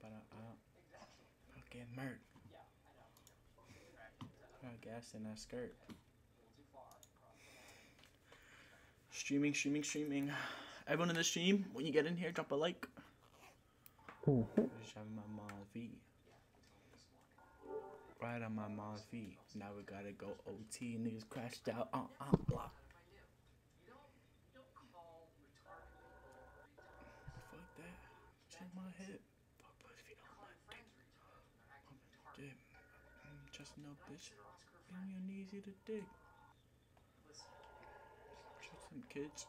I'll get murked. I got gas in that skirt. Streaming. Everyone in the stream, when you get in here, drop a like. Just having my mom's feet. Right on my mom's feet. Now we gotta go OT. Niggas crashed out on block. Fuck that. Check my hip. Fuck both feet on my dick. Dip. Just no bitch. Bring your knees to the dick. Check some kids.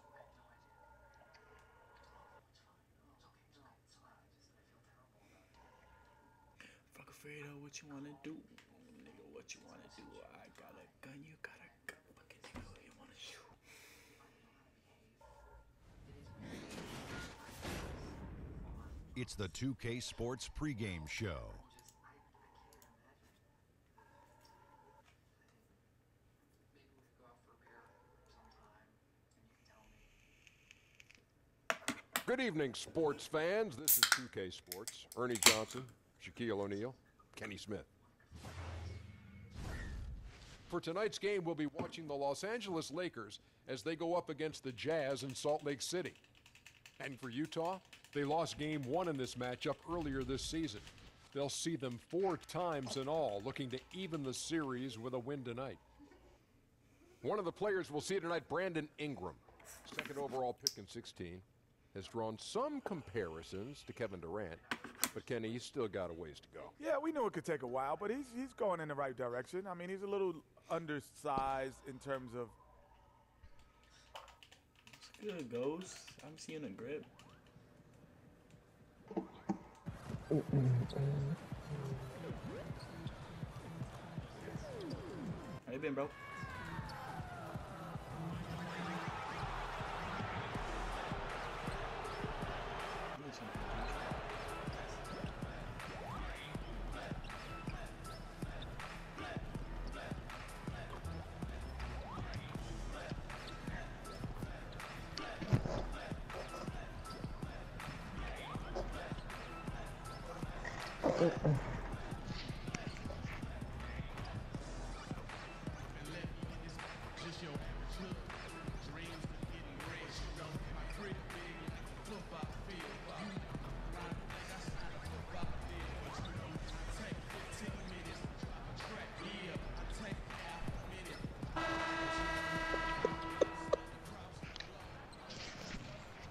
Fuck afraid of what you wanna do. Nigga, what you wanna do? I got a gun, you got a gun. Fucking nigga, who you wanna shoot? It's the 2K Sports pregame show. Good evening, sports fans. This is 2K Sports. Ernie Johnson, Shaquille O'Neal, Kenny Smith. For tonight's game, we'll be watching the Los Angeles Lakers as they go up against the Jazz in Salt Lake City. And for Utah, they lost game 1 in this matchup earlier this season. They'll see them 4 times in all, looking to even the series with a win tonight. One of the players we'll see tonight, Brandon Ingram, second overall pick in 16. Has drawn some comparisons to Kevin Durant, but Kenny, he's still got a ways to go. Yeah, we knew it could take a while, but he's going in the right direction. I mean, he's a little undersized in terms of. It's good, Ghost. I'm seeing a grip. How you been, bro?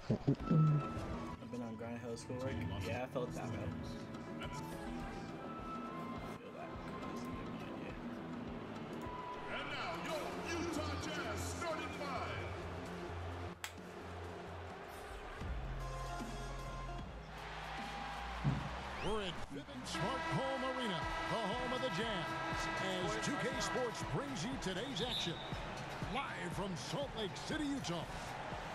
I've been on grind hell schoolwork. Yeah, I felt that way. I feel that. And now your Utah Jazz starting 5. We're in Vivint Smart Home Arena, the home of the Jazz, as 2K Sports brings you today's action. Live from Salt Lake City, Utah.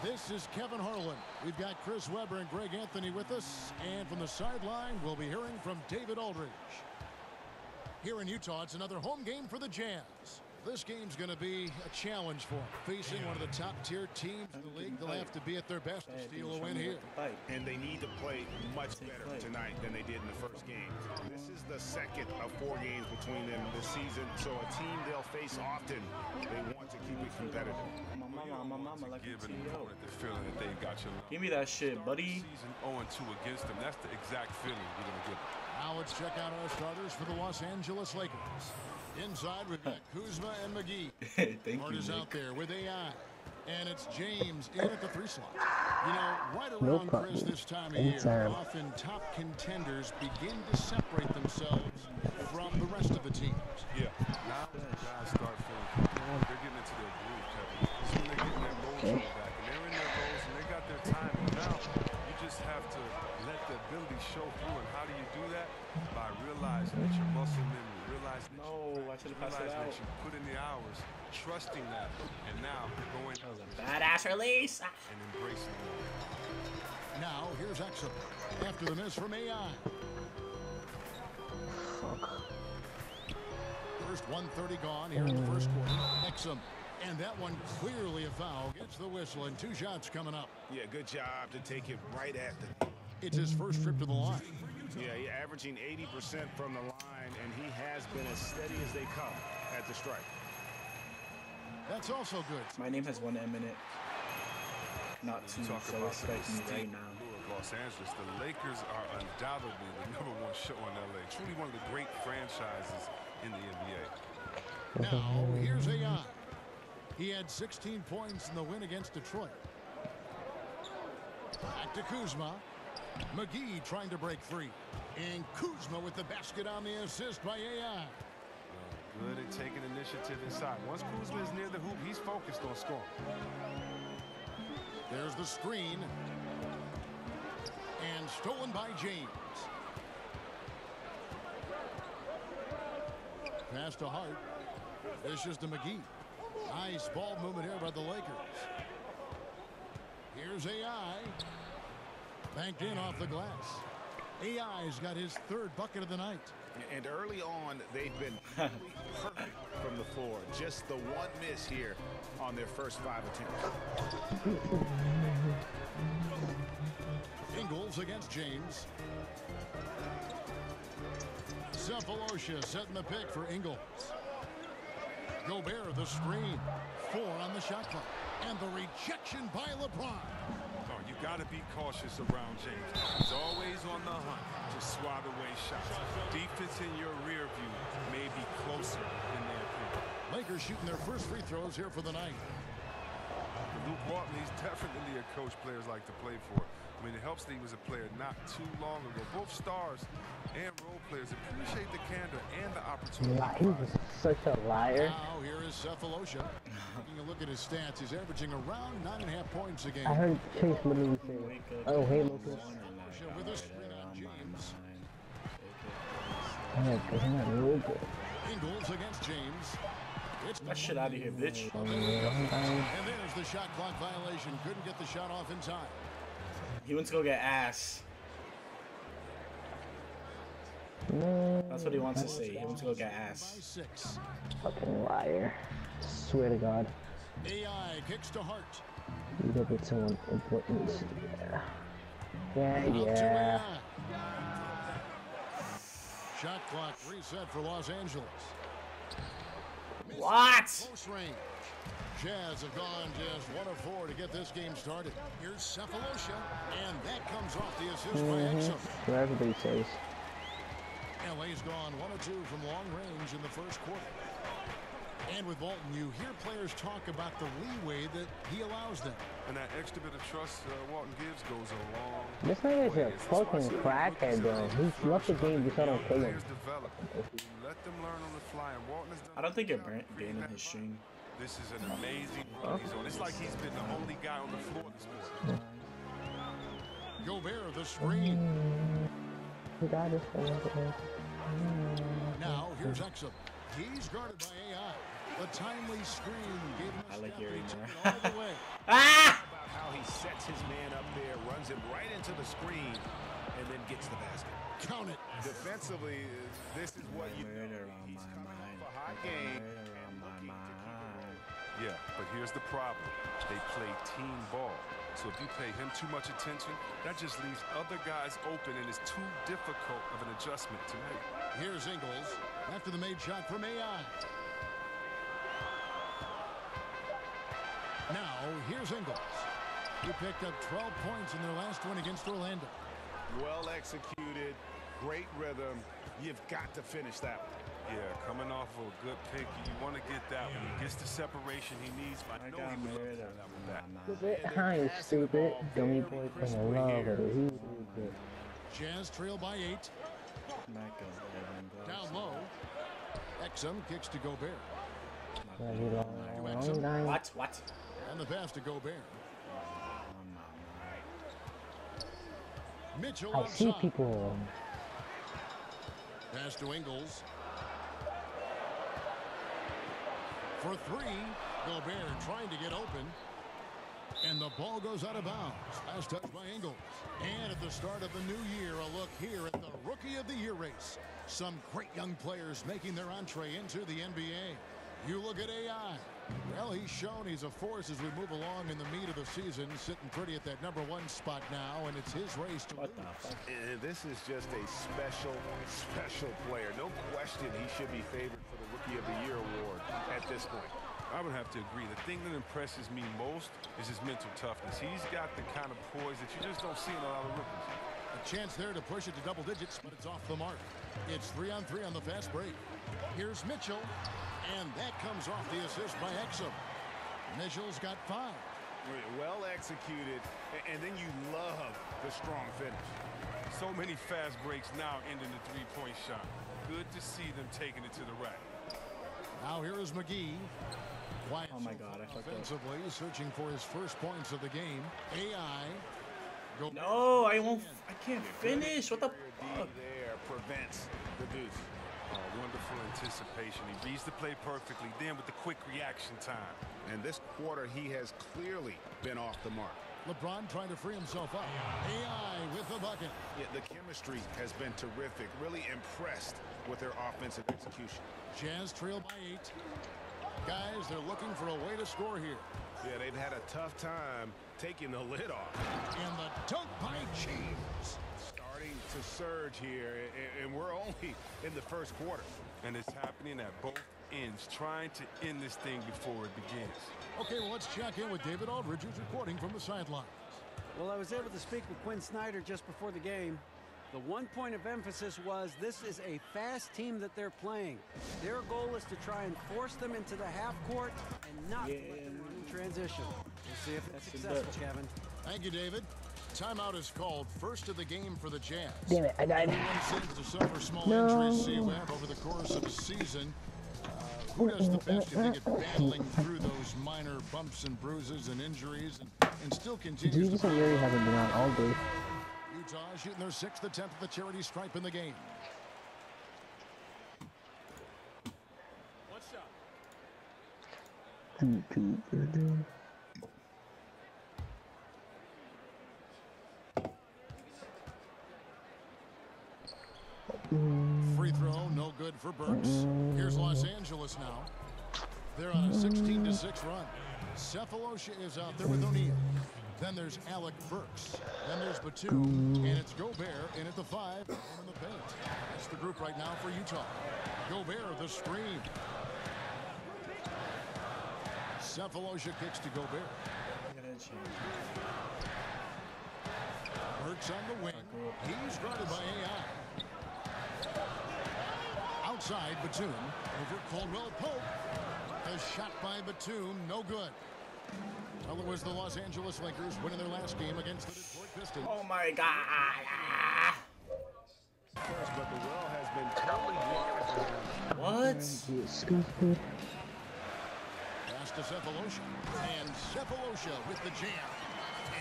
This is Kevin Harlan. We've got Chris Webber and Greg Anthony with us. And from the sideline, we'll be hearing from David Aldridge. Here in Utah, it's another home game for the Jazz. This game's going to be a challenge for them. Facing one of the top-tier teams in the league, they'll have to be at their best to steal a win here. And they need to play much better tonight than they did in the first game. This is the second of 4 games between them this season, so a team they'll face often, they want to keep it competitive. Mama, like give an opponent the feeling that they got your give me that shit, buddy. Season 0-2 against them. That's the exact feeling you're gonna get. Now let's check out our starters for the Los Angeles Lakers. Inside, we've got Kuzma and McGee. Hart is out there with AI. And it's James in at the 3 slot. You know, right around Chris this time of year, often top contenders begin to separate themselves from the rest of the teams. Yeah. Now the guys start feeling they're getting into their groove, Kevin. Soon they're getting their mojo back, and they're in their goals, and they got their time. And now you just have to let the ability show through. And how do you do that? By realizing that your muscle memory, realizing that that you put in the hours, trusting that, and now going. That was a badass release. And embracing it. Now here's Exum after the miss from AI. First 1:30 gone here in the first quarter. Exum. And that one clearly a foul. Gets the whistle and 2 shots coming up. Yeah, good job to take it right at the. It's his first trip to the line. Yeah, he's averaging 80% from the line, and he has been as steady as they come at the strike. That's also good. My name has 1 minute. Not two, Talk so about expect the me right mystique now. of Los Angeles. The Lakers are undoubtedly the #1 show in LA. Truly one of the great franchises in the NBA. Now, here's AI. He had 16 points in the win against Detroit. Back to Kuzma. McGee trying to break free. And Kuzma with the basket on the assist by AI. Good at taking initiative inside. Once Kuzma is near the hoop, he's focused on scoring. There's the screen. And stolen by James. Pass to Hart. Dishes to McGee. Nice ball movement here by the Lakers. Here's AI. Banked in off the glass. AI's got his 3rd bucket of the night. And early on, they've been really perfect from the floor. Just the one miss here on their first 5 attempts. Ingles against James. Cephalosha setting the pick for Ingles. Gobert the screen. 4 on the shot clock. And the rejection by LeBron. Oh, you got to be cautious around James. He's always on the hunt to swat away shots. Defense in your rear view may be closer than their opinion. Lakers shooting their first free throws here for the night. Luke Walton, he's definitely a coach players like to play for. I mean, it helps that he was a player not too long ago. Both stars and role players appreciate the candor and the opportunity. He was such a liar. Now here is Cephalosha. Taking a look at his stats, he's averaging around 9.5 points a game. I heard Chase literally say, "Oh, hey, Lucas." Cephalosha with a screen on James. Yeah, because he's not real good. Ingles against James. It's That shit out of here, bitch. and there's the shot clock violation. Couldn't get the shot off in time. He went to go get ass. Man, That's what he wants to say. He wants to go get By ass. 6. fucking liar. Swear to God. AI kicks to Hart. You gotta get someone important. Yeah. Out to Yeah. AI. Shot clock reset for Los Angeles. What? Close range. Jazz have gone just 1 of 4 to get this game started. Here's Cephalosha, and that comes off the assist by Exum. What everybody says. LA's gone 1 of 2 from long range in the first quarter. And with Walton, you hear players talk about the leeway that he allows them. And that extra bit of trust Walton gives goes a long This nigga's way. a fucking crackhead, bro. He left the game just so I don't kill him. Players develop. Let them learn on the fly, and Walton has done I don't think you're a gaining his string. This is an amazing run he's on. It's like he's been the only guy on the floor this quarter. Gobert the screen. He got this one. Now here's Exum. He's guarded by AI. The timely screen gave him a I like step, Yuri he took more. it all the way. Ah! About how he sets his man up there, runs him right into the screen, and then gets the basket. Count it. Defensively, this is what you know. Murder on He's my coming mind. off a hot game Murder on and my looking to keep it mind. Yeah, but here's the problem. They play team ball. So if you pay him too much attention, that just leaves other guys open, and it's too difficult of an adjustment to make. Here's Ingles after the made shot from AI. Now here's Ingles. He picked up 12 points in their last one against Orlando. well executed, great rhythm. You've got to finish that one. Yeah, coming off of a good pick, you want to get that one. He gets the separation he needs. But I know he would love to have that one back. I ain't stupid. Dummy boy playing love with it. He's stupid. Jazz trail by 8. Down low. Exum kicks to Gobert. What? And the pass to Gobert. Mitchell I see outside. people. Pass to Ingles. For 3, Gobert trying to get open. And the ball goes out of bounds. Last touch by Ingles. And at the start of the new year, a look here at the Rookie of the Year race. Some great young players making their entree into the NBA. You look at AI. Well, he's shown he's a force as we move along in the meat of the season, sitting pretty at that #1 spot now, and it's his race to What the fuck? And this is just a special, special player. No question he should be favored for the Rookie of the Year award at this point. I would have to agree. The thing that impresses me most is his mental toughness. He's got the kind of poise that you just don't see in a lot of rookies. A chance there to push it to double digits, but it's off the mark. It's 3-on-3 on the fast break. Here's Mitchell, and that comes off the assist by Exum. Mitchell's got 5. Well executed, and then you love the strong finish. So many fast breaks now ending the three-point shot. Good to see them taking it to the rack. Now here is McGee. Quiet Oh my God, I fucked up. offensively, searching for his first points of the game. AI. Go No, I won't. I can't finish. What the D fuck? there prevents the deuce. Oh, wonderful anticipation. He reads the play perfectly. Then with the quick reaction time. And this quarter, he has clearly been off the mark. LeBron trying to free himself up. AI with the bucket. Yeah, the chemistry has been terrific. Really impressed with their offensive execution. Jazz trail by 8. Guys, they're looking for a way to score here. Yeah, they've had a tough time taking the lid off. And the dunk by James. Starting to surge here, and we're only in the first quarter. And it's happening at both ends, trying to end this thing before it begins. Okay, well, let's check in with David Aldridge, who's reporting from the sidelines. Well, I was able to speak with Quinn Snyder just before the game. The one point of emphasis was this is a fast team that they're playing. Their goal is to try and force them into the half court and not let them run in transition. We'll see if it's successful, Kevin. Thank you, David. Timeout is called. First of the game for the Jazz. Damn it, I died. Everyone seems to suffer small No. injuries, C-Web, over the course of a season. Who does the best, you think, at battling through those minor bumps and bruises and injuries and still continues Dude, to... Yuri hasn't been on all day. Utah shooting their 6th attempt at the charity stripe in the game. What's up? Free throw, no good for Burks. Here's Los Angeles now. They're on a 16-6 run. Cephalosha is out there with O'Neal. Then there's Alec Burks. Then there's Batum. And it's Gobert in at the 5 and in the paint. That's the group right now for Utah. Gobert, the screen. Cephalosha kicks to Gobert. Burks on the wing. He's guarded by AI. Outside, Batum. Over Caldwell Pope. A shot by Batum, no good. Well, it was the Los Angeles Lakers winning their last game against the Detroit Pistons. Oh my God. First, but the well has been totally dry for him. What? Disgusting. Pass to Cephalosha. And Cephalosha with the jam.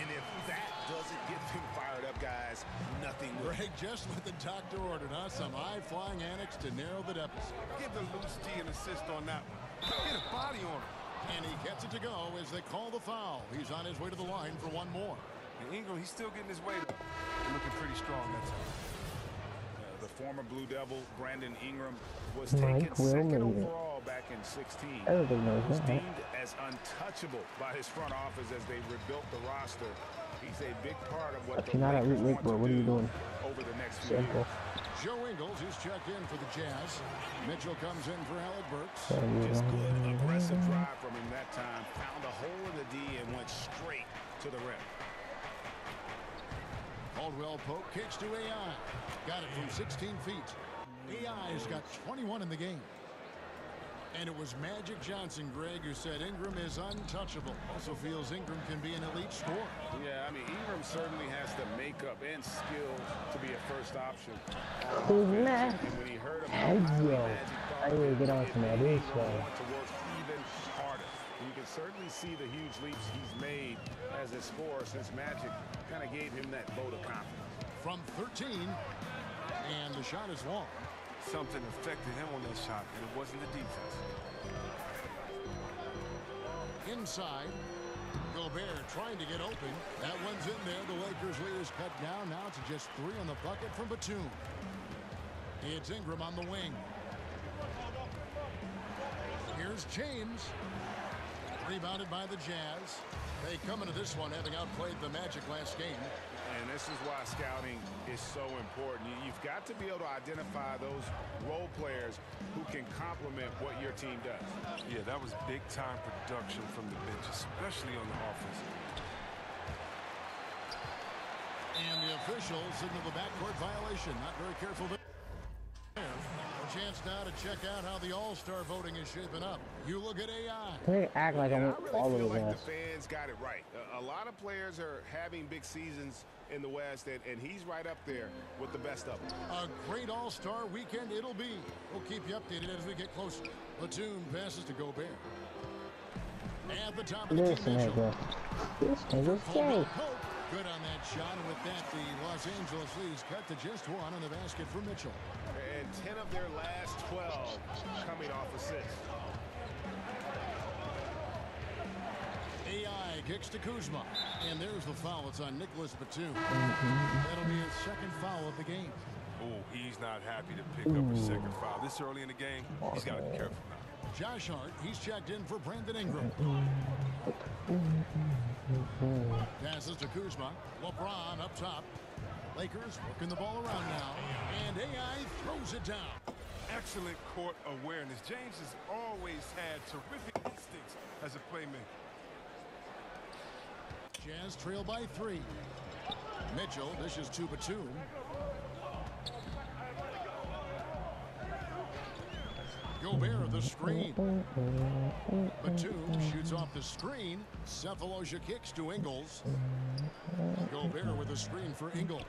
And if that doesn't get him fired up, guys, nothing will. Greg, just what the doctor ordered, huh? Some high-flying annex to narrow the deficit. Give the loose D an assist on that one. Get a body on him. And he gets it to go as they call the foul. He's on his way to the line for one more. And Ingram, he's still getting his weight up. Looking pretty strong that time. The former Blue Devil, Brandon Ingram, was taken second overall back in 16. Everybody knows He was that. deemed as untouchable by his front office as they rebuilt the roster. He's a big part of what the You're not at Lakers Root Lake, want bro. to What are you do doing? over the next few Simple. years. Joe Ingles is checked in for the Jazz. Mitchell comes in for Alec Burks. Just good, aggressive drive from him that time. Found a hole in the D and went straight to the rim. Caldwell Pope kicks to AI. Got it from 16 feet. AI's got 21 in the game. And it was Magic Johnson, Greg, who said Ingram is untouchable. Also feels Ingram can be an elite scorer. Yeah, I mean, Ingram certainly has the makeup and skill to be a first option. Who's that? And when he heard about Hey, how yo. Magic thought I need to get on some of this, he man. want to work even harder. And you can certainly see the huge leaps he's made as a scorer since Magic kind of gave him that vote of confidence. From 13, and the shot is long. Something affected him on that shot, and it wasn't the defense. Inside, Gobert trying to get open. That one's in there. The Lakers lead is cut down now to just 3 on the bucket from Batum. It's Ingram on the wing. Here's James. Rebounded by the Jazz. They come into this one having outplayed the Magic last game. And this is why scouting is so important. You've got to be able to identify those role players who can complement what your team does. Yeah, that was big-time production from the bench, especially on the offense. And the officials signal the backcourt violation. Not very careful there. A chance now to check out how the All-Star voting is shaping up. You look at AI. They act like I'm I really all feel over like this. the fans got it right. A lot of players are having big seasons in the West, and he's right up there with the best of them. A great All-Star weekend it'll be. We'll keep you updated as we get closer. Platoon passes to Gobert. At the top of the This team, Mitchell. nigga's gay. Good on that shot, and with that, the Los Angeles Leafs cut to just one on the basket for Mitchell. And 10 of their last 12 coming off assists. AI kicks to Kuzma, and there's the foul. It's on Nicholas Batum. That'll be his second foul of the game. Oh, he's not happy to pick up a second foul. This early in the game, he's got to be careful now. Josh Hart, he's checked in for Brandon Ingram. Passes to Kuzma. LeBron up top. Lakers working the ball around now. And AI throws it down. Excellent court awareness. James has always had terrific instincts as a playmaker. Jazz trail by 3. Mitchell dishes to Batum. Gobert the screen. Batum shoots off the screen. Cephalosha kicks to Ingles. Gobert with a screen for Ingles.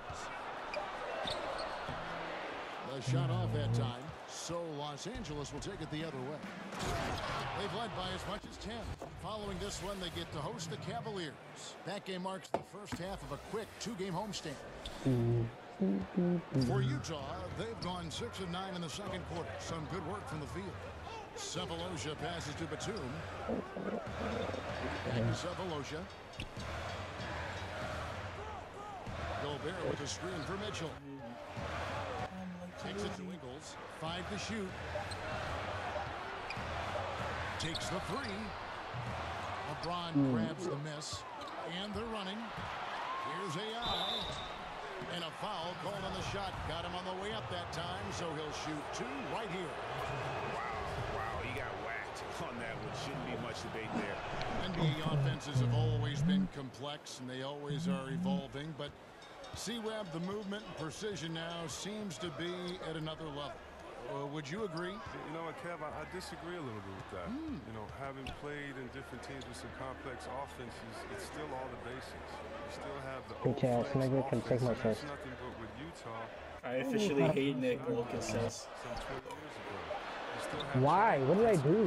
The shot off that time, so Los Angeles will take it the other way. They've led by as much as 10. Following this one, they get to host the Cavaliers. That game marks the first half of a quick 2-game homestand. For Utah, they've gone 6 of 9 in the second quarter. Some good work from the field. Cephalosha passes to Batum. Cephalosha. Gobert with a screen for Mitchell. Takes it to Ingles. 5 to shoot. Takes the 3. LeBron grabs the miss. And they're running. Here's AI. And a foul called on the shot. Got him on the way up that time, so he'll shoot 2 right here. Wow, he got whacked on that one. Shouldn't be much debate there. NBA offenses have always been complex, and they always are evolving, but C-Web, the movement and precision now seems to be at another level. Would you agree? You know what, Kev, I disagree a little bit with that. You know, having played in different teams with some complex offenses, it's still all the basics. You still have the old Bitch ass nigga can take my that's test. nothing but with Utah. I officially hate Nick Lucas says. Some 20 years ago. You still have Why? What did I do?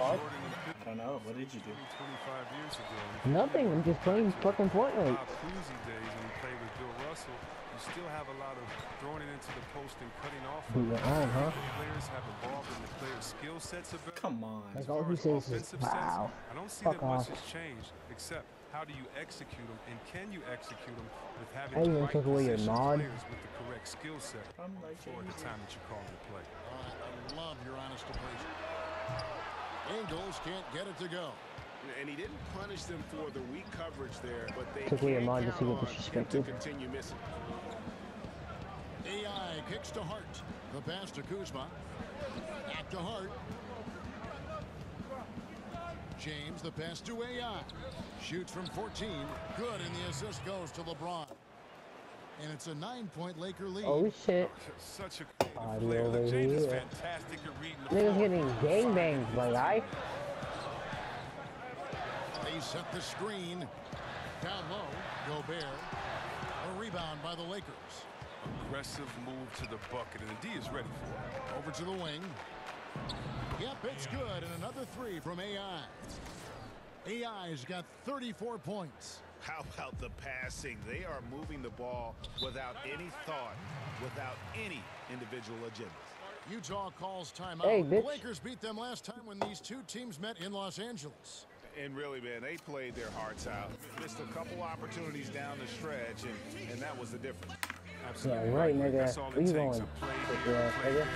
I don't know. What did you do? 25 years ago. Nothing. I'm just playing fucking Fortnite. Cousy days when you played with Bill Russell, you still have a lot of throwing it into the post and cutting off. Do your own, huh? Players have evolved and the players' skill sets are better. Come on. Like all he says is, wow. I don't see Fuck that much off. has changed, except how do you execute them, and can you execute them with having I the even right took away your positions nod. players with the correct skill set for the time that you call them to play. I love your honest appraisal. Ingles can't get it to go. And he didn't punish them for the weak coverage there, but they Took away your can't mind to see count what on him to disrespected. continue missing. AI kicks to Hart. The pass to Kuzma. Back to Hart. James, the pass to AI. Shoots from 14. Good, and the assist goes to LeBron. And it's a 9-point Laker lead. Oh shit. Such a Body player. over Look, James is here. fantastic at reading the Niggas floor. getting gangbanged, my guy. They set the screen. Down low. Gobert. A rebound by the Lakers. Aggressive move to the bucket, and the D is ready for it. Over to the wing. Yep, it's good. And another 3 from AI. AI's got 34 points. How about the passing? They are moving the ball without any thought, without any individual agenda. Utah calls timeout. Hey, The bitch. Lakers beat them last time when these two teams met in Los Angeles. And really, man, they played their hearts out. Missed a couple opportunities down the stretch, and that was the difference. Absolutely Yeah, right, nigga. That's all it Where you takes. going? A play With here, your a play nigga? there,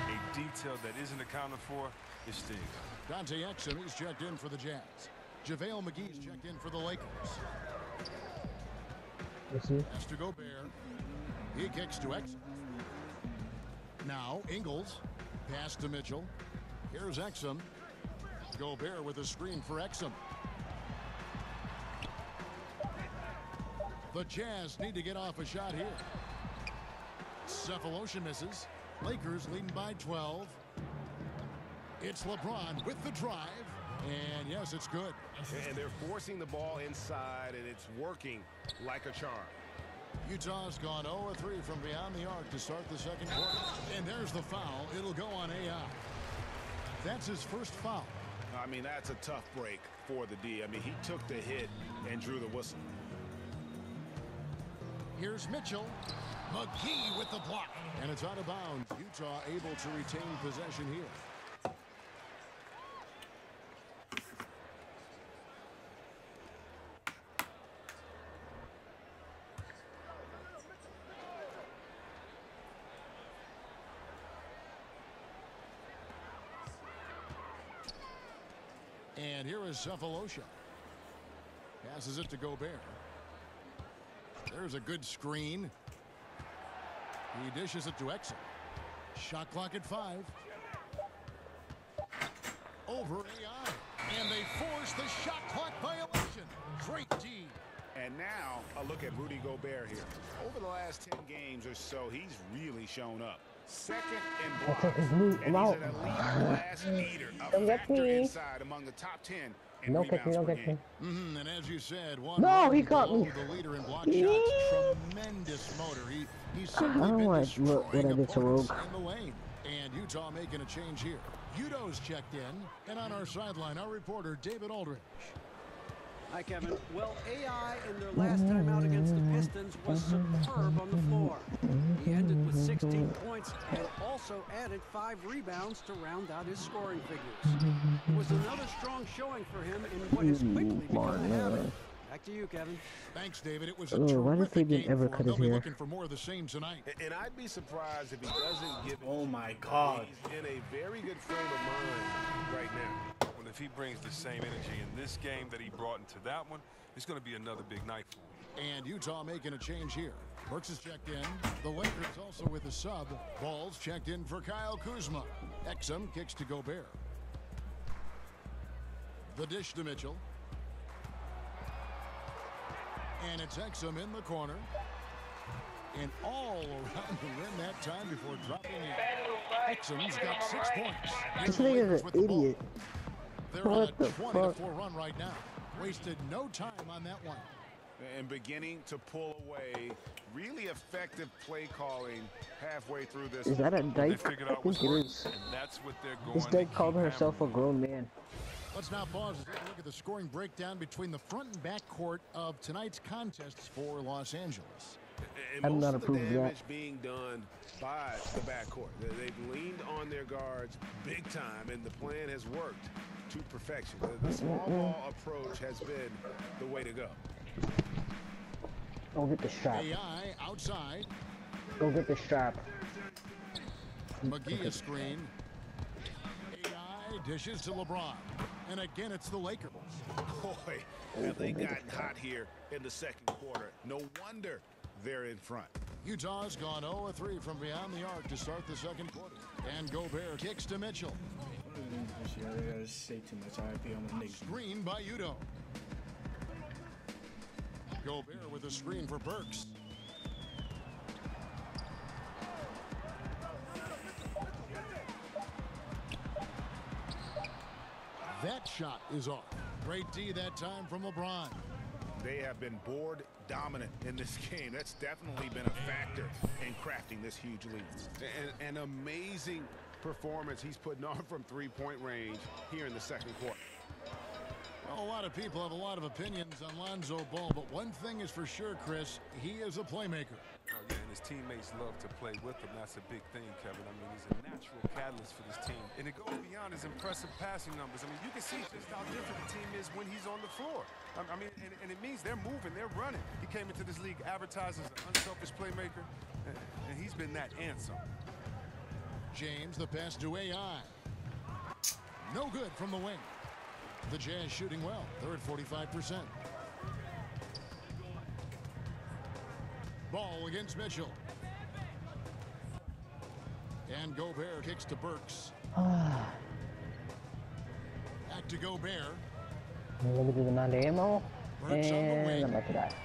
a detail that isn't accounted for, it stings. Dante Exum, he's checked in for the Jazz. JaVale McGee's checked in for the Lakers. Pass to Gobert. He kicks to Exum. Now Ingles. Pass to Mitchell. Here's Exum. Gobert with a screen for Exum. The Jazz need to get off a shot here. Cephalosha misses. Lakers leading by 12. It's LeBron with the drive. And yes, it's good. And they're forcing the ball inside, and it's working like a charm. Utah's gone 0-3 from beyond the arc to start the second quarter. And there's the foul. It'll go on AI. That's his first foul. I mean, that's a tough break for the D. I mean, he took the hit and drew the whistle. Here's Mitchell. McGee with the block. And it's out of bounds. Utah able to retain possession here. And here is Cephalosha. Passes it to Gobert. There's a good screen. He dishes it to Exum. Shot clock at 5. Over AI. And they force the shot clock violation. Great D. And now a look at Rudy Gobert here. Over the last 10 games or so, he's really shown up. Second in blocks, and he's an elite glass eater, a factor inside among the top 10 in rebounds per game. And as you said, he caught me. The leader in block shots. Tremendous motor. He's simply been destroying opponents in the lane. And Utah making a change here. Udo's checked in, and on our sideline, our reporter David Aldridge. Hi, Kevin. Well, AI in their last time out against the Pistons was superb on the floor. He ended with 16 points and also added 5 rebounds to round out his scoring figures. It was another strong showing for him in what has quickly become a habit. Back to you, Kevin. Thanks, David. It was a terrific game for him. They'll be looking for more of the same tonight. And I'd be surprised if he doesn't give it. Oh, my God. He's in a very good frame of mind right now. Well, if he brings the same energy in this game that he brought into that one, it's going to be another big night for him. And Utah making a change here. Burks is checked in. The Lakers also with a sub. Ball's checked in for Kyle Kuzma. Exum kicks to Gobert. The dish to Mitchell. And it's Exum in the corner. And all around the rim that time before dropping in. Exum's got 6 points. This nigga's an idiot. They're on a 20-4 run right now. Wasted no time on that one. And beginning to pull away. Really effective play calling halfway through this. Is that a dyke? I think it is. That's what they're going. This dyke called herself a grown man. Let's now pause and take a look at the scoring breakdown between the front and back court of tonight's contests for Los Angeles. And I'm most not of the approving damage that. being done by the backcourt. They've leaned on their guards big time, and the plan has worked to perfection. The small ball approach has been the way to go. Go get the strap. AI outside. Go get the strap. McGee a screen. AI dishes to LeBron. And again, it's the Lakers. Boy, have they gotten hot here in the second quarter. No wonder they're in front. Utah's gone 0-3 from beyond the arc to start the second quarter. And Gobert kicks to Mitchell. I gotta say too much. RIP on the Knicks. Screen by Udo. Gobert with a screen for Burks. That shot is off. Great D that time from LeBron. They have been board dominant in this game. That's definitely been a factor in crafting this huge lead. An amazing performance he's putting on from three-point range here in the second quarter. Well, a lot of people have a lot of opinions on Lonzo Ball, but one thing is for sure, Chris, he is a playmaker. Oh, yeah, and his teammates love to play with him. That's a big thing, Kevin. I mean, he's a natural catalyst for this team. And it goes beyond his impressive passing numbers. I mean, you can see just how different the team is when he's on the floor. I mean, and it means they're moving, they're running. He came into this league advertised as an unselfish playmaker, and he's been that and some. James, the pass to AI. No good from the wing. The Jazz shooting well. They're at 45%. Ball against Mitchell. And Gobert kicks to Burks. Back to Gobert. Let me do the amount of ammo. Burks on the And wing. I'm about to die.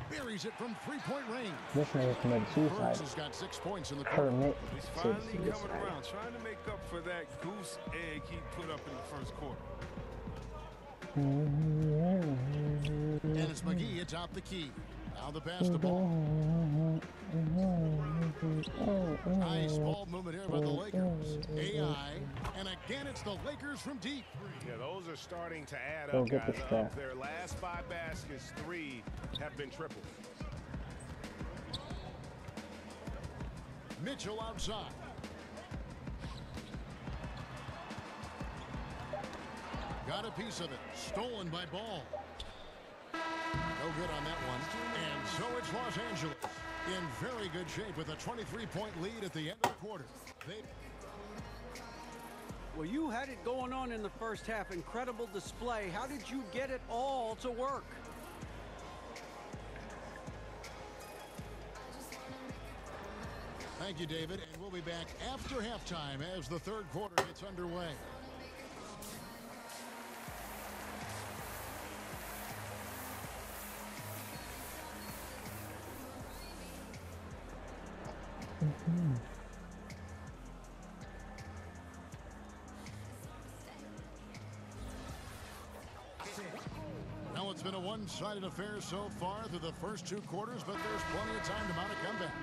Buries it from three-point range. This man has committed Burks suicide. has got 6 points in the quarter. Permit He's to finally coming suicide. around, trying to make up for that goose egg he put up in the first quarter. And it's McGee atop the key. Now the pass to ball. Nice ball movement here by the Lakers. AI. And again, it's the Lakers from deep. Yeah, those are starting to add Go up, get guys. this guy. Of their last 5 baskets, 3 have been triples. Mitchell outside. Got a piece of it. Stolen by Ball. No good on that one. And so it's Los Angeles in very good shape with a 23-point lead at the end of the quarter. Well, you had it going on in the first half. Incredible display. How did you get it all to work? Thank you, David. And we'll be back after halftime as the third quarter gets underway. Well, it's been a one-sided affair so far through the first 2 quarters, but there's plenty of time to mount a comeback.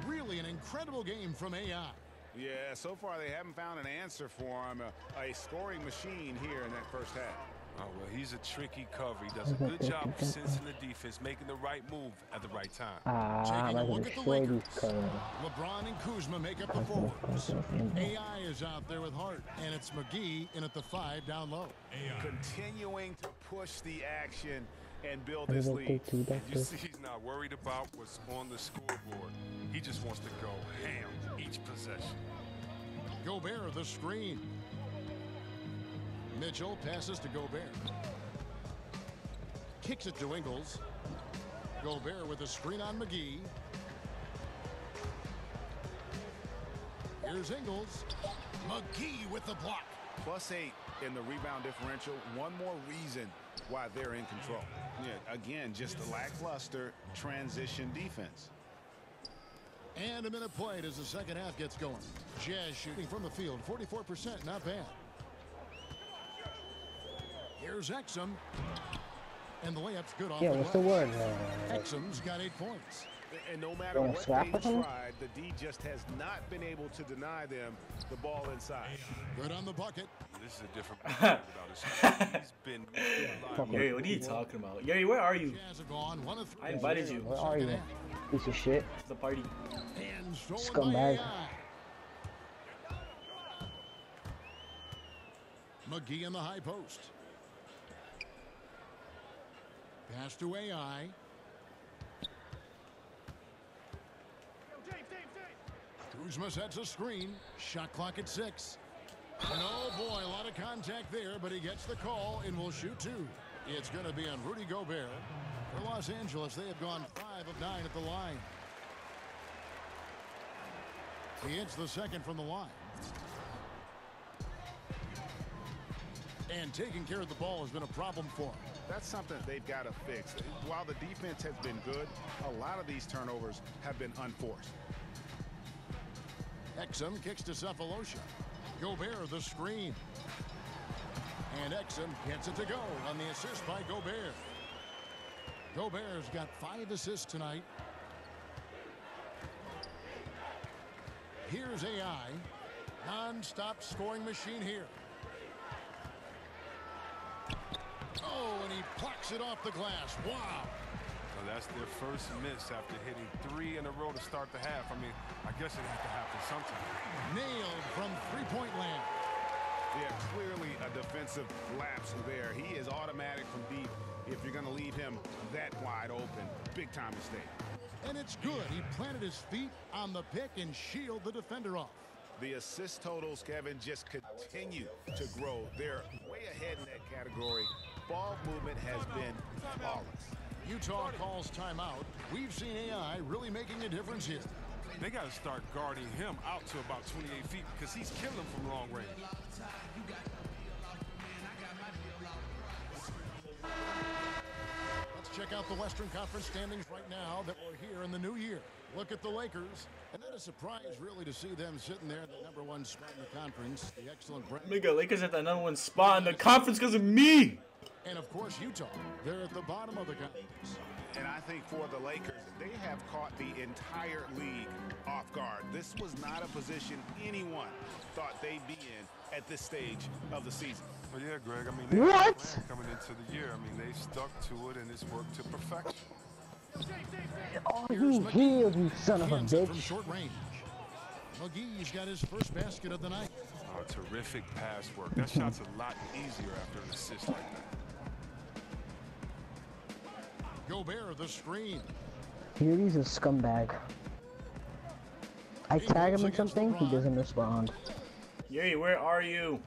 Really an incredible game from AI. Yeah, so far they haven't found an answer for him. A scoring machine here in that first half. Oh, well, he's a tricky cover. He does a good job of sensing the defense, making the right move at the right time. I'm Taking a about look to at the destroy Lakers. these cars. LeBron and Kuzma make up the forwards. AI is out there with Hart, and it's McGee in at the 5 down low. Continuing to push the action and build this lead. You see he's not worried about what's on the scoreboard. He just wants to go ham each possession. Gobert the screen. Mitchell passes to Gobert. Kicks it to Ingles. Gobert with a screen on McGee. Here's Ingles. McGee with the block. +8 in the rebound differential. One more reason why they're in control. Yeah, again, just the lackluster transition defense. And a minute played as the second half gets going. Jazz shooting from the field, 44%, not bad. Here's Exum. And the layup's good off Yeah, the what's the glass. word? Exum's got 8 points. And no matter Wanna what swap they've with him? tried, the D just has not been able to deny them the ball inside. Good on the bucket. This is a different player without his screen. He's been reliable. Yuri, what are you talking about? Yuri, where are you? Jazz have gone 1 of 3. I invited you. Where are you? Piece of shit. It's the party. And stolen Scumbag. by AI. McGee in the high post. Pass to AI. Kuzma sets a screen. Shot clock at 6. And oh boy, a lot of contact there, but he gets the call and will shoot 2. It's going to be on Rudy Gobert. For Los Angeles, they have gone 5 of 9 at the line. He hits the second from the line. And taking care of the ball has been a problem for him. That's something they've got to fix. While the defense has been good, a lot of these turnovers have been unforced. Exum kicks to Cephalosha. Gobert the screen. And Exum gets it to go on the assist by Gobert. Gobert's got 5 assists tonight. Here's AI. Non-stop scoring machine here. Oh, and he plucks it off the glass. Wow. So that's their first miss after hitting 3 in a row to start the half. I mean, I guess it had to happen sometime. Nailed from three-point land. Yeah, clearly a defensive lapse there. He is automatic from deep if you're going to leave him that wide open. Big time mistake. And it's good. He planted his feet on the pick and shielded the defender off. The assist totals, Kevin, just continue to grow. They're way ahead in that category. Ball movement has been flawless. Utah calls timeout. We've seen AI really making a difference here. They got to start guarding him out to about 28 feet because he's killing them from long range. Let's check out the Western Conference standings right now that we're here in the new year. Look at the Lakers. And not a surprise, really, to see them sitting there at the #1 spot in the conference. The excellent Brent. Nigga, Lakers at the #1 spot in the conference because of me. And, of course, Utah. They're at the bottom of the conference. And I think for the Lakers, they have caught the entire league off guard. This was not a position anyone thought they'd be in at this stage of the season. But yeah, Greg, I mean, they had a plan coming into the year. I mean, they stuck to it, and it's worked to perfection. Oh, you healed, you son of a From bitch. short range. McGee's got his first basket of the night. Oh, terrific pass work. That shot's a lot easier after an assist like that. Gobert, the screen. He's a scumbag. I tag him in something, he doesn't respond. Yuri, where are you?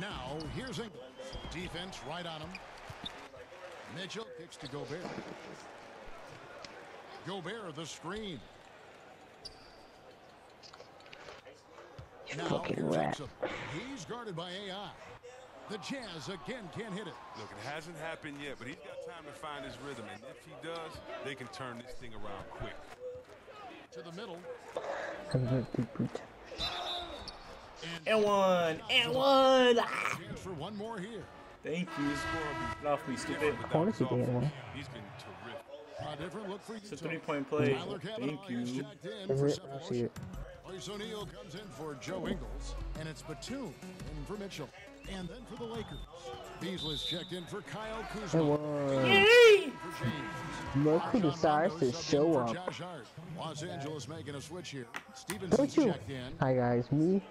Now, here's Ingles. Defense right on him. Mitchell kicks to Gobert. Gobert, the screen. You Now, fucking here's rat. Exum. He's guarded by AI. The Jazz again can't hit it. Look, it hasn't happened yet, but he's got time to find his rhythm. And if he does, they can turn this thing around quick. To the middle. And one. Chance for one more here. Thank you. Get off me, stupid. I want to see the other one. He's been terrific. A different look for you. It's a 3-point play. Thank you. Is it? I see it. Royce O'Neal comes in for Joe Ingles, and it's Batum in for Mitchell. And then for the Lakers, Beasley's checked in for Kyle Kuzma. Yay! For James. Look who decides to show up. Josh Hart. Los Angeles making a switch here. Stevenson's Don't you? checked in. Hi guys, me.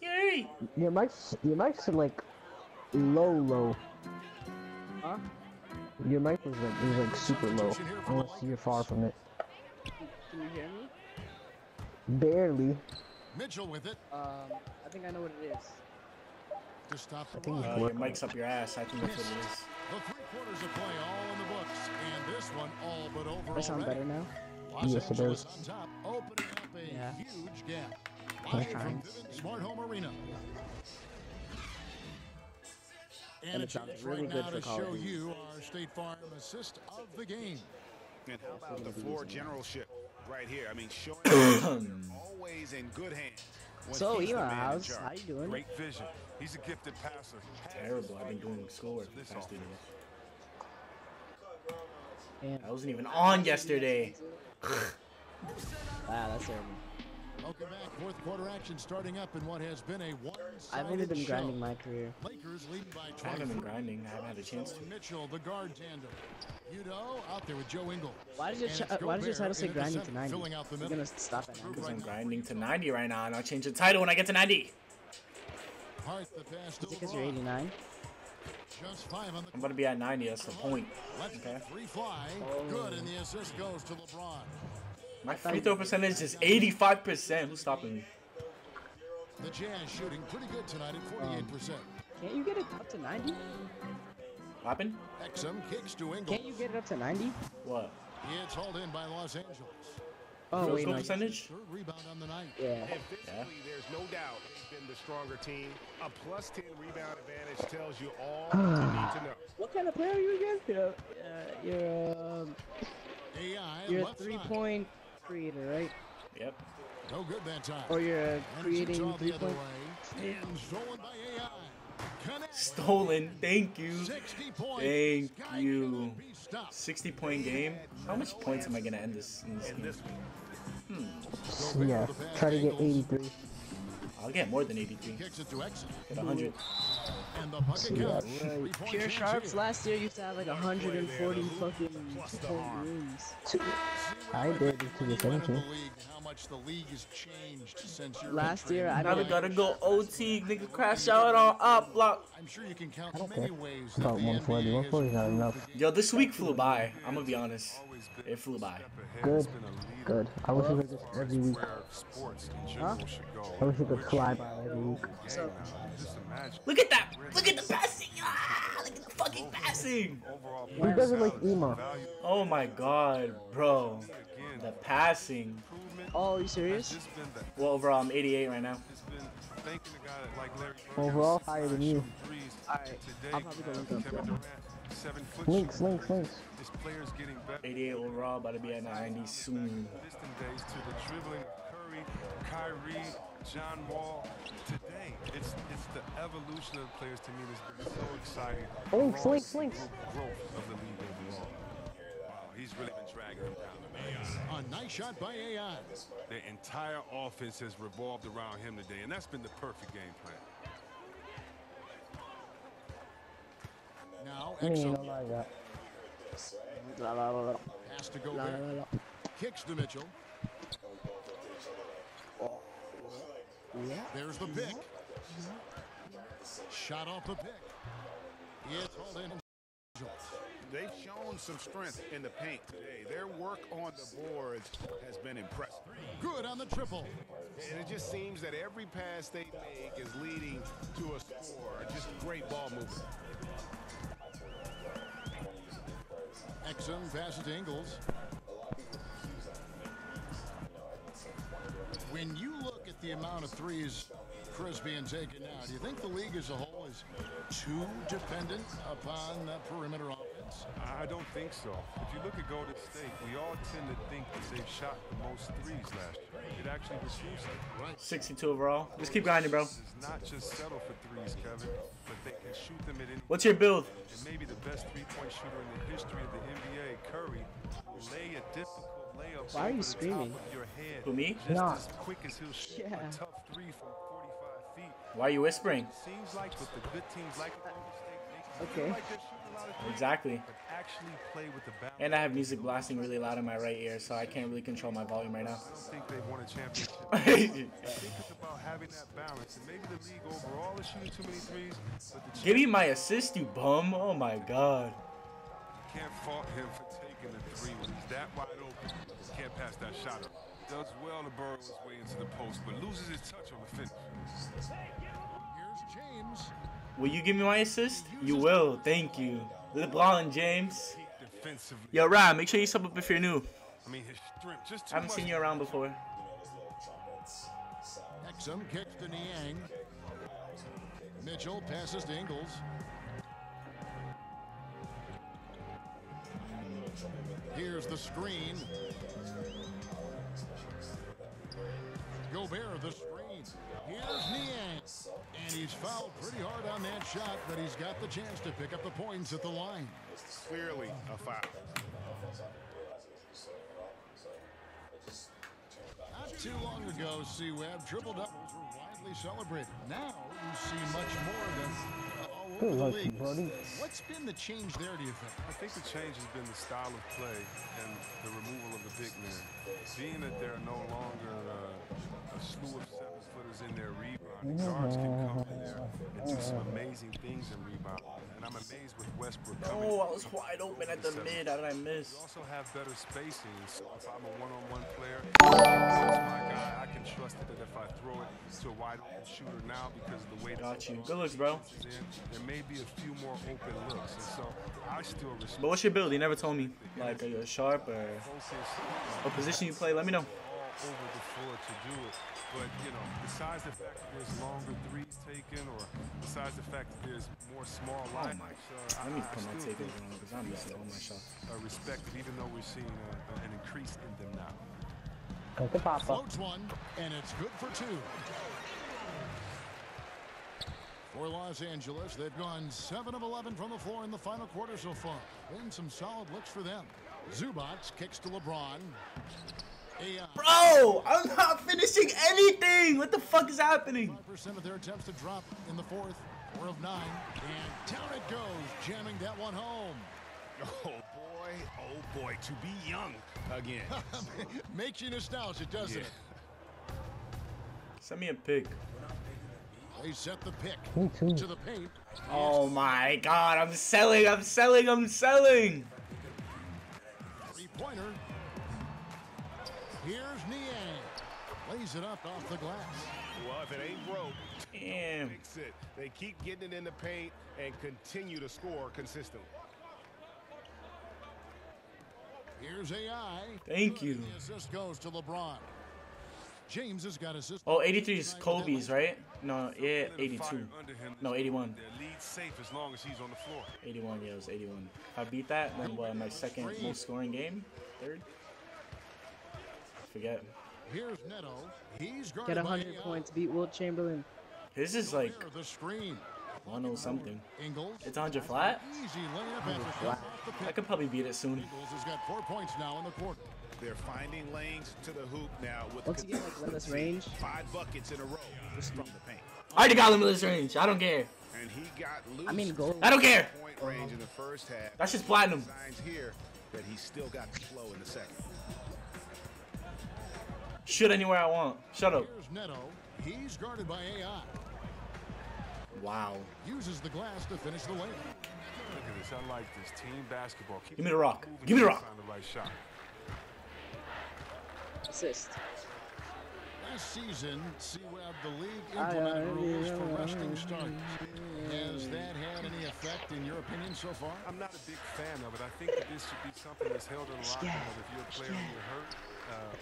Yay! Your mic's like low. Huh? Your mic was like super low. Unless you're far from it. Can you hear me? Barely. Mitchell with it. I think I know what it is. To stop the Your mic's up your ass. I think that's what it is. The 3 quarters of play all in the books, and this one all but over. Does it sound better now? Los Yes, it Angeles does. on top, opening up a Yeah. huge gap. I'm Live trying. from Vivint Smart Home Arena. And it a sounds chance really right good now for to Call of show Duty. you our State Farm assist of the game. And how about the floor generalship right here? I mean, showing always in good hands. when So, he's the Eli, man in how's charge. how you doing? Great vision. He's a gifted passer. Terrible. I've been doing schoolwork for the past 2 days. Damn. I wasn't even on yesterday. Wow, that's terrible. Welcome back. Fourth quarter action starting up in what has been a I've only one-sided been show. grinding my career. Lakers leading by 23. I haven't been grinding. I haven't had a chance to. Mitchell, the guard tandem. Udo out there with Joe Ingles. Why did your And it's why did your Gobert title say in grinding intercept, to 90? filling out the We're middle. gonna stop at 90. Because I'm grinding to 90 right now, and I'll change the title when I get to 90. Hart the pass to Is it because you're LeBron. 89? Just 5 on the I'm about to be at 90. That's the point. Let's Okay. 3 fly. Good, and the assist goes to LeBron. My free throw percentage is 85%. Who's stopping me? The Jazz shooting pretty good tonight at 48%. Can't you get it up to 90? What happened? Exum kicks to Ingles. Can't you get it up to 90? What? It's hauled in by Los Angeles. Oh, Field wait, goal no. percentage? Third rebound on the night. Yeah. And physically, there's no doubt he's been the stronger team. A +10 rebound advantage tells you all you need to know. What kind of player are you again? AI You're a left side. 3-point creator, right? Yep. No good that time. Or you're And creating Utah the other 3-point. way. And stolen by AI. Connect. Stolen. Thank you. 60 points. Thank Sky you. cannot be stopped. 60-point game. How much points am I gonna end this in this game? Yeah, try to get 83. I'll get more than 83. Kicks it to Exum. Get 100. And the bucket Yeah, counts. right. 3-point Pure chance Sharps here. last year used to have like 140 fucking point games. I did it to the You went in 17. the league and how much the league has changed since your Last entry. year, I Now we don't gotta go OT. Nigga crash out on up block. I'm sure you can count I don't many care. ways About that the 140. NBA 140 is not has enough. improved the Yo, this week flew by. I'm gonna be honest. always been It flew by. Good. Good. I wish we could do this every week. where sports in general should go. I wish we could fly by every week. Game now. Just imagine. Look at that! Look at the passing! Ah, look at the fucking passing! Overall He doesn't like Ema. Oh my god, bro. The passing. Oh, are you serious? Well, overall, I'm 88 right now. Overall, higher than you. Alright, I'll probably go link up. Links. 88 overall, about to be at 90 soon. Days to the dribbling Curry, Kyrie, John Wall. Today, it's the evolution of the players to me that's been so exciting. Links. Growth of the league overall. Wow, he's really been dragging them down. A nice shot by AI. Their entire offense has revolved around him today, and that's been the perfect game plan. Now, Me, Exum don't like that. has to go back. Kicks to Mitchell. There's the pick. Shot off the pick. It's hauled in. They've shown some strength in the paint today. Their work on the boards has been impressive. Good on the triple. And it just seems that every pass they make is leading to a score. Just great ball movement. Exum passes to Ingles. When you look at the amount of threes Chris being taken now, do you think the league as a whole is too dependent upon that perimeter offense? I don't think so. If you look at Golden State, we all tend to think that they've shot the most threes last year. It actually was Houston. Right. 62 overall. Just keep grinding, bro. It's not just settle for threes, Kevin, but they can shoot them at any. What's your build? And maybe the best three-point shooter in the history of the NBA, Curry, will lay a difficult layup Why are you over the top screaming? of your head. Who, me? Just Nah. as quick as he'll shoot Yeah. a tough three from 45 feet. Why are you whispering? Seems like with the good teams like Golden State, they Okay. feel like they're shooting a lot of threes, Exactly. but actually play with the balance. And I have music blasting really loud in my right ear, so I can't really control my volume right now. I don't think they've won a championship. I think it's about having that balance, and maybe the league overall is shooting too many threes, but the Give me my assist, you bum. Oh my god. can't fault him for taking the three when he's that wide open. Can't pass that shot up. Does well to burrow his way into the post, but loses his touch on the finish. Here's James. Will you give me my assist? You will. Thank you. LeBron James. Defensively, Yo, Ryan, make sure you sub up if you're new. I mean, his strength just too I haven't much. seen you around before. Exum kicks to Niang. Mitchell passes to Ingles. Here's the screen. Gobert the screen. Here's Niang. And he's fouled pretty hard on that shot, but he's got the chance to pick up the points at the line. Clearly a foul. Not too long ago, C-Web, triple-doubles were widely celebrated. Now you see much more of them all over the league. What's been the change there, do you think? I think the change has been the style of play and the removal of the big men. Being that there are no longer a slew of seven-footers in their rebounding, guards can come in there and do some amazing things in rebound. And I'm amazed with Westbrook coming. Oh, I was wide open at the mid. How did I miss? You also have better spacing, so if I'm a one-on-one player, that's my guy. I can trust that if I throw it to a wide-open shooter now because of the way Got you. Good looks, bro. there may be a few more open looks, and so I still respect. But what's your build? You never told me. Like, are you a sharp or what position you play? Let me know. All over the floor to do it, but you know, besides the fact that there's longer threes taken, or besides the fact that there's more small Oh lines, my. Let me put my tape on because I'm missing all my shots. Respected, even though we're seeing an increase in them now. Okay, Papa. Floats one, and it's good for two. For Los Angeles, they've gone 7 of 11 from the floor in the final quarter so far. Been some solid looks for them. Zubac kicks to LeBron. AI. Bro, I'm not finishing anything. What the fuck is happening? 5% of their attempts to drop in the fourth. 4 of 9. And down it goes, jamming that one home. Oh boy, to be young again. Makes you nostalgic, doesn't it? Send me a pic. They set the pick Me too. to the paint. Oh my god, I'm selling. three-pointer. Here's Niang. Lays it up off the glass. Well, if it ain't broke, Damn. fix it. They keep getting it in the paint and continue to score consistently. Here's AI. Thank you. The assist goes to LeBron. James has got assist. Oh, 83 is Kobe's, right? No, yeah, 82. No, 81. Their lead safe as long as he's on the floor. 81, yeah, it was 81. If I beat that, then what, my second most scoring game? Third? Forget. Here's Neto. He's Get guarded by 100 AI. points. Beat Wilt Chamberlain. His is like The screen. 100 something. Ingles. It's 100 flat? Easy layup after shot off the I pick. could probably beat it soon. Ingles has got 4 points now in the quarter. They're finding lanes to the hoop now with Once you get like limitless range. 5 buckets in a row from the paint. I already got limitless range. I don't care. And he got loose. I mean, goal. I don't care. Point range in the first half. That's just platinum. Signs here that he's still got the flow in the second. Shoot anywhere I want. Shut up. Here's Neto. He's guarded by AI. Wow. Uses the glass to finish the layup. Look at this. I like this. Team basketball. Keep Give me the rock. moving Give me the to rock. find the right shot. Assist. Last season, C-Web, the league implemented rules for resting starters. Has that had any effect in your opinion so far? I'm not a big fan of it. I think that this should be something that's held in the locker room. If you're a player and you're hurt,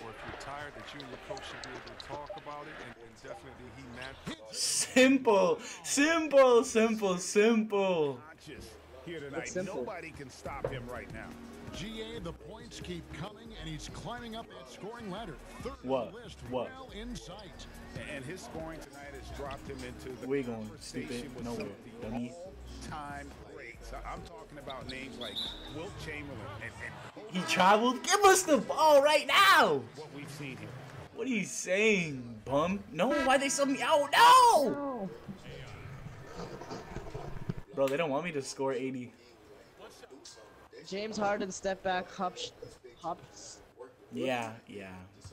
or if you're tired, that you and your coach should be able to talk about it, and definitely he matched. Simple. Simple. Simple. Simple. Conscious here tonight. simple. Nobody can stop him right now. GA, the points keep coming, and he's climbing up that scoring ladder. Third What? on the list, What? well in sight. And his scoring tonight has dropped him into the Where you going, conversation stupid? with Nowhere, some of the dummy. all-time greats. I'm talking about names like Wilt Chamberlain and He traveled. Give us the ball right now. what we've seen here. What are you saying, bum? No, why they sub me out? No! No. Bro, they don't want me to score 80. James Harden step back hop. Yeah.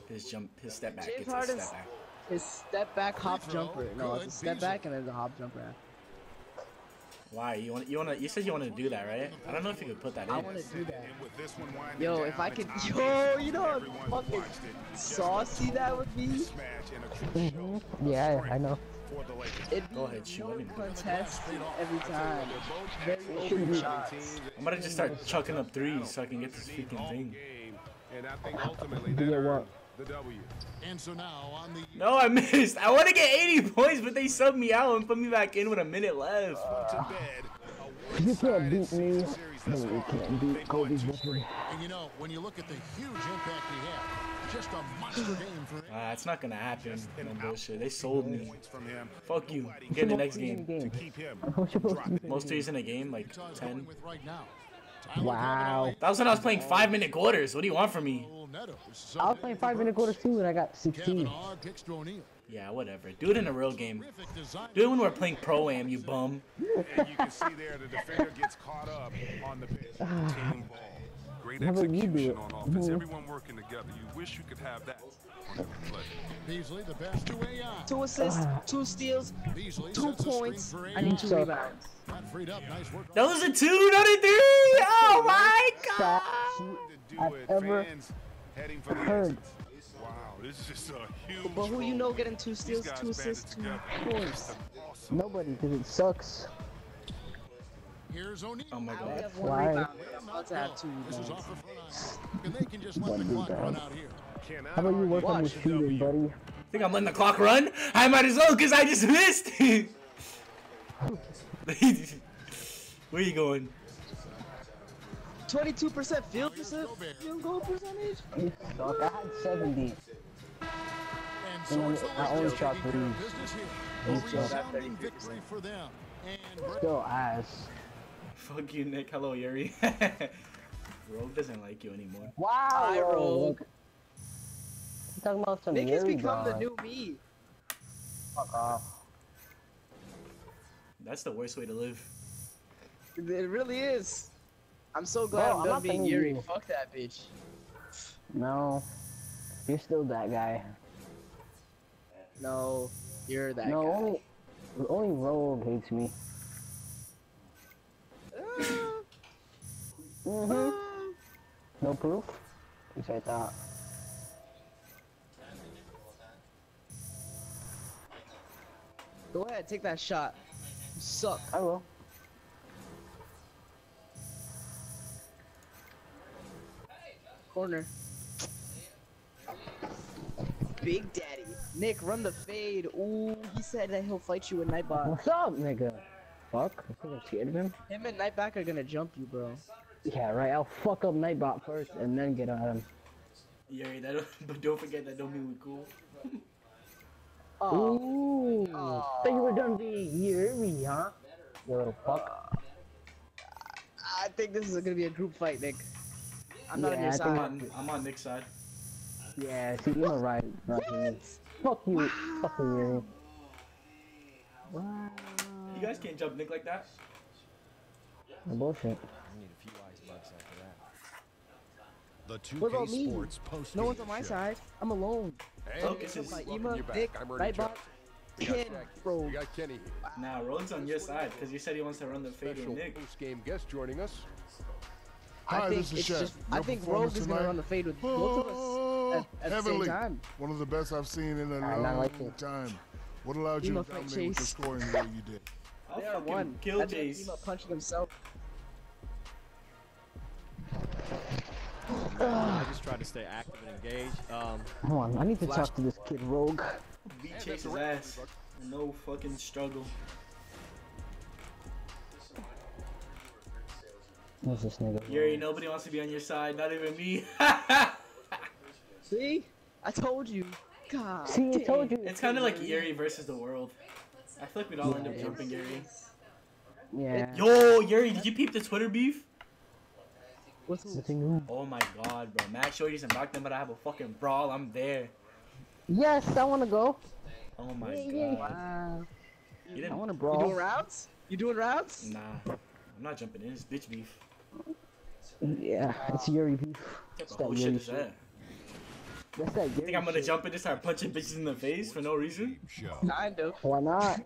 His step back. James It's a Harden's step back. his step back hop jumper. No, it's a step back and then the hop jumper. Why? You said you wanted to do that, right? I don't know if you could put that in. I want to do that. And with this one winding Yo, down, if I it's could, obvious yo, you know how everyone who fucking watched it just saucy that would be. smash and a true show Yeah, of I know. for the Lakers. It'd be Go ahead, shoot. no I didn't- contested every time. They're both Very excellent open shooting shots. teams. I'm gonna just start chucking up threes so I can get this freaking thing. Game, and I think ultimately Do that you earned what? the W. And so now on the No, I missed. I want to get 80 points, but they subbed me out and put me back in with a minute left. To bed, a You can't beat one-sided me. series thus No, you far. can't beat They've Kobe's won 2 straight. and you know, when you look at the huge impact he had, just a monster game for him. It's not gonna happen. No bullshit. They sold me. Points from him. Fuck you. Get in the next game. To keep him What's supposed to be? Most threes in a game, like Utah's 10. going with right now. Tyler Wow. Kavanaugh, That was when I was playing 5-minute quarters. What do you want from me? Neto. I was playing 5-minute quarters too, and I got 16. Kavanaugh kicks to O'Neal. Yeah, whatever. Do it in a real game. Terrific design. Do it when we're playing Pro-Am, you bum. And you can see there the defender gets caught up on the pitch. Team ball. Great How about you do execution it? on offense. Everyone working together. You wish you could have that on every play. Beasley, the pass to AI. 2 assists, 2 steals, Beasley 2 sets a screen points. for I need AI. 2 So- rebounds. Got freed up. Nice work. That was a 2, not a 3. Oh my god. Shot To do I've it, ever fans heading for the heard. exits. Wow, this is just a huge. But who you know getting 2 steals, guys 2 assists, 2 banded points? Awesome. Nobody, because it sucks. Here's O'Neal. Oh my I god. only have 1 Why? rebound. I'm about to have 2 This is rebounds. off the front eye. And they can just let the One clock run rebound. out here. Cannot How about you work on your Watch. shooting, buddy? Think I'm letting the clock run? I might as well, because I just missed. Where you going? 22% field goal percentage? You suck. I had 70. And so And it's the I only Lakers shot taking care of threes. business here. You A suck. resounding victory for them. And Still ass. Fuck you, Nick. Hello, Yuri. Rogue doesn't like you anymore. Wow. Hi, Rogue. You talking about some Nick has Yuri become the God. new me. Fuck off. That's the worst way to live. It really is. I'm so glad Bro, I'm I'm done not being saying Yuri. you. Fuck that bitch. No. You're still that guy. No, you're that No, guy. only Rogue hates me. Uh, No proof? He's right there. Go ahead, take that shot. You suck. I will. Corner. Big Daddy. Nick, run the fade. Ooh, he said that he'll fight you with Nightbot. What's up, nigga? Fuck, I think I'm scared of him. Him and Nightback are gonna jump you, bro. Yeah, right. I'll fuck up Nightbot first and then get at him. Yeah, but don't forget that don't mean we're cool. Ooh. So you were done being Yuri, huh? You little fuck. I think this is gonna be a group fight, Nick. I'm not on Yeah, your I think side. I'm on Nick's side. Yeah, see, you're right. Fuck you. Fuck you, Yuri. Wow. You guys can't jump Nick like that. No bullshit. I need a few ice bucks after that. The 2K What about me? Sports post No one's on my side. I'm alone. And Focus is- My welcome Ema, you back. Nick, I'm Ernie Nightbot, Johnson. We got Ken, Jack. bro. We got Kenny here. Nah, Rogue's on your side because you said he wants to run the fade Special with Nick. post-game guest joining us. Hi, I think this is it's Chef. just. I Your think performance Rogue is gonna tonight? run the fade with both of us at the same Heavenly. time. One of the best I've seen in a not long like it. time. What allowed you Ema to fight dominate with the Chase. scoring the way you did? I'll They are fucking one. kill That's Chase. Ema punching himself. I just try to stay active and engaged. Come on, I need to talk to this kid Rogue. Beat Chase's ass. No fucking struggle. What's this nigga? Yuri, nobody wants to be on your side, not even me. See? I told you. God. See, I told you. It's kind of like Yuri versus the world. I feel like we'd all end up jumping Yuri. Yeah. Yo, Yuri, did you peep the Twitter beef? What's Nothing new. Oh my god, bro. Max Shorty's and Back them, but I have a fucking brawl. I'm there. Yes, I wanna go. Oh my Yeah. god. Wow. You I didn't. wanna You doing brawl. routes? You doing routes? Nah, I'm not jumping in. It's bitch beef. Yeah, it's Yuri beef. What It's the whole that shit Yuri is that? That's that You think Yuri I'm gonna shit. jump in and start punching bitches in the face for no reason? Show. Kind of. Why not?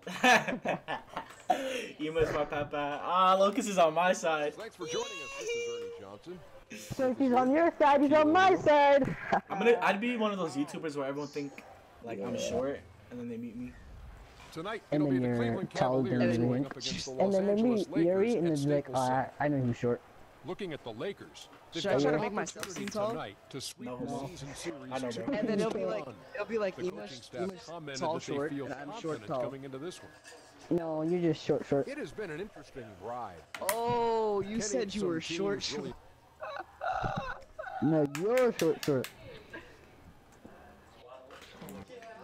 Ema's my papa. Ah, Locust is on my side. Thanks for joining us. This is Ernie Johnson. So if he's on your side, he's on my side. I'd be one of those YouTubers where everyone think like I'm short, and then they meet me. Tonight, And it'll be then the you're Cleveland taller Cavaliers than going me. up against the And Los then they Angeles meet Yuri, Lakers and at they'll be like, Staples Center. I know he's short. Looking at the Lakers, they've Should I got try to an make myself opportunity seem tall? tonight to sweep No, the no. season series I know, bro. And then it'll be 2-1. like The Ema's coaching staff commented tall that they short, feel and I'm short confident tall. coming into this one. No, you're just short. It has been an interesting ride. Oh, you Kenny, said you some were teams short. really- No, you're short.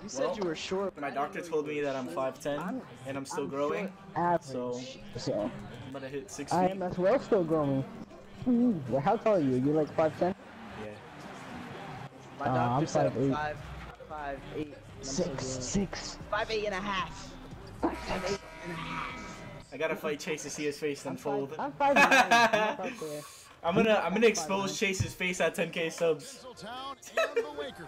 You said you were short. My doctor told me that I'm 5'10", and I'm still growing. Average. So So I'm gonna hit 6 I feet. am as well still growing. Well, how tall are you? You're like 5'10"? Yeah. My I'm doctor said I'm 5'8". 5'8". 6'6". 5'8 and a half. 5'8 and a half. I gotta fight Chase to see his face unfold. I'm 5'9". I'm up there. I'm gonna expose Chase's face at 10K subs. Town and the Lakers.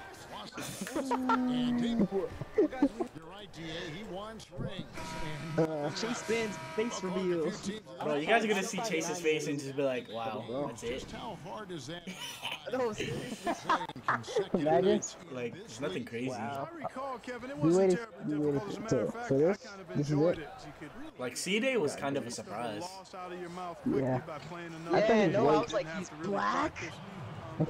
And you're right, DA. He wants rings. Chase Ben's face reveal. Bro, you guys are gonna see Chase's face and just be like, wow, that's it. Just how hard is that? No, seriously. Imagine. Like, there's nothing crazy. Wow. I recall, Kevin, it We wasn't waited terribly difficult. As a matter of fact, for I this. kind of This is enjoyed it. it. You could Like, C-Day was kind of a surprise. lost out of your mouth quickly Yeah. by playing I enough. thought Yeah, he no, was I white. was like, he's black.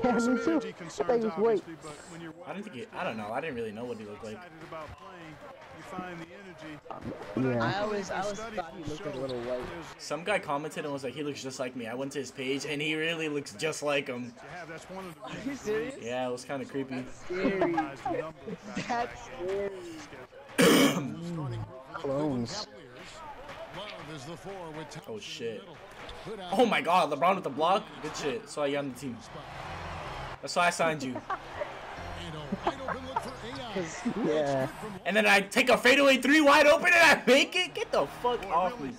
Yeah, Some me too. energy I concerns, thought he was white. obviously, but when you're I didn't think it, I don't know, I didn't really know what he looked like. excited about playing, you find the energy. Yeah. I always thought he looked a little white. Some guy commented and was like, he looks just like me. I went to his page and he really looks just like him. That's one of the Are you serious? Yeah, it was kind of creepy. Scary. That's scary. Clones. Oh shit. Oh my god, LeBron with the block? Good shit. Saw you on the team. That's why I signed you. Yeah. And then I take a fadeaway 3 wide open and I make it? Get the fuck off me.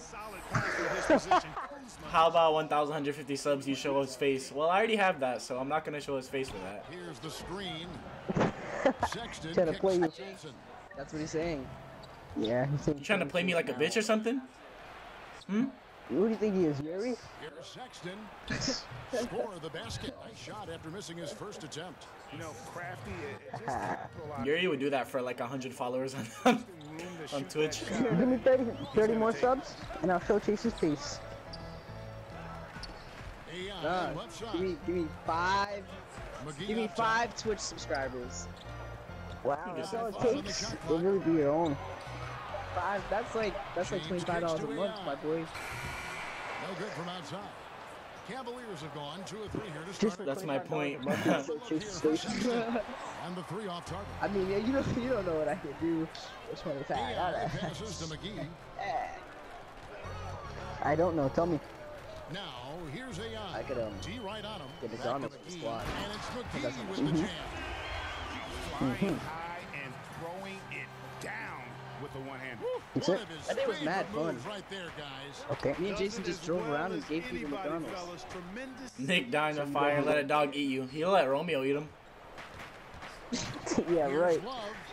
How about 1,150 subs you show his face? Well, I already have that, so I'm not gonna show his face for that. Here's the screen. Trying to play you. That's what he's saying. Yeah, he's saying. You trying to play me like a bitch or something? Hmm? Who do you think he is, Yuri? Here's Sexton. Score the basket. Nice shot after missing his first attempt. You know, Crafty, just capitalize. Yuri would do that for like 100 followers on Twitch. Give me 30 more subs, and I'll show Chase's face. Give me five Twitch subscribers. Wow, that's all it takes. It'll really be your own. Five. That's like $25 a month, my boy. No good from outside. Cavaliers have gone 2 or 3 here to start. That's my point. And the 3 off target. I mean, yeah, you don't know what I can do. Which one is that? Passes to McGee. I don't know. Tell me. Now here's AI. I could G right on him. get the Donald squad. And it's McGee with the jam. Flying high and throwing it down with the one hand. That's it. That day was mad fun. Right there, guys. Okay. Me and Jason just drove around and gave people McDonald's. Nick dying to fire, let a dog eat you. He'll let Romeo eat him. Yeah, right.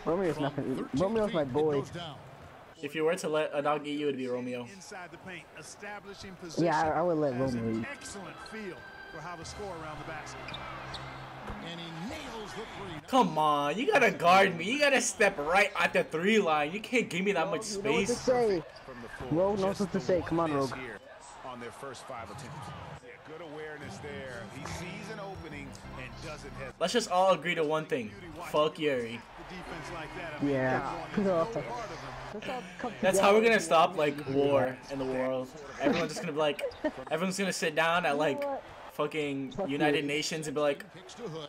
Romeo's not gonna eat. Romeo's my boy. If you were to let a dog eat you, it'd be Romeo. Inside the paint, establishing position. Yeah, I would let Romeo eat. Excellent feel for how to score around the basket. And he nails the 3. Come on, you gotta guard me. You gotta step right at the 3 line. You can't give me that much You know what to space. say. Rogue knows what to say. Come on, Rogue. On their first 5 attempts. Yeah, good awareness there. He sees an opening and doesn't hesitate. Let's just all agree to one thing. Fuck Yuri. Yeah. That's how we're gonna stop like war in the world. Everyone's just gonna be like, everyone's gonna sit down at like fucking United Nations and be like,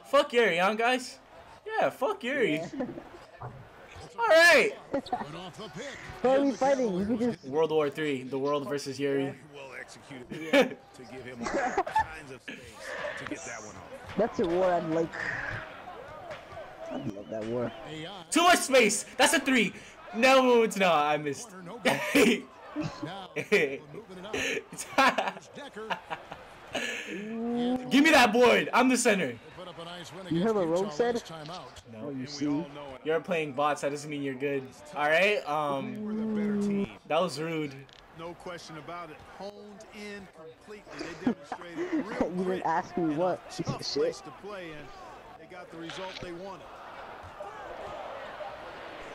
fuck Yuri, huh guys? Yeah, fuck Yuri. Alright. Why are we fighting? You could just... World War III, the world versus Yuri. Well executed to give him all kinds of space to get that one off. That's a war I'd like. I love that war. Too much space. That's a 3. No, it's not. I missed. Give me that board. I'm the center. You heard what Rogue said? No, you see. You're playing bots. That doesn't mean you're good. All right. That was rude. No question about it. Honed in completely. They demonstrated real You didn't ask me what. tough place to play, and they got the result they wanted.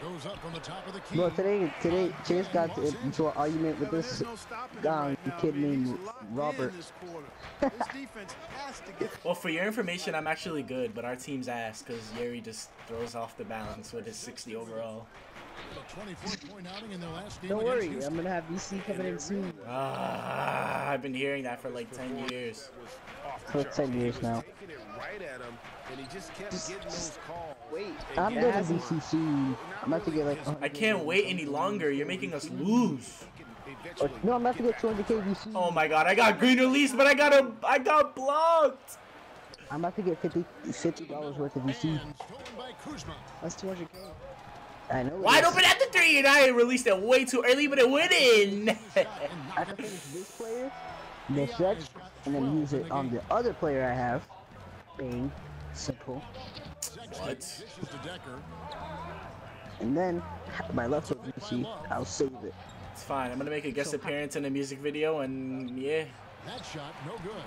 Goes up from the top of the key. Bro, today, Chase got into an argument with this kid named Robert. Well, for your information, I'm actually good, but our team's ass because Yuri just throws off the balance with his 60 overall. Don't worry, I'm gonna have VC coming in soon. I've been hearing that for like 10 years. For 10 years now. Wait, I'm getting BCC. I'm about to get like. I can't wait any longer. You're making us lose. No, I'm about to get 200k VC. Oh my god, I got green release, but I got blocked. I'm about to get $50 worth of VC. That's 200k. I know. Wide open at the 3, and I released it way too early, but it went in. I can finish this player, the stretch, and then use it on the other player I have. Bang. Simple. What? And then my left hook VC, I'll save it. It's fine. I'm gonna make a guest appearance in a music video, and yeah. That shot, no good.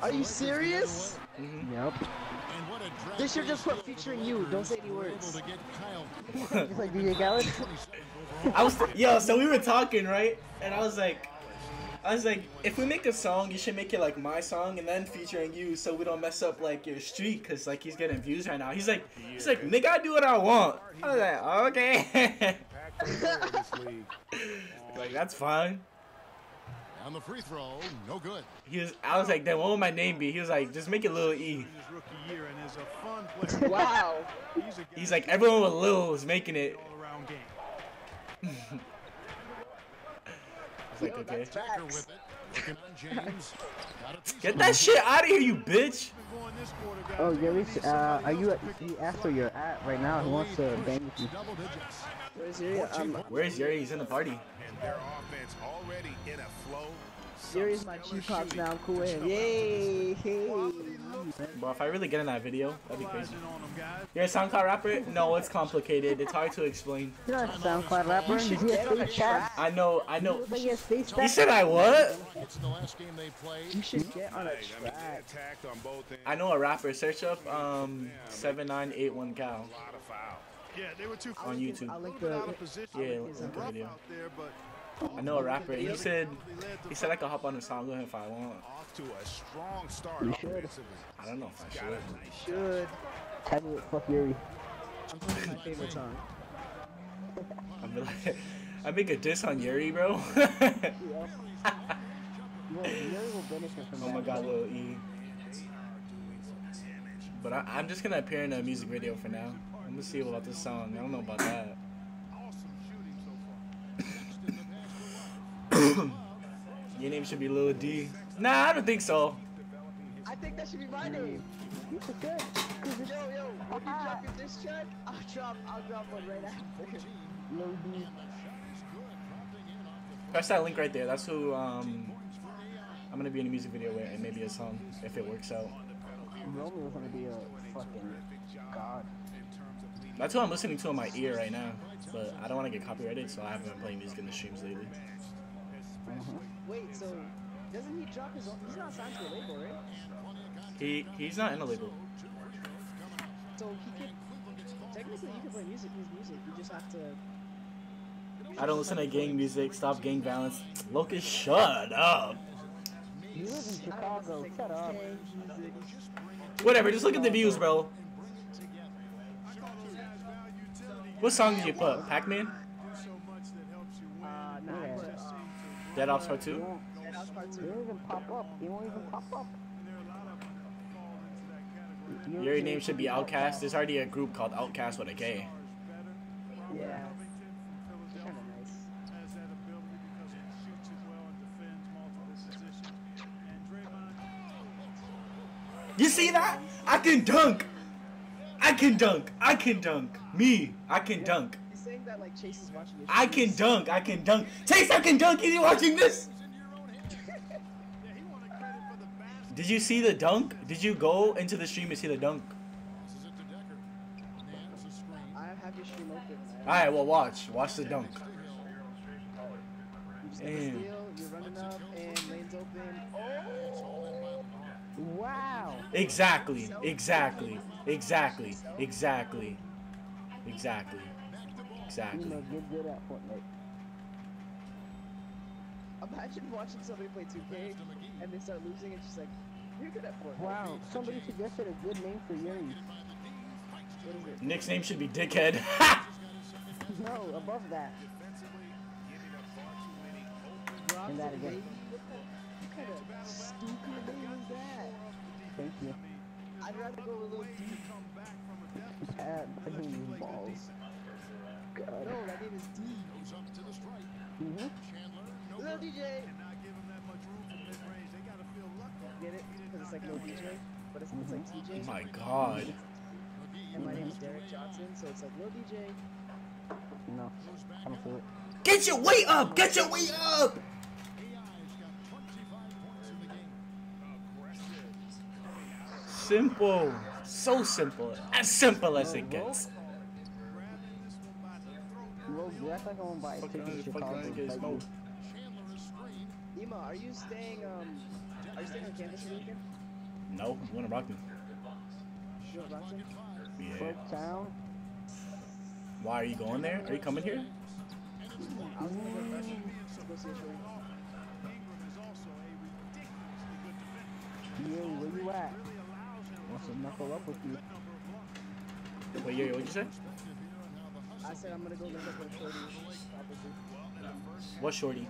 Are you serious? Yep. They should just put featuring you. Don't say any words. Just like DJ Khaled. So we were talking, right? And I was like, if we make a song, you should make it like my song and then featuring you, so we don't mess up like your streak, cause like he's getting views right now. He's like, nigga, I do what I want. I was like, okay. Like that's fine. On the free throw, no good. I was like, then what would my name be? He was like, just make it Lil E. Wow. He's like, everyone with Lil is making it. I was like, okay. Get that shit out of here, you bitch. Oh, Yuri, he asked where you're at right now. He wants to bang with you. Where's Yuri? Where's Yuri? He's in the party. Their offense already in a flow. Yuri's my G-Pops now. I'm cool with him. Yay! Hey. Bro, if I really get in that video, that'd be crazy. You're a SoundCloud rapper? No, it's complicated. It's hard to explain. You're not a SoundCloud rapper. You should get on a track. I know. You said I what? You should get on a track. I know a rapper. Search up 7981 Cal on YouTube. I'll link the Link the video. I know a rapper. He said I could hop on the song with him if I want. You should. I don't know if I should. Should. Tag it, fuck Yuri. I'm playing my favorite song. I make a diss on Yuri, bro. Oh my god, Lil E. But I'm just gonna appear in a music video for now. I'm gonna see about this song. I don't know about that. Your name should be Lil D. Nah, I don't think so. I think that should be my name. You should good. Yo, when you drop your diss track, I'll drop one right after. Lil D. Press that link right there. That's who I'm gonna be in a music video with, and maybe a song if it works out. Romeo's gonna be a fucking god. That's who I'm listening to in my ear right now. But I don't want to get copyrighted, so I haven't been playing music in the streams lately. Wait, so doesn't he drop his own? He's not signed to a label, right? He's not in a label. So he could technically you can play his music. You just have to. I don't listen to gang music. Stop gang violence. Locust, shut up. You live in Chicago. Shut up. Whatever. Just look at the views, bro. What song did you put? Pac-Man? Dead Ops Part 2? He won't even pop up. He won't even pop up. Your name should be Outcast. There's already a group called Outcast with a K. Yeah. You see that? I can dunk. I can dunk. I can dunk. Me. I can dunk. He's saying that like Chase is watching this. I can dunk. I can dunk. Chase, I can dunk. Is he watching this? Did you see the dunk? Did you go into the stream and see the dunk? I have your stream open. Alright, well watch. Watch the dunk. You're running up and lane's open. Oh! Wow. Exactly. Exactly. Exactly. Exactly. Exactly. Exactly. You know, get good at Fortnite. Imagine watching somebody play 2K and they start losing and she's like, you're good at Fortnite. Wow, somebody suggested a good name for Yuri. What is it? Nick's name should be Dickhead. No, above that. And that again. What kind of stupid name is that? Thank you. I'd rather go with Lil D. That name is balls. God. No, that name is D. Lil DJ. Get it? Because it's like Lil DJ, but it's like TJ. Oh my god. And my name is Derek Johnson, so it's like Lil DJ. No, I don't feel it. Get your weight up! Get your weight up! Simple. So simple. As simple as it gets. Bro, you act like I won't buy a ticket to Chicago. Ema, are you staying on campus for the weekend? No, I'm going to Rockman. You want Rockman? Yeah. Town. Why are you going there? Are you coming here? I was going to go see a show. Yeah, where you at? Wants to knuckle up with you. Wait, yeah, what'd you say? I said I'm going to go link up with Shorty. Obviously. What shorty?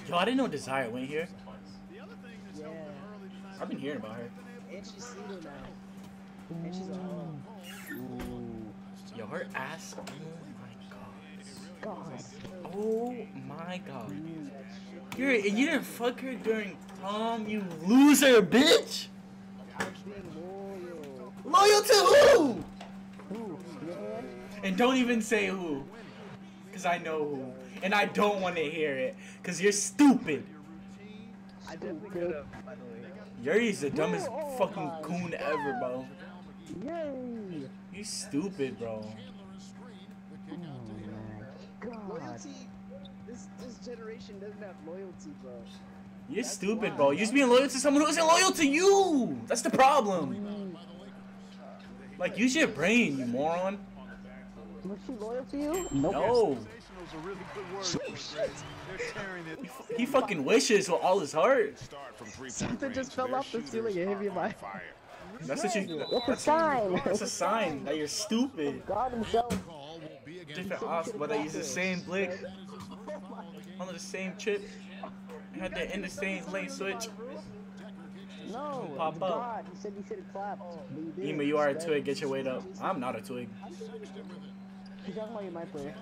Yo, I didn't know Desire went here. Yeah. I've been hearing about her. And she's single now. And she's a hoe. Yo, her ass. Oh my god. God. Oh my god. You didn't fuck her during prom, you loser, bitch! I'm being loyal. Loyal to who? Who? And don't even say who. Because I know who. And I don't want to hear it. Because you're stupid. I definitely could have, by the way. Yuri's the dumbest fucking coon ever, bro. Yay! You stupid, bro. Oh my god. Loyalty. This generation doesn't have loyalty, bro. You're stupid, bro. You're just being loyal to someone who isn't loyal to you. That's the problem. Like, use your brain, you moron. Was she loyal to you? Nope. No. He fucking wishes with all his heart. Something just fell off the ceiling and hit me in my That's what you. That's a sign. That's a sign that you're stupid. God himself. Different ops, but they use the same blick on the same chip. Had the in the same lane switch. No, Pop God, up. he said he should have clapped. Ema, you are a twig. Get your weight up. I'm not a twig. He's talking about your my player.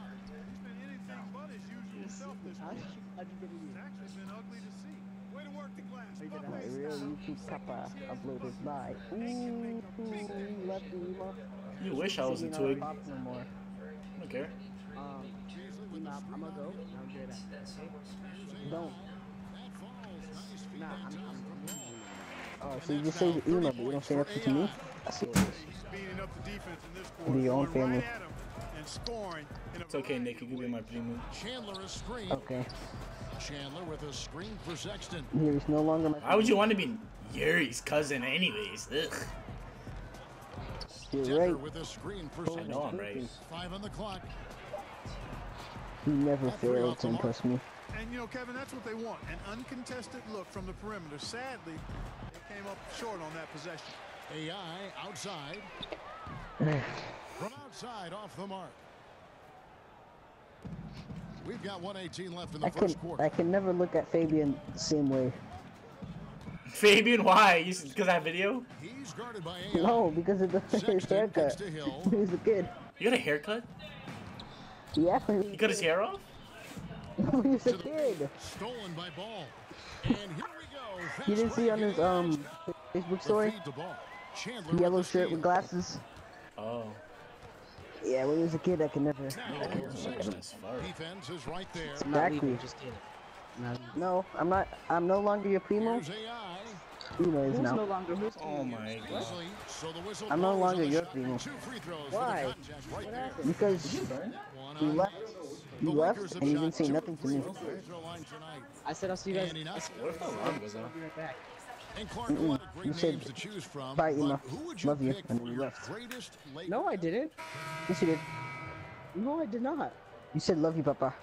My real YouTube kappa uploaded by. Ooh, lefty Ema. You wish I was a twig. I No more. don't care. Ema, I'm gonna go. I'm good at that. Don't. Nah, I'm Oh, so you just say to Ema, but you don't say nothing to me? I see what it is. Be your own family. It's okay, Nick. You can be my primo. Chandler is screen. Okay. Chandler with a screen for Sexton. Here is no longer my. Why would you want to be Yuri's cousin, anyways? Ugh. You're right. With a screen for I Sexton. know I'm right. 5 on the clock. He never failed to impress me. And you know, Kevin, that's what they want. An uncontested look from the perimeter. Sadly, they came up short on that possession. AI outside. From outside off the mark. We've got 1:18 left in the first quarter. I can never look at Fabian the same way. Fabian, why? Because I have video? He's guarded by AI. No, because of his haircut. He was a kid. You got a haircut? Yeah. He cut his hair off? He was a kid. Stolen by Ball. And here we go. You didn't see on his Facebook story? Yellow shirt with glasses. Oh. Yeah, when he was a kid, I could never. Defense is right there. Exactly. No, I'm not. I'm no longer your primo. Primo is Who's now. no longer who's Oh my god. I'm no longer your primo. Why? Because he left. He left, and he didn't say nothing to me. I said I'll see you guys. What if the alarm goes off? I'll be right back. You said, bye, Ema. Love you. And then you left. No, I didn't. Yes, you did. No, I did not. You said, love you, Papa.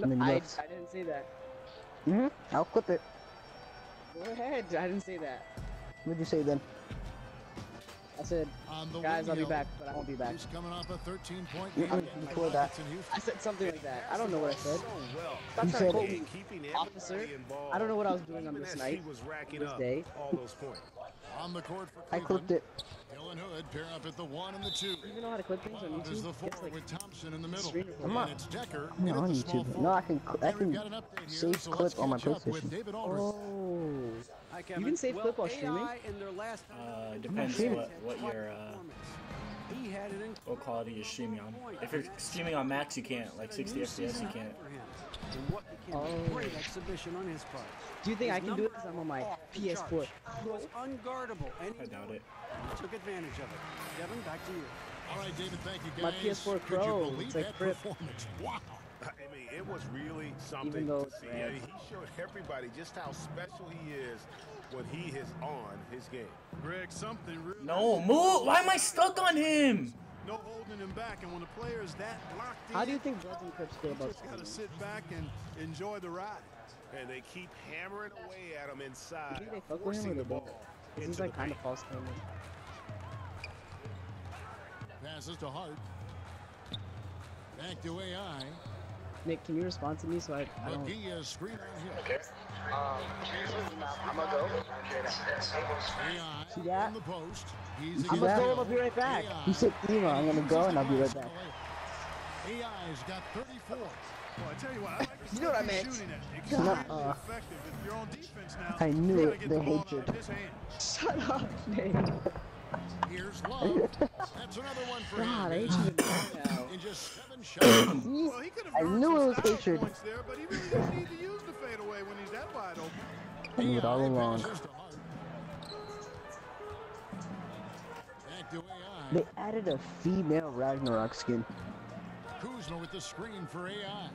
And then you I left. didn't say that. I'll clip it. Go ahead. I didn't say that. What'd you say then? I said, guys, I'll be back, but I won't be back. He's coming off a 13-point game. Before that. I said something like that. I don't know what I said. You said it. Officer, I don't know what I was doing on this night, this day. On the court for I clipped it. Dylan Hood pair up at the 1 and the 2. You even know how to clip things on There's YouTube? the 4 with Thompson in the middle. I'm not. And it's Decker I'm not on YouTube. No, I can save clip on my PlayStation. Oh. You can save clip while streaming? Depends what your what quality you're streaming on. If you're streaming on max, you can't. Like 60 FPS, you can't. Great exhibition on his part. Do you think I can do it because I'm on my PS4? He was unguardable, and I doubt it. he took advantage of it. Kevin, back to you. All right, David, thank you, My guys. PS4 Could you Pro, believe it's like that grip. performance? Wow. I mean, it was really something Even though to it's see. red. I mean, he showed everybody just how special he is when he is on his game. Greg, something really. No, move! Why am I stuck on him? No holding him back, and when the player is that locked in, How do you think Bloods and Crips feel you about just got to sit back and enjoy the ride. And they keep hammering away at him inside, Do you think they fuck with him or forcing they the don't? ball. He's into like the kind of paint. false claiming. Passes to Hart. Back to AI. Nick, can you respond to me so I don't... McGee is screen on Okay. here. I'm gonna go. AI See that? in the post. He's I'm gonna go against and I'll be right back. AI. You said Ema, I'm gonna go and I'll be right back. AI's got 34. Well, I tell you what, I like the You know what I stuff he's meant. shooting at. No, Extremely effective. If you're on defense now, I knew you it, gotta get the the ball out hatred. of his hand. Shut up, Nick. Here's Love. That's another one for God, I him. hate you now. In just 7 shots. Well, he could have I earned knew some it was style hatred. points there, but he really doesn't need to use the fadeaway when he's that wide open. I knew it all along. They added a female Ragnarok skin. Kuzma with the screen for AI.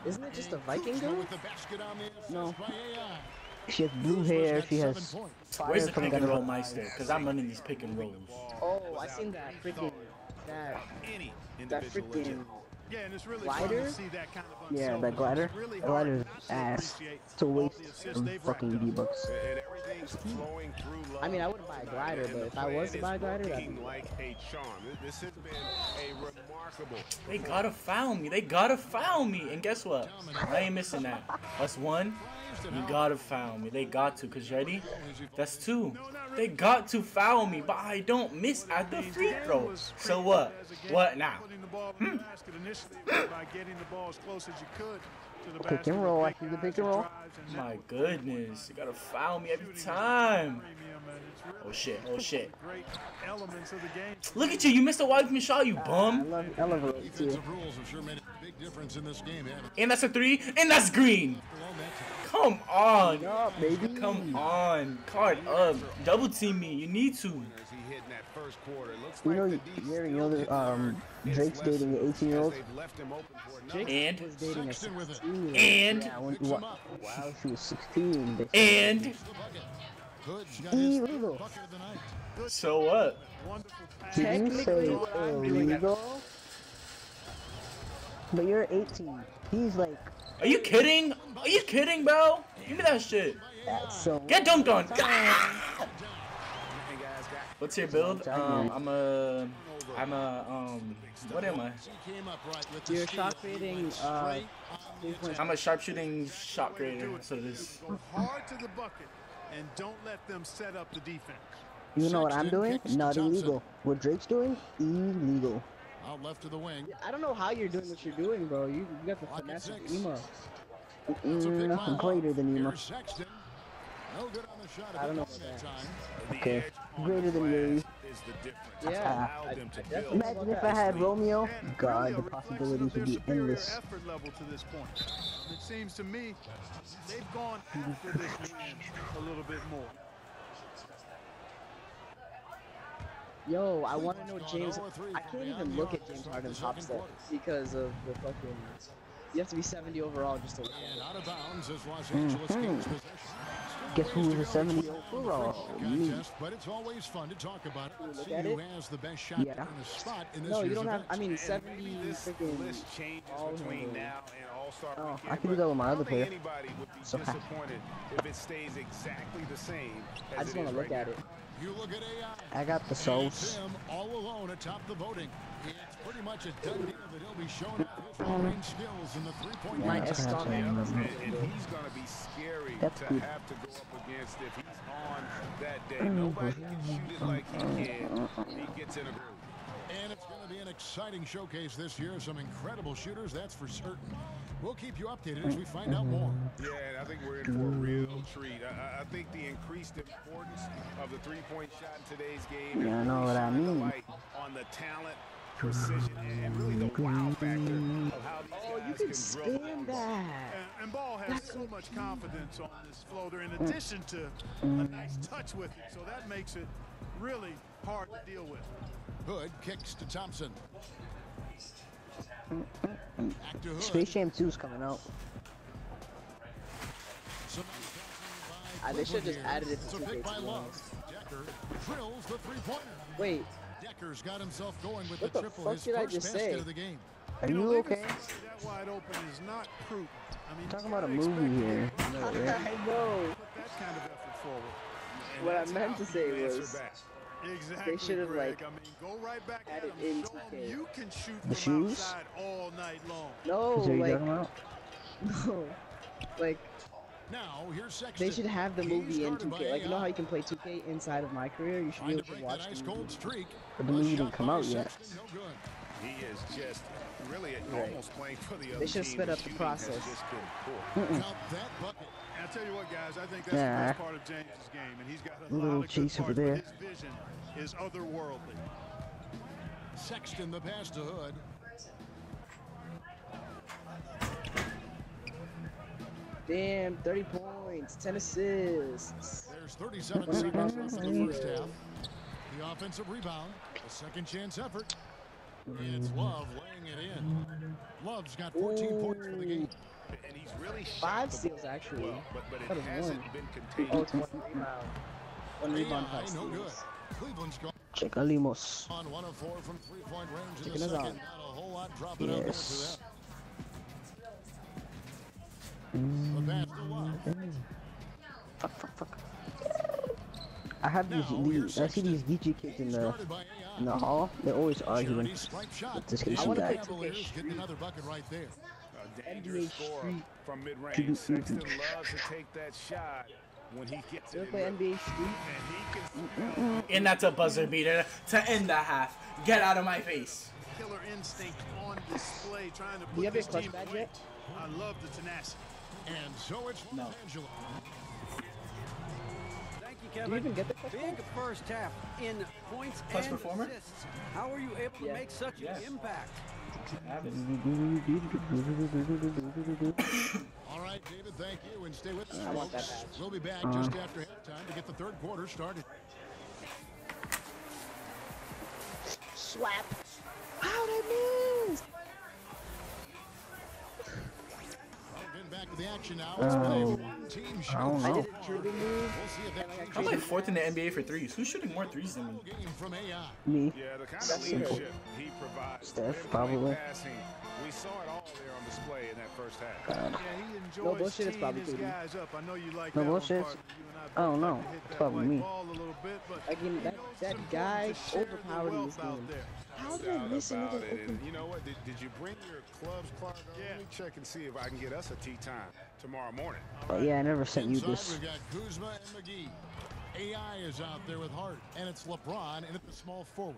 Isn't it just a Viking girl? With the basket on the No. by AI. She has blue hair. She has Where's the fire pick coming and out roll of her meister? eyes. Because I'm running these pick and rolls. Oh, I seen that freaking that freaking Yeah, and it's really glider. fun to see that kind of Yeah, that glider. It's really The hard glider is not to ass. appreciate To all waste the assists some they've fucking racked up. V-Bucks. And everything's flowing through love. I mean, I wouldn't buy a glider, but if I was to buy a glider, that'd be like a charm. This has been a remarkable. They gotta foul me. They gotta foul me. And guess what? I ain't missing that. That's one. You gotta foul me. They got to. Cause ready? That's two. They got to foul me, but I don't miss at the free throw. So what? What now? Putting the ball in the basket initially by getting the ball as close as you could to the Pick basket. and roll. I see the pick and roll. My goodness. You gotta foul me every time. Oh shit. Oh shit. Great elements of the game. Look at you. You missed a wide open shot, you I bum. love Elevate too. Defensive rules have sure made a big difference in this game. And that's a three. And that's green. Come on. No, baby. Come on. Card up. Double team me. You need to. You know, you know that Drake's dating an 18-year-old. And Was dating a 16-year-old. And Yeah, while she was 16. and Illegal. so what? Did you say illegal? But you're 18. He's like, Are you kidding? Are you kidding, bro? Give me that shit. that's so. Get dunked on. What's your build? I'm a what am I? You're shot creating. I'm a sharpshooting shot creator. So this. Hard to the bucket and don't let them set up the defense. You know what I'm doing? Not illegal. What Drake's doing? Illegal. Out left to the wing. I don't know how you're doing what you're doing, bro. You got the finesse of Ema. Nothing greater than Ema. No good on the shot. I don't know about that. Okay. Greater than Yuri. Yeah. Imagine if I had Romeo. God, the possibilities would be endless. Effort level to this point. It seems to me they've gone after this man a little bit more. Yo, I want to know James. I can't even look at James Harden's top stats because of the fucking. You have to be 70 overall just to look at it. Out of bounds as Los Angeles gains possession. Guess who was a 70 overall? Me. But it's always fun to talk about it. Look See at who it. has the best shot Yeah. in the spot in this No, you year's don't have. event. I mean, 70 freaking. List changes all between handle. now and All-Star Oh, weekend, I can do that with my but I other don't player. think anybody would be So happy. disappointed if it stays exactly the same as I just it want is to look right at now. it. You look at AI. I got the It's sauce. him all alone atop the voting. It's pretty much a done deal that he'll be showing off his long-range skills in the three-point My line. S stock. And he's going to be scary That's to good. have to go up against if he's on that day. Nobody can shoot it like he can. He gets in a groove. And it's going to be an exciting showcase this year. Some incredible shooters, that's for certain. We'll keep you updated as we find out more. Yeah, and I think we're in for a real treat. I think the increased importance of the three-point shot in today's game Yeah, I is know really what I shining the mean. light on the talent, precision, and really the wow factor of how these Oh, you guys can can dribble. stand that. And Ball has so much confidence on this floater in addition to a nice touch with it. So that makes it really hard to deal with. Hood kicks to Thompson. Back to Hood. Space Jam 2 is coming out. They should just added it It's to a 2K. pick by Love. Decker drills the three-pointer. Wait, Decker's got himself going with What the the triple, fuck his did I first just basket say? of the game. Are you okay? That wide open is not prudent. I mean, Talking you about a gotta movie expect here. to No, right? I know. put that kind of effort forward. And What I that's meant how to say you answer was- back. Exactly, should have, Greg. like, I mean, go right back had at it him. in Show 2K. him you can shoot The from shoes? outside all night long. No, Is that what you're like, talking about? no, like Now, here's Sexton. they should have the He's movie in guarded by 2K. Like, you know AI. how you can play 2K inside of My Career? You should be Trying able to to break watch that the ice movie. cold streak. But the A movie shot didn't come by out yet. Sexton, no good. He is just really almost playing for the other They should team. sped The up the shooting process. has just been poor. Count that bucket. And I tell you what, guys, I think that's Yeah. the best part of James's game, and he's got a Little lot of good chase over parts, there. but his vision is otherworldly. Sexton the pass to Hood. Damn, 30 points, 10 assists. There's 37 seconds left in the first half. The offensive rebound, a second chance effort. It's Love laying it in. Love's got 14 points for the game. And he's really 5 steals actually. well, but That it was hasn't one. been contained. Oh, it's 1 rebound. 1 rebound, 5 No good. steals. Cleveland's gone Checalimos. on 1 of 4 from 3-point range in Chicken the is second. on. Not a whole lot dropping out there for Yes. them. The pass to Love. Fuck. I have I see these DJ kids in the hall. They're always arguing with this Haitian guy. Cavaliers getting another bucket right there. A dangerous score from mid-range. Sexton loves to take that shot when he gets it. Play NBA Street. And that's a buzzer beater to end the half. Get out of my face. Killer instinct on display, trying to Do you put have this your clutch team badge away. yet? I love the tenacity. And so it's No. Angelo. Thank you, Do you Kevin. even get the clutch Big badge? first half in points Plus and performer? assists. How are you able to Yeah. make such Yes. an impact? All right, David, thank you, and stay with us. I want that folks. badge. We'll be back just after halftime to get the third quarter started. Slap. How'd I miss? Getting back to the action now. It's been a one-team show. I don't I know. did a dribbling move. We'll see if that I'm like 4th in the NBA for threes. Who's shooting more threes than me? game from AI. Me. Yeah, the kind of leadership he provides. Steph, Pinpoint probably. Passing. We saw it all there on display in that first half. Yeah, he enjoys bullshit, it's teeing probably his KD. guys up. I know you like No that one, bullshit. partner. You and I I both don't like know. to hit It's that probably white me. ball a little bit, but Again, you know that it's guy important to share the overpowered in this wealth out game. there. How No did I doubt miss about another it. open? And you know what? Did you bring your clubs, Clark? Yeah. Let me check and see if I can get us a tee time tomorrow morning. But yeah, I never sent you Inside, this. we've got Kuzma and McGee. AI is out there with Hart, and it's LeBron in at the small forward.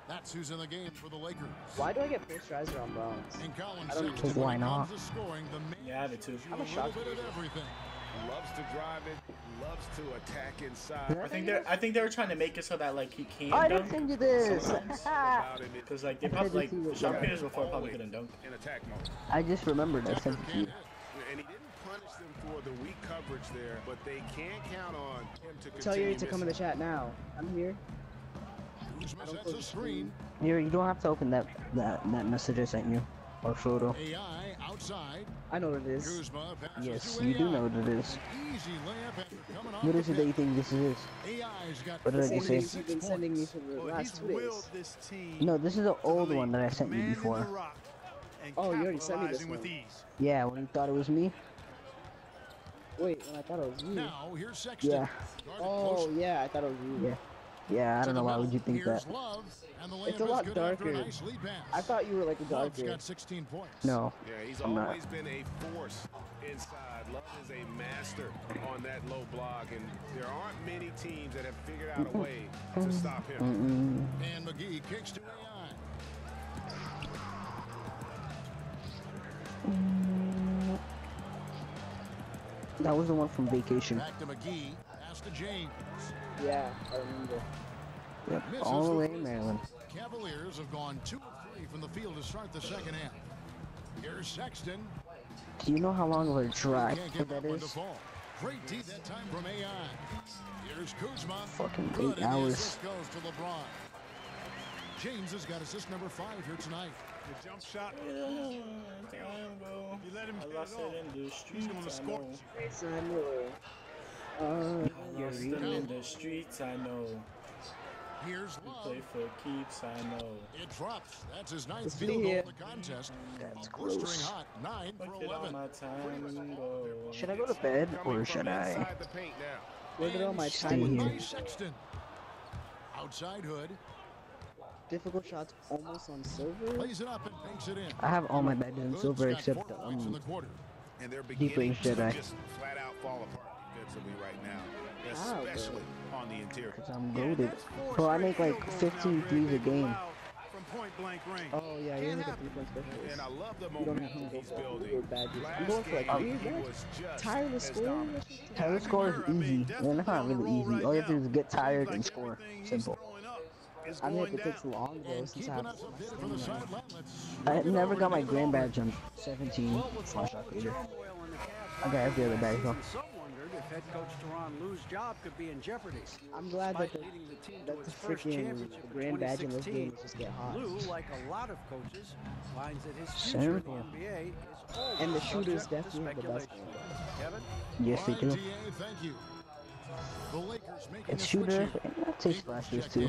That's who's in the game for the Lakers. Why do I get posterizer on Browns? And Colin I don't know. Sexton, Why when it not? comes to scoring, the man Yeah, I have it too. gives you I'm a a shock little bit of everything. Loves to drive it. Loves to attack inside. I think they were trying to make it so that like he can't I didn't dunk. send you this. About him Cause like they probably like shot creators before probably couldn't dunk. in attack mode. I just remembered I sent it to you. And he didn't punish them for the weak coverage there, but they can't count on him to Tell continue Yuri to come in the missing. chat now. I'm here. Kuzma sets a screen. You don't have to open that message I sent you or photo. AI outside. I know what it is. Kuzma passes Yes, to you do AI. know what it is. Easy layup after coming off What the is it that you think this is? AI's got What did I Same just thing say? you've been sending me for the Well, last he's 2 days. willed this team No, this is the to the old lead, one that I sent you commanding before. the rock and Oh, you already sent me this capitalizing with one. ease. Yeah, when you thought it was me. Wait, when I thought it was you. Now, here's Sexton. Yeah. Guarded Oh, close yeah, I thought it was you. Yeah. Yeah, I to don't the know why middle. would you think Here's that. Love, and the It's layup a is lot good after a darker. nice lead pass. I thought you were like a Love's darker. got 16 points. No. Yeah, he's I'm not. always been a force inside. Love is a master on that low block, and there aren't many teams that have figured out a way to stop him. And McGee kicks to AI. That was the one from Vacation. Back to McGee. Pass to James. Yeah, I remember. Yep, Misses all the way first. in Maryland. Cavaliers have gone 2 of 3 from the field to start the second half. Here's Sexton. Do you know how long of a drive Can't get that one to is? fall. Great D that time from AI. Here's Kuzma. Fucking Good, 8 and the hours. assist goes to LeBron. James has got assist number 5 here tonight. The jump shot, You you let him I get lost it off. it in the He's streets. going to I score. know. Samuel. Lost it in the streets. I know. Here's Love. Play for keeps. I know. It drops. That's his 9th Let's field see goal here. of the contest. That's Blistering gross. hot. 9 for Look at all 11. my time go. Should I go to bed Coming or from should I? inside the paint now. Look at all my Stay time. here. By Sexton. Outside Hood. Difficult shots almost on silver. Plays it up and banks it in. I have all my badges in Hood's silver got except 4 points in the the quarter. And they're Deep beginning Range to Jedi. just flat out fall apart defensively right now, Wow, especially on the interior. because I'm goaded. Bro, I make like 15 threes a game. From point blank range. Oh yeah, you're like a 3-point specialist. And I love the You don't have to momentum go he's for building. weird badges. I'm Last going for like game, weird he badges. was just Tireless as scoring. dominant. Tyler score is easy. And it's not really easy. All you have to do is get tired and score. Simple. I mean, if it takes long though, And since keeping I have us updated from the sideline. Let's I move it never over got to my David grand Aldridge. badge on 17 Well, with slash all the later. turmoil in the Cavs I got every other bag, though. Some wondered if head coach Teron Lou's job could be in jeopardy. I'm glad that Despite leading the team to the its first freaking championship in grand badge in this game 2016, is just get hot. Lou, like a lot of coaches, finds that his future in the NBA is always And the shooters subject to definitely have the best speculation. one. Kevin? Yes, they do. RTA, thank you. The Lakers making It's a shooter. switch here. That takes flashes too.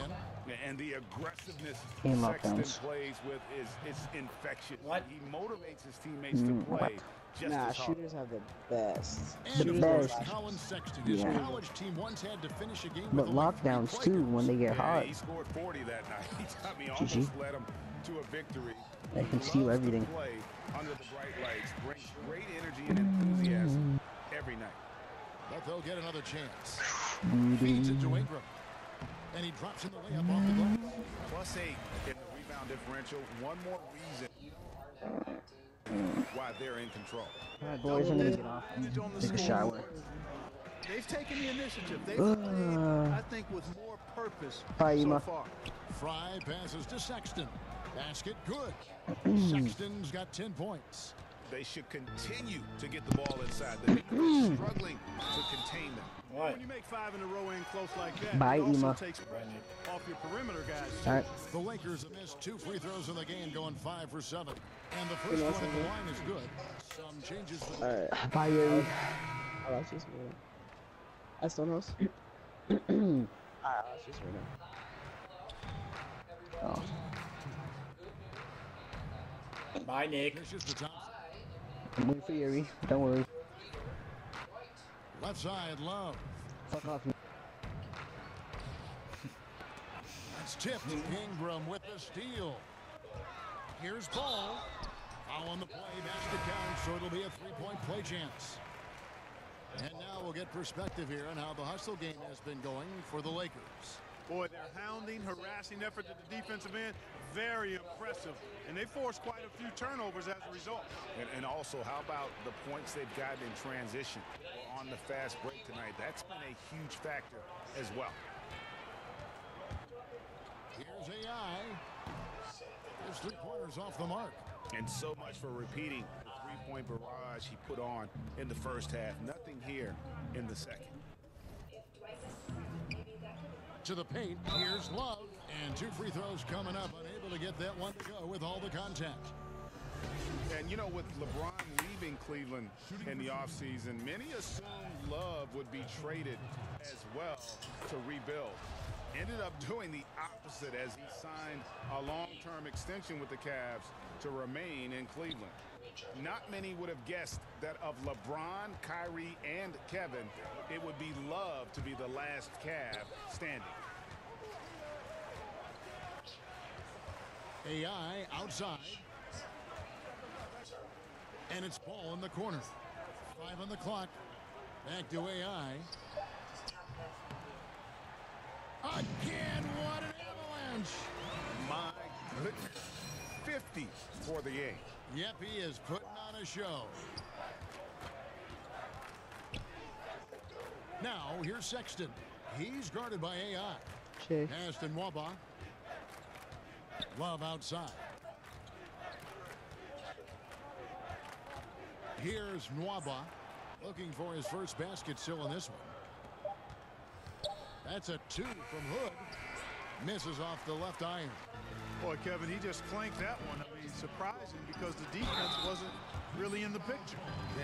And the aggressiveness Game Sexton lockdowns. plays with is infectious. What? He motivates his teammates to play just Nah, as hard. shooters have the best. And The of course, best. Colin Sexton. His Yeah. college team once had to finish a game But with only 3 lockdowns too when they get Yeah, hot. he scored 40 that night. I mean, GG. almost led him to a victory. They can He steal loves to everything. Play under the bright lights, brings great energy and enthusiasm every night. But they'll get another chance. Feeds it to Ingram. And he drops in the layup off the glass. +8 in the rebound differential. One more reason why they're in control. Alright, boys, I'm gonna get off and take a shower. They've taken the initiative. They've played, I think, with more purpose Bye, so Ema. far. Fry passes to Sexton. Basket good. Sexton's got 10 points. They should continue to get the ball inside. The defense is struggling to contain them. What? When you make 5 in a row in close like that, Bye, it also Ema. takes off your perimeter guys. Alright. The Lakers have missed 2 free throws in the game, going 5 for 7. And the first one at the line is good. Some changes for the Alright. Bye, Yuri. Oh, that's just me. That's Stonehouse. Alright, that's just me now. Oh. Bye, Nick. Fishes to Thompson. I'm waiting for Yuri. Don't worry. Left side, Love. Fuck off. That's tipped. Ingram with the steal. Here's Paul. Foul on the play. Basket count, so it'll be a 3-point play chance. And now we'll get perspective here on how the hustle game has been going for the Lakers. Boy, their hounding, harassing effort at the defensive end, very impressive. And they forced quite a few turnovers as a result. And also, how about the points they've gotten in transition on the fast break tonight? That's been a huge factor as well. Here's AI. His 3-pointers off the mark. And so much for repeating the 3-point barrage he put on in the first half. Nothing here in the second. To the paint, here's Love. And 2 free throws coming up, unable to get that one to go with all the contact. And, you know, with LeBron leaving Cleveland in the offseason, many assumed Love would be traded as well to rebuild. Ended up doing the opposite as he signed a long-term extension with the Cavs to remain in Cleveland. Not many would have guessed that of LeBron, Kyrie, and Kevin, it would be Love to be the last Cav standing. AI outside. And it's ball in the corner. 5 on the clock. Back to AI. Again, what an avalanche. My goodness. 50 for the game. Yep, he is putting on a show. Now, here's Sexton. He's guarded by AI. Check. Pass to Nwaba. Love outside. Here's Nwaba looking for his first basket still in this one. That's a 2 from Hood. Misses off the left iron. Boy, Kevin, he just clanked that one. I mean, surprising because the defense wasn't really in the picture.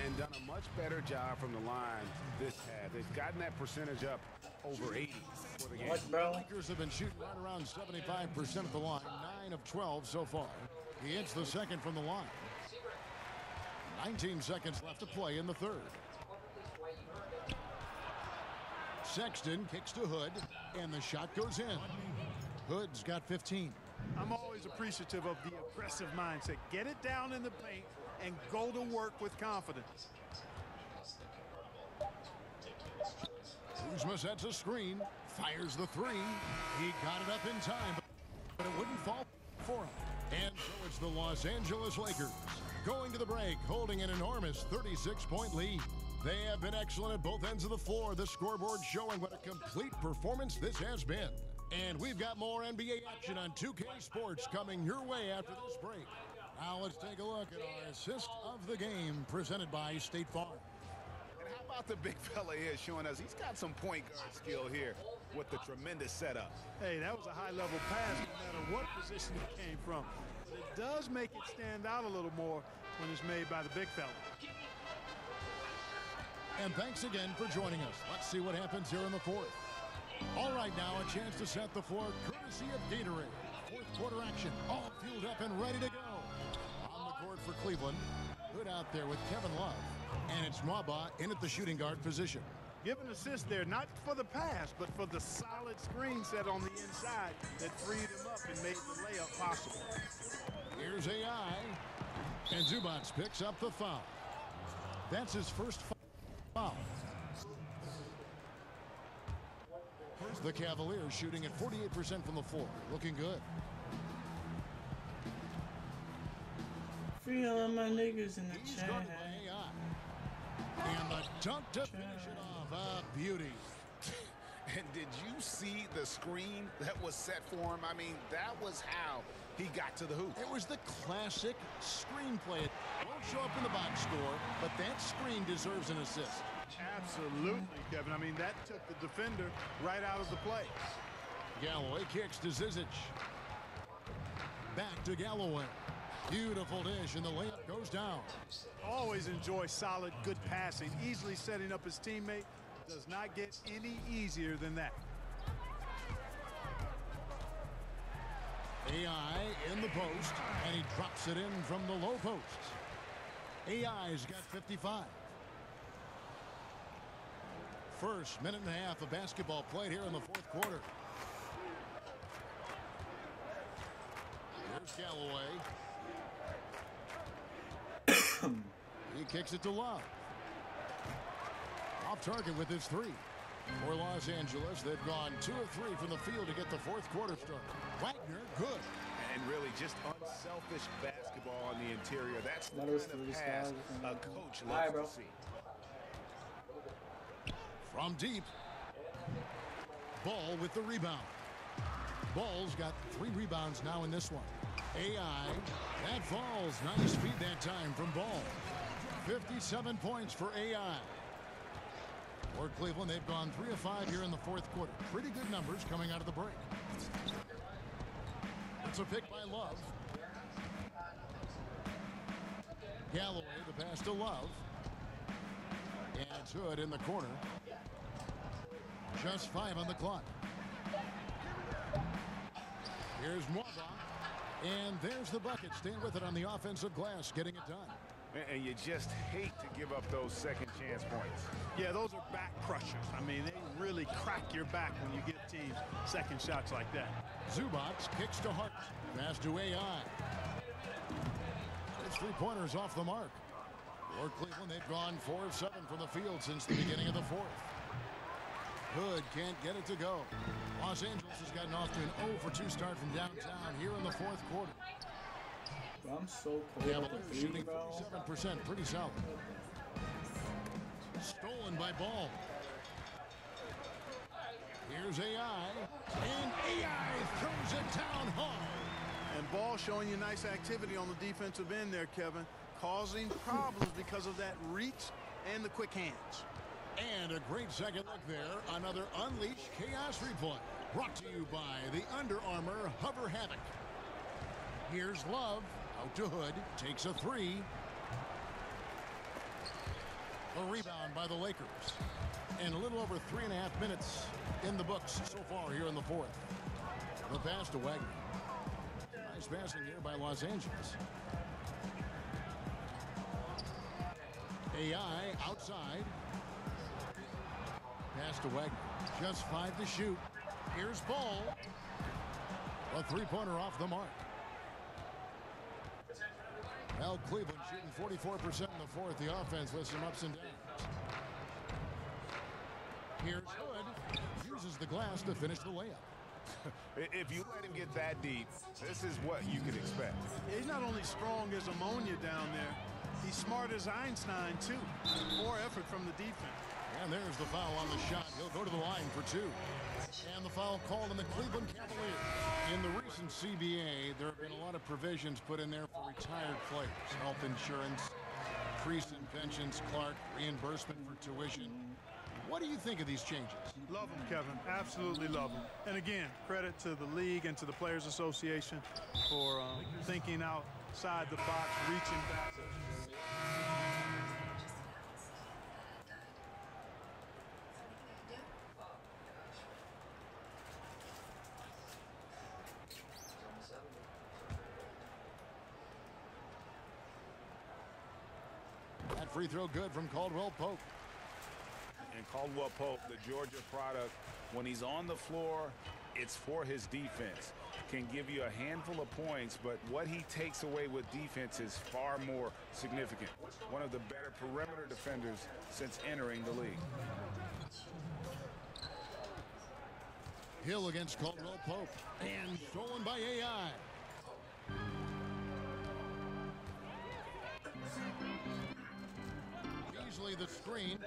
And done a much better job from the line this half. They've gotten that percentage up over 80 for the game. What, bro? Lakers have been shooting right around 75% at the line. 9 of 12 so far. He hits the second from the line. 19 seconds left to play in the third. Sexton kicks to Hood, and the shot goes in. Hood's got 15. I'm always appreciative of the aggressive mindset. Get it down in the paint and go to work with confidence. Kuzma sets a screen, fires the 3. He got it up in time, but it wouldn't fall for him. And so it's the Los Angeles Lakers going to the break, holding an enormous 36-point lead. They have been excellent at both ends of the floor. The scoreboard showing what a complete performance this has been. And we've got more NBA action on 2K Sports coming your way after this break. Now let's take a look at our assist of the game presented by State Farm. about the big fella here showing us he's got some point guard skill here with the tremendous setup. Hey, that was a high-level pass no matter what position it came from. But it does make it stand out a little more when it's made by the big fella. And thanks again for joining us. Let's see what happens here in the fourth. All right, now a chance to set the floor courtesy of Gatorade. Fourth quarter action, all fueled up and ready to go. On the court for Cleveland, Hood out there with Kevin Love. And it's Mwaba in at the shooting guard position. Give an assist there, not for the pass, but for the solid screen set on the inside that freed him up and made the layup possible. Here's AI, and Zubats picks up the foul. That's his first foul. The Cavaliers shooting at 48% from the floor. Looking good. Free all of my niggas in the chat. And the dunk to finish it off. A beauty. And did you see the screen that was set for him? I mean, that was how he got to the hoop. It was the classic screenplay. It won't show up in the box score, but that screen deserves an assist. Absolutely, Kevin. I mean, that took the defender right out of the play. Galloway kicks to Zizic. Back to Galloway. Beautiful dish, and the layup goes down. Always enjoy solid, good passing. Easily setting up his teammate. Does not get any easier than that. AI in the post, and he drops it in from the low post. AI's got 55. First minute and a half of basketball played here in the fourth quarter. Here's Galloway. He kicks it to Love. Off target with his three. For Los Angeles, they've gone 2 of 3 from the field to get the fourth quarter started. Wagner, good. And really just unselfish basketball on the interior. That's the kind of pass a coach loves to see. From deep. Ball with the rebound. Ball's got 3 rebounds now in this one. AI, that falls. Nice feed that time from Ball. 57 points for AI. For Cleveland, they've gone 3 of 5 here in the fourth quarter. Pretty good numbers coming out of the break. It's a pick by Love. Galloway, the pass to Love. And it's Hood in the corner. Just 5 on the clock. Here's Mwaba. And there's the bucket. Staying with it on the offensive glass, getting it done. And you just hate to give up those second chance points. Yeah, those are back crushers. I mean, they really crack your back when you give teams second shots like that. Zubats kicks to Hart. Pass to AI. It's 3-pointers off the mark. For Cleveland, they've gone 4 of 7 from the field since the beginning of the fourth. Hood can't get it to go. Los Angeles has gotten off to an 0 for 2 start from downtown here in the fourth quarter. I'm so cold. Cavaliers shooting 47%, pretty solid. Stolen by Ball. Here's AI, and AI throws it down hard. And Ball showing you nice activity on the defensive end there, Kevin, causing problems because of that reach and the quick hands. And a great second look there. Another Unleash Chaos replay. Brought to you by the Under Armour Hover Havoc. Here's Love. Out to Hood. Takes a 3. A rebound by the Lakers. And a little over 3.5 minutes in the books so far here in the fourth. The pass to Wagner. Nice passing here by Los Angeles. AI outside. Pass to Wagner. Just 5 to shoot. Here's Ball. A 3-pointer off the mark. Well, Cleveland shooting 44% in the fourth. The offense with some ups and downs. Here's Hood. Uses the glass to finish the layup. If you let him get that deep, this is what you can expect. He's not only strong as ammonia down there, he's smart as Einstein, too. More effort from the defense. And there's the foul on the shot. He'll go to the line for 2. And the foul called on the Cleveland Cavaliers. In the recent CBA, there have been a lot of provisions put in there for retired players. Health insurance, increase in pensions, Clark, reimbursement for tuition. What do you think of these changes? Love them, Kevin. Absolutely love them. And again, credit to the league and to the Players Association for thinking outside the box, reaching back. That free throw good from Caldwell Pope. And Caldwell Pope, the Georgia product, when he's on the floor, it's for his defense. Can give you a handful of points, but what he takes away with defense is far more significant. One of the better perimeter defenders since entering the league. Hill against Caldwell Pope. And stolen by AI. Easily the screen.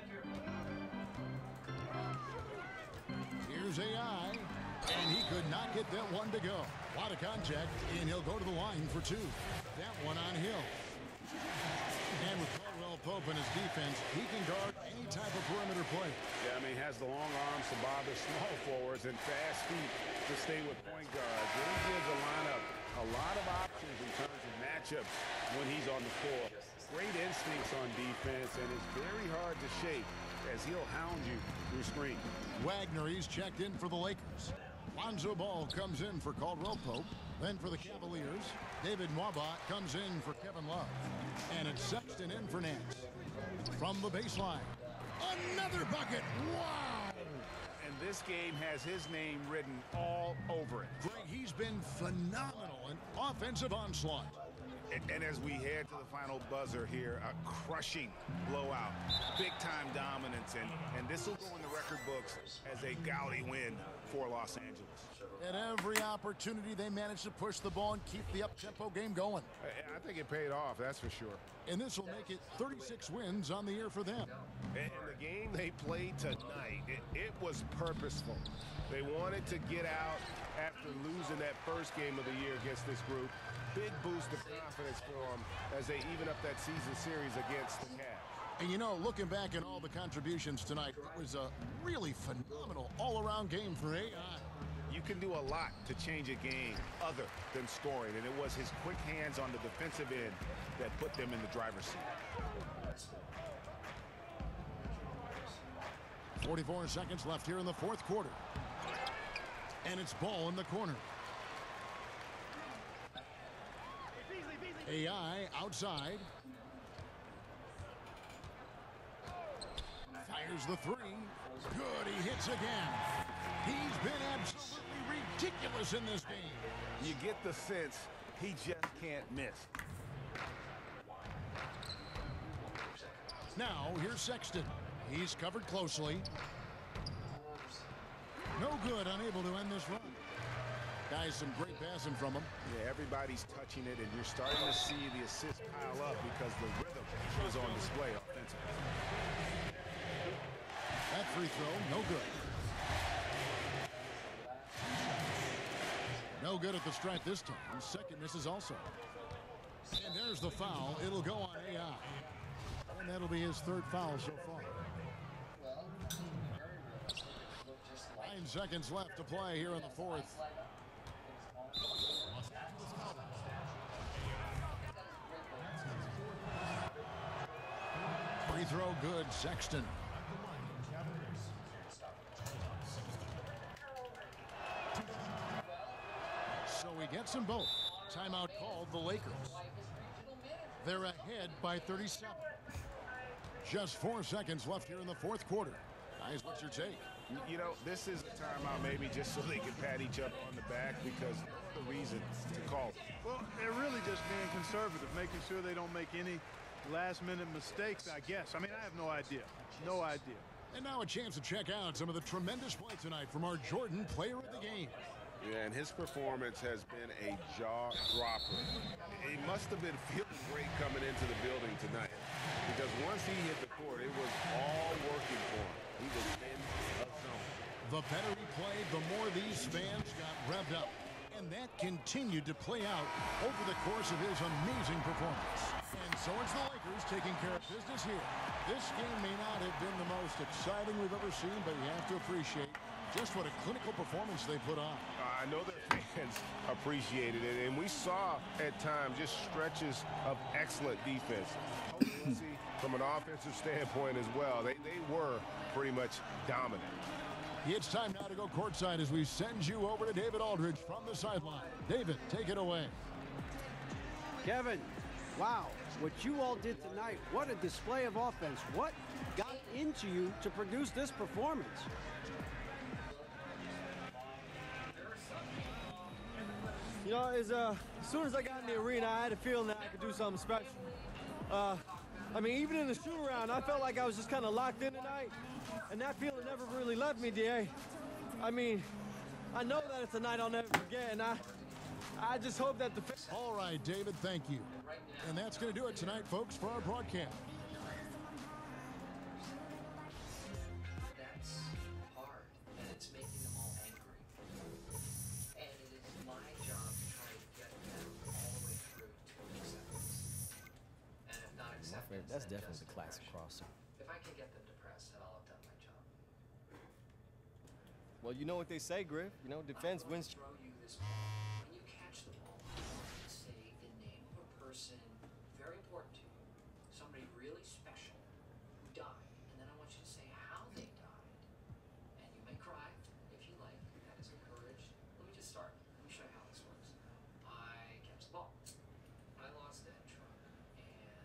Here's AI. And he could not get that one to go. A lot of contact, and he'll go to the line for two. That one on Hill. And with Caldwell Pope and his defense, he can guard any type of perimeter play. Yeah, I mean, he has the long arms to bother small forwards and fast feet to stay with point guards. Really gives the lineup a lot of options in terms of matchups when he's on the floor. Great instincts on defense, and it's very hard to shake as he'll hound you through screen. Wagner, he's checked in for the Lakers. Lonzo Ball comes in for Caldwell Pope. Then for the Cavaliers, David Nwaba comes in for Kevin Love. And it's Sexton in for Nance. From the baseline, another bucket. Wow! And this game has his name written all over it. Greg, he's been phenomenal in offensive onslaught. And as we head to the final buzzer here, a crushing blowout, big-time dominance, and this will go in the record books as a gaudy win for Los Angeles. At every opportunity, they managed to push the ball and keep the up-tempo game going. I think it paid off, that's for sure. And this will make it 36 wins on the year for them. And the game they played tonight, it was purposeful. They wanted to get out after losing that first game of the year against this group. Big boost of confidence for them as they even up that season series against the Cavs. And you know, looking back at all the contributions tonight, it was a really phenomenal all-around game for AI. You can do a lot to change a game other than scoring, and it was his quick hands on the defensive end that put them in the driver's seat. 44 seconds left here in the fourth quarter. And it's Ball in the corner. AI outside. Fires the three. Good, he hits again. He's been absolutely ridiculous in this game. You get the sense he just can't miss. Now, here's Sexton. He's covered closely. No good, unable to end this run. Guys, some great passing from him. Yeah, everybody's touching it, and you're starting to see the assists pile up because the rhythm is on display offensively. That free throw, no good. No good at the stripe this time. Second misses also. And there's the foul. It'll go on AI. And that'll be his third foul so far. 9 seconds left to play here in the fourth. Free throw good, Sexton. So he gets them both. Timeout called the Lakers. They're ahead by 37. Just 4 seconds left here in the fourth quarter. Guys, what's your take? You know, this is a timeout maybe just so they can pat each other on the back because the reason to call. Well, they're really just being conservative, making sure they don't make any last-minute mistakes, I guess. I mean, I have no idea. No idea. And now a chance to check out some of the tremendous play tonight from our Jordan player of the game. Yeah, and his performance has been a jaw-dropper. He must have been feeling great coming into the building tonight because once he hit the court, it was all working for him. He was in a zone. The better he played, the more these fans got revved up. And that continued to play out over the course of his amazing performance. And So it's the Lakers taking care of business here. This game may not have been the most exciting we've ever seen, but you have to appreciate just what a clinical performance they put on. I know their fans appreciated it, and we saw at times just stretches of excellent defense. From an offensive standpoint as well, they were pretty much dominant. It's time now to go courtside as we send you over to David Aldridge from the sideline. David, take it away. Kevin, wow, what you all did tonight, what a display of offense. What got into you to produce this performance? You know, as soon as I got in the arena, I had a feeling that I could do something special. I mean, even in the shoot-around, I felt like I was just kind of locked in tonight, and that feeling never really left me, D.A. I mean, I know that it's a night I'll never forget, and I just hope that the... All right, David, thank you. And that's going to do it tonight, folks, for our broadcast. That's hard, and it's making them all angry. And it is my job to try to get them all the way through to acceptance. And if not acceptance, That's then definitely just the classic depression. crosser. If I can get them depressed, then I'll have done my job. Well, you know what they say, Griff. You know, defense wins. Throw you this ball. When you catch the ball, I want you to say the name of a person very important to you, somebody really special who died, and then I want you to say how they died. And you may cry if you like. That is encouraged. Let me just start. Let me show you how this works. I catch the ball. I lost that truck, and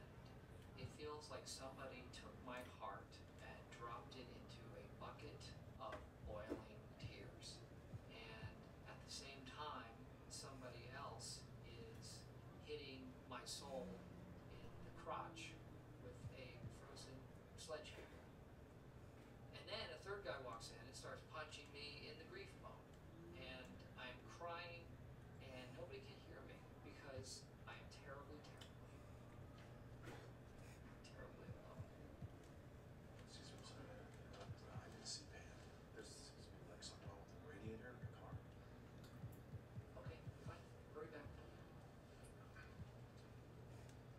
it feels like somebody took my heart and dropped it into a bucket of boiling tears. And at the same time, somebody else is hitting my soul in the crotch with a frozen sledgehammer. And then a third guy walks in and starts punching me in the grief bone. And I'm crying, and nobody can hear me because I am terribly alone. Excuse me, sorry. I need to see Pam. There seems to be like something wrong with the radiator in the car. Okay, fine. Hurry back.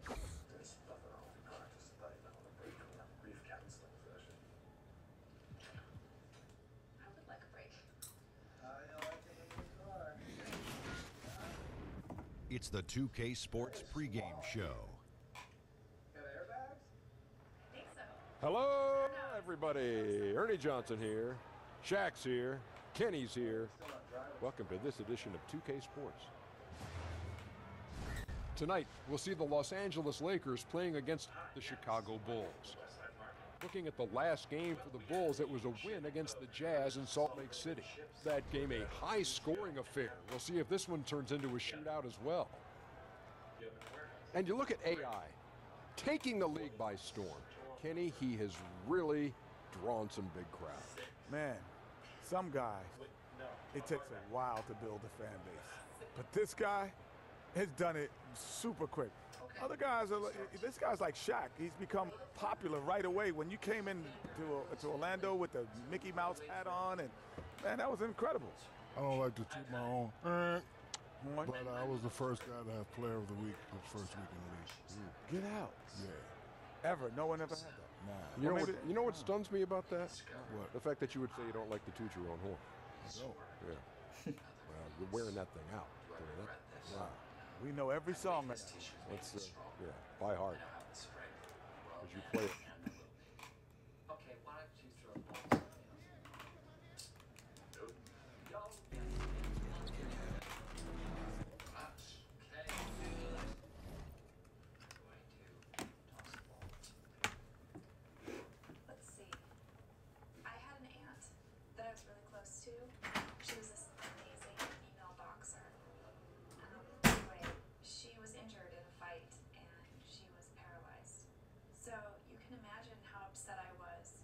There's nothing wrong with the car. Just thought you might want to break from that grief counseling session. I would like a break. It's the 2K Sports pregame show. Hello, everybody. Ernie Johnson here. Shaq's here. Kenny's here. Welcome to this edition of 2K Sports. Tonight, we'll see the Los Angeles Lakers playing against the Chicago Bulls. Looking at the last game for the Bulls, it was a win against the Jazz in Salt Lake City. That game a high-scoring affair. We'll see if this one turns into a shootout as well. And you look at AI, taking the league by storm. Kenny, he has really drawn some big crowds. Man, some guys, it takes a while to build a fan base. But this guy has done it super quick. Other guys are, this guy's like Shaq. He's become popular right away. When you came in to Orlando with the Mickey Mouse hat on, and man, that was incredible. I don't like to toot my own, but I was the first guy to have Player of the Week the first week in the league. Get out. Yeah. Ever. No one ever had that. Nah. You know what stuns me about that? What? The fact that you would say you don't like to toot your own horn. No. Yeah. Well, you're wearing that thing out. Wow. We know every song. That's yeah, by heart. As you play it. Okay, why don't you throw the ball to somebody else? Let's see. I had an aunt that I was really close to. She was this amazing female boxer. Anyway, she was injured in a fight and she was paralyzed. So you can imagine how upset I was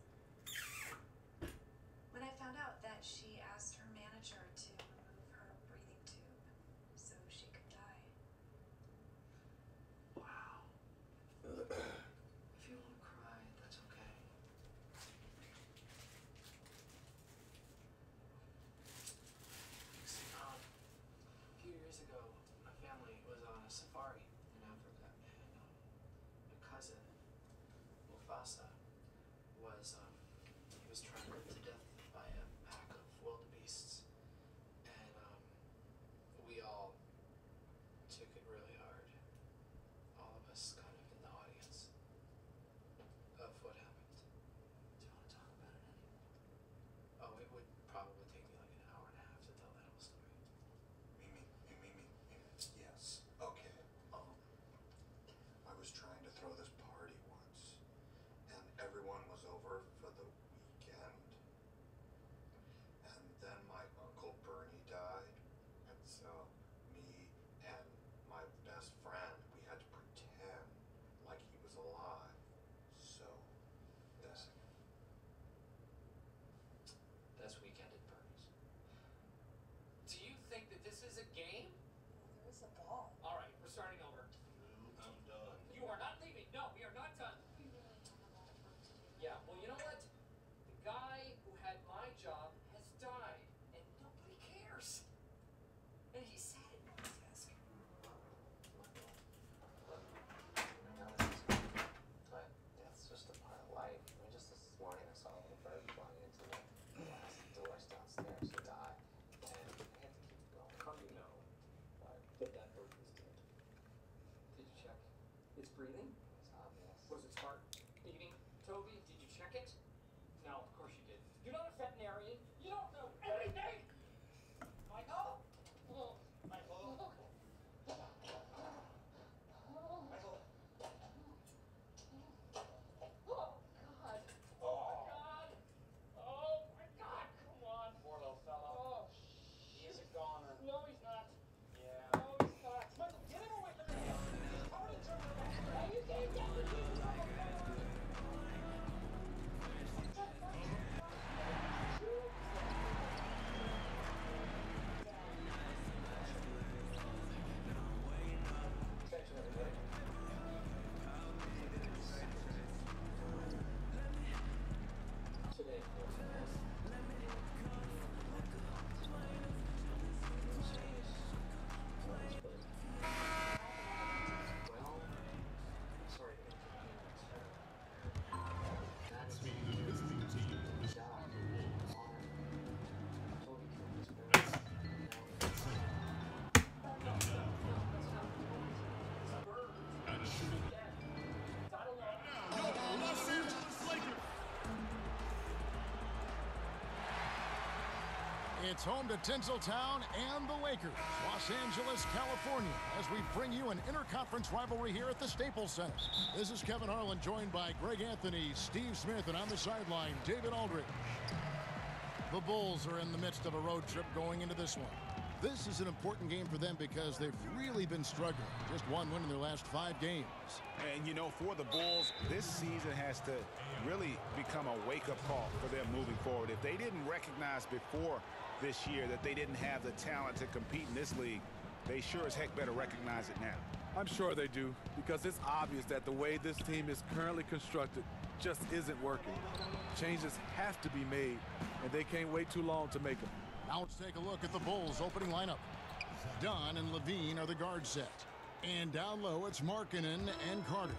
when I found out that she asked her manager to remove her breathing tube so she could die. Wow. If you want to cry, that's okay. was trampled to death by a pack of wildebeests, and we all took it really hard. All of us kind of in the audience of what happened. Do you want to talk about it anymore? Oh, it would probably take me like an hour and a half to tell that whole story. Yes. Okay. I was trying to throw this party once, and everyone was over for the weekend. And then my Uncle Bernie died, and so me and my best friend, we had to pretend like he was alive. So, That's Weekend at Bernie's. Do you think that this is a game? There is a ball. All right, we're starting over. I'm done. You are not leaving. No, we are not done. We really have a lot of work to do. Yeah, well, you know what? The guy who had my job has died, and nobody cares. And he sat at my desk. But that's just a part of life. I mean, just this morning I saw a little bird flying into the glass doors downstairs. He died. And I had to keep going. How do you know that that bird was dead? Did you check? It's breathing? It's obvious. Was its heart beating? Toby, did you check it? No, of course you didn't. You're not a veterinarian. You don't know anything. Michael? Michael? Michael? Oh, God. Oh, God. Oh, my God. Come on. Poor little fella. Oh, He is a goner. no, he's not. Yeah. No, he's not. Michael, get him away from the house. He's covered in germs. Now you can't get the Jesus on the phone. Attention, everybody. Today, well, sorry to inconvenience her. That's me. Job, honor. Toby killed his parents. Now it's a bird. Dead. Died alone. Los Angeles Lakers. It's home to Tinseltown and the Lakers, Los Angeles, California, as we bring you an interconference rivalry here at the Staples Center. This is Kevin Harlan, joined by Greg Anthony, Steve Smith, and on the sideline, David Aldridge. The Bulls are in the midst of a road trip going into this one. This is an important game for them because they've really been struggling. Just one win in their last 5 games. And, you know, for the Bulls, this season has to really become a wake-up call for them moving forward. If they didn't recognize before this year that they didn't have the talent to compete in this league, they sure as heck better recognize it now. I'm sure they do, because it's obvious that the way this team is currently constructed just isn't working. Changes have to be made, and they can't wait too long to make them. Now let's take a look at the Bulls' opening lineup. Dunn and Levine are the guard set. And down low, it's Markkanen and Carter.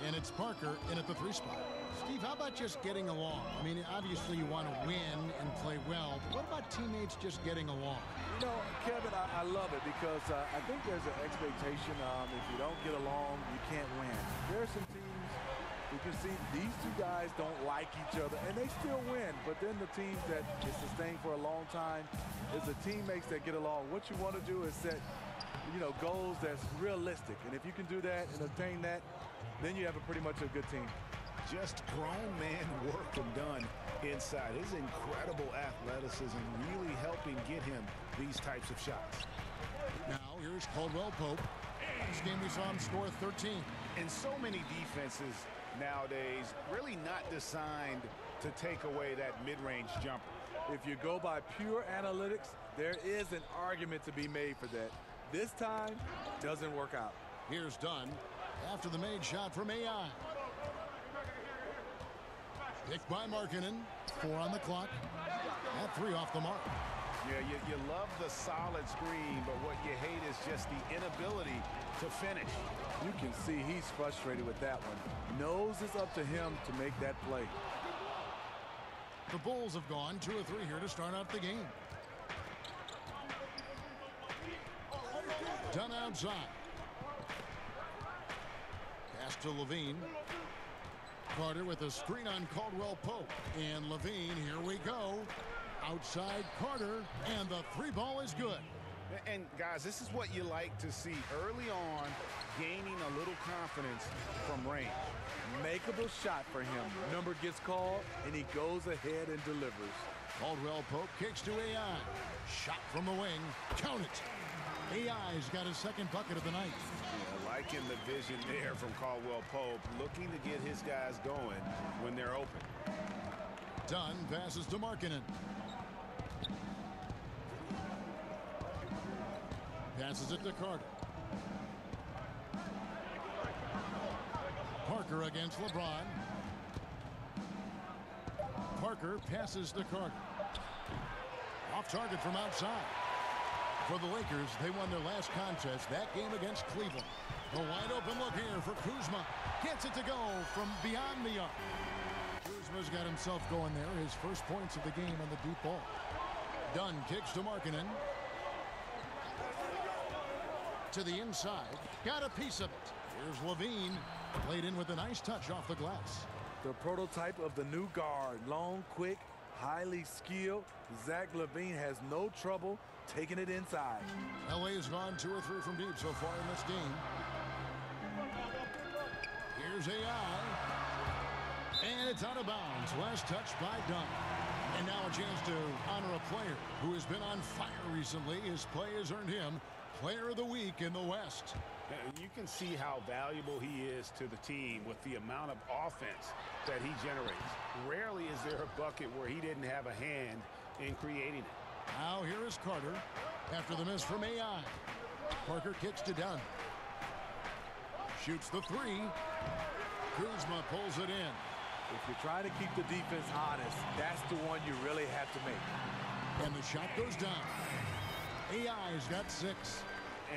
And it's Parker in at the 3 spot. Steve, how about just getting along? I mean, obviously you want to win and play well, but what about teammates just getting along? You know, Kevin, I love it because I think there's an expectation if you don't get along, you can't win. There are some teams you can see these 2 guys don't like each other, and they still win. But then the teams that is sustained for a long time is the teammates that get along. What you want to do is set, you know, goals that's realistic. And if you can do that and obtain that, then you have pretty much a good team. Just grown man work and done inside. His incredible athleticism really helping get him these types of shots. Now here's Caldwell Pope. This game we saw him score 13. And so many defenses nowadays really not designed to take away that mid-range jumper. If you go by pure analytics, there is an argument to be made for that. This time, doesn't work out. Here's Dunn after the made shot from AI. Picked by Markkanen. 4 on the clock. At 3 off the mark. Yeah, you love the solid screen, but what you hate is just the inability to finish. You can see he's frustrated with that one. Knows it's up to him to make that play. The Bulls have gone 2 of 3 here to start out the game. Done outside. Pass to Levine. Carter with a screen on Caldwell Pope. And Levine, here we go. Outside Carter, and the 3-ball is good. And guys, this is what you like to see early on, gaining a little confidence from range. Makeable shot for him. Number gets called, and he goes ahead and delivers. Caldwell Pope kicks to AI. Shot from the wing. Count it. AI's got his second bucket of the night. Yeah, liking the vision there from Caldwell Pope, looking to get his guys going when they're open. Dunn passes to Markkanen. Passes it to Carter. Parker against LeBron. Parker passes to Carter. Off target from outside. For the Lakers, they won their last contest, that game against Cleveland. A wide open look here for Kuzma. Gets it to go from beyond the arc. Kuzma's got himself going there. His first points of the game on the deep ball. Dunn kicks to Markkanen. To the inside. Got a piece of it. Here's Levine. Played in with a nice touch off the glass. The prototype of the new guard. Long, quick, highly skilled. Zach LaVine has no trouble taking it inside. LA has gone 2 or 3 from deep so far in this game. Here's AI. And it's out of bounds. Last touch by Dunn. And now a chance to honor a player who has been on fire recently. His play has earned him Player of the Week in the West. You can see how valuable he is to the team with the amount of offense that he generates. Rarely is there a bucket where he didn't have a hand in creating it. Now here is Carter after the miss from AI. Parker kicks to Dunn. Shoots the 3. Kuzma pulls it in. If you're trying to keep the defense honest, that's the one you really have to make. And the shot goes down. AI's got 6.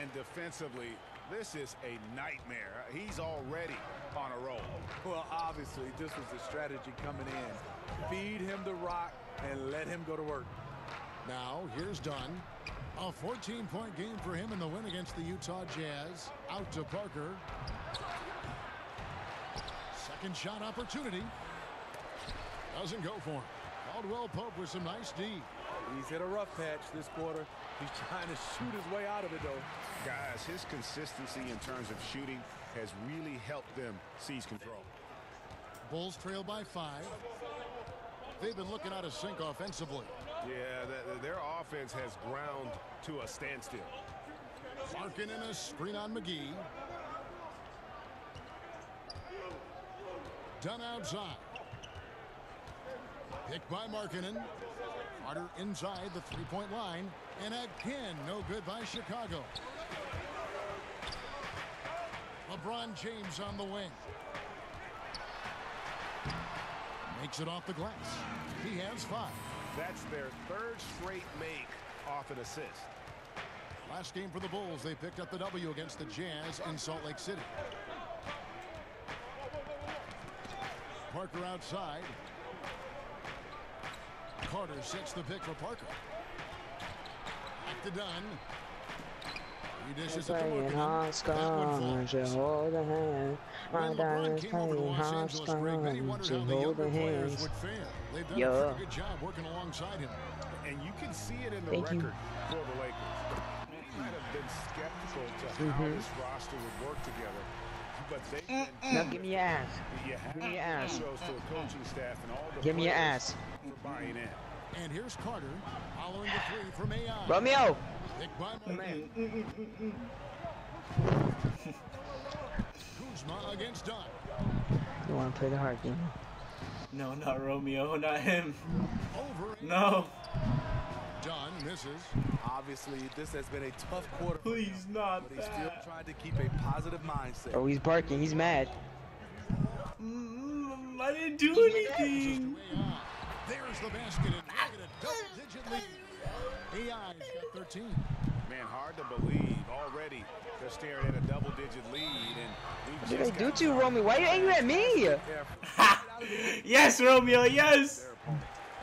And defensively, this is a nightmare. He's already on a roll. Well, obviously, this was the strategy coming in. Feed him the rock and let him go to work. Now, here's Dunn. A 14-point game for him in the win against the Utah Jazz. Out to Parker. Second shot opportunity. Doesn't go for him. Caldwell Pope with some nice D. He's hit a rough patch this quarter. He's trying to shoot his way out of it, though. Guys, his consistency in terms of shooting has really helped them seize control. Bulls trail by 5. They've been looking out of sync offensively. Yeah, their offense has ground to a standstill. Larkin in a screen on McGee. Dunn outside. Picked by Markkanen. Carter inside the 3-point line. And again, no good by Chicago. LeBron James on the wing. Makes it off the glass. He has 5. That's their 3rd straight make off an assist. Last game for the Bulls, they picked up the W against the Jazz in Salt Lake City. Parker outside. Carter sets the pick for Parker. Back to Dunn. He dishes it to Markkanen. Hold the hand. My diamonds playing hopscotch. Hold the hands. They've done a pretty good job working alongside him. And you can see it in the Thank you. record for the Lakers. Many might have been skeptical to how this roster would work together. But they've been Now give me your ass. Give me your ass. shows to the coaching staff and all the Give me your players ass. for buying in. And here's Carter following the 3 from AI. Romeo! Picked by Markkanen. Kuzma against Dunn. You want to play the hard game? No, not Romeo, not him. Over. No. Dunn misses. Obviously, this has been a tough quarter. Please not But he's still trying to keep a positive mindset. Oh, he's barking. He's mad. I didn't do anything. There's the basket and make it a double-digit lead. AI's got 13. Man, hard to believe already they're staring at a double-digit lead. And What did I do to you, Romeo? Why are you angry at me? Yes, Romeo, yes.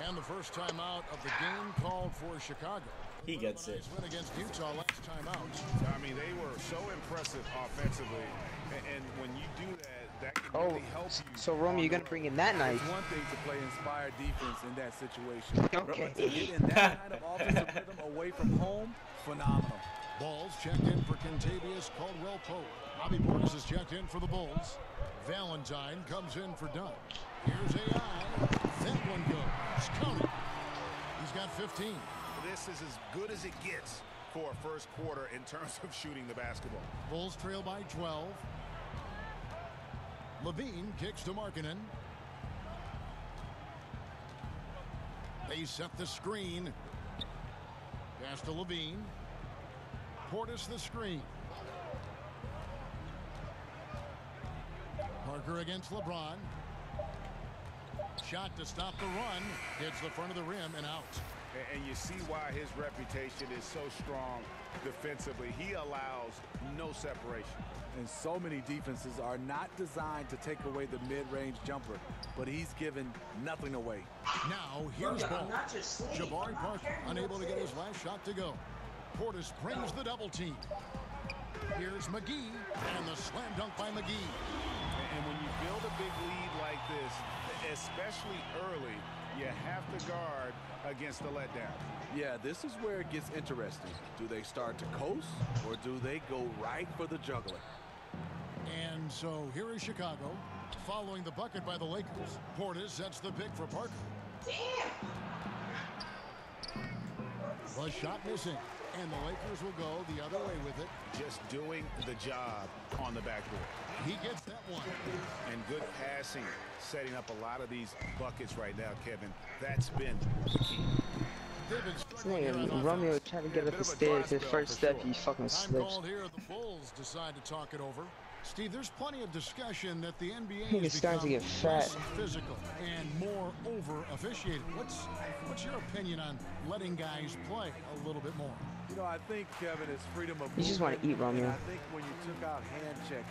And the first time out of the game called for Chicago. He gets it. Win against Utah last time out. I mean, they were so impressive offensively, and when you do that, that can really help you. So Romeo, you're gonna bring in that knife. It's one thing to play inspired defense in that situation. Okay. But to get in that kind of offensive rhythm away from home, phenomenal. Balls checked in for Kentavious Caldwell-Pope. Bobby Portis is checked in for the Bulls. Valentine comes in for Dunn. Here's AI. That one goes. County. He's got 15. This is as good as it gets for a first quarter in terms of shooting the basketball. Bulls trail by 12. Levine kicks to Markkanen. They set the screen. Pass to Levine. Portis the screen. Parker against LeBron. Shot to stop the run. Hits the front of the rim and out. And you see why his reputation is so strong defensively. He allows no separation. And so many defenses are not designed to take away the mid-range jumper, but he's given nothing away. Now here's ball. Jabari Parker unable to get his last shot to go. Portis brings the double team. Here's McGee and the slam dunk by McGee. And when you build a big lead like this, especially early, you have to guard against the letdown. Yeah, this is where it gets interesting. Do they start to coast, or do they go right for the juggler? And so here is Chicago, following the bucket by the Lakers. Portis sets the pick for Parker. The shot missing, and the Lakers will go the other way with it. Just doing the job on the backboard. He gets that one. And good passing, setting up a lot of these buckets right now, Kevin. That's been the key. Romeo trying to get up the stairs. His first step, he fucking slips. Here, the Bulls decide to talk it over. Steve, there's plenty of discussion that the NBA He's has starting to get fat. physical and more over officiated. What's your opinion on letting guys play a little bit more? You know, I think, Kevin, it's freedom of You just want to eat, Romeo. I think when you took out hand checking,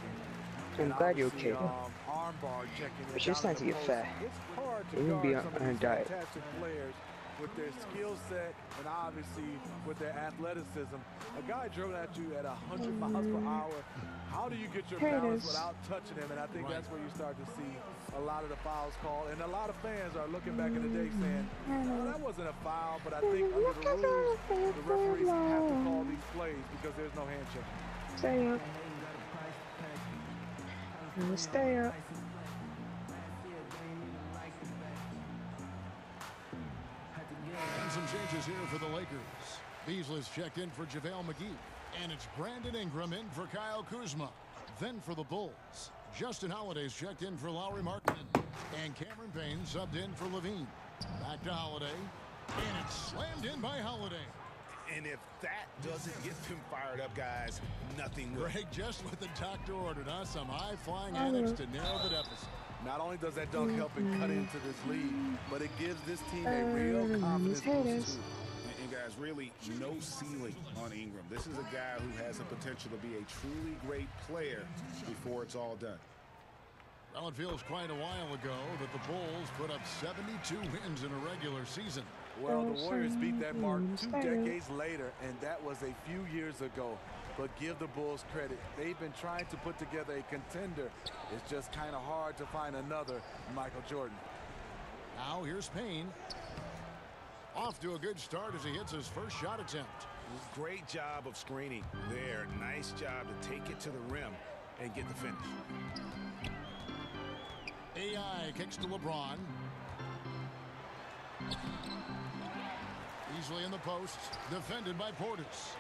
I'm glad you're okay. arm bar checking, But you're starting to get fat. it's hard to You will be guard some of on a these diet. fantastic players with their skill set and obviously with their athleticism. A guy dribbling at you at 100 miles per hour, how do you get your balance without touching him? And I think that's where you start to see a lot of the fouls called. And a lot of fans are looking back in the day saying, no, that wasn't a foul, but I think under the rules, the referees have to call these plays because there's no hand checking. Stay up. Stay up. And some changes here for the Lakers. Beasley's checked in for JaVale McGee. And it's Brandon Ingram in for Kyle Kuzma. Then for the Bulls, Justin Holiday's checked in for Lauri Markkanen. And Cameron Payne subbed in for Levine. Back to Holiday. And it's slammed in by Holiday. And if that doesn't get them fired up, guys, nothing will. Greg, just what the doctor ordered, huh? Some high-flying antics to narrow the deficit. Not only does that dunk help him cut into this lead, but it gives this team a real confidence boost too. And guys, really no ceiling on Ingram. This is a guy who has the potential to be a truly great player before it's all done. Well, it feels quite a while ago that the Bulls put up 72 wins in a regular season. Well, the Warriors beat that mark 2 decades later, and that was a few years ago. But give the Bulls credit. They've been trying to put together a contender. It's just kind of hard to find another Michael Jordan. Now here's Payne. Off to a good start as he hits his first shot attempt. Great job of screening there. Nice job to take it to the rim and get the finish. AI kicks to LeBron. Easily in the post, defended by Portis.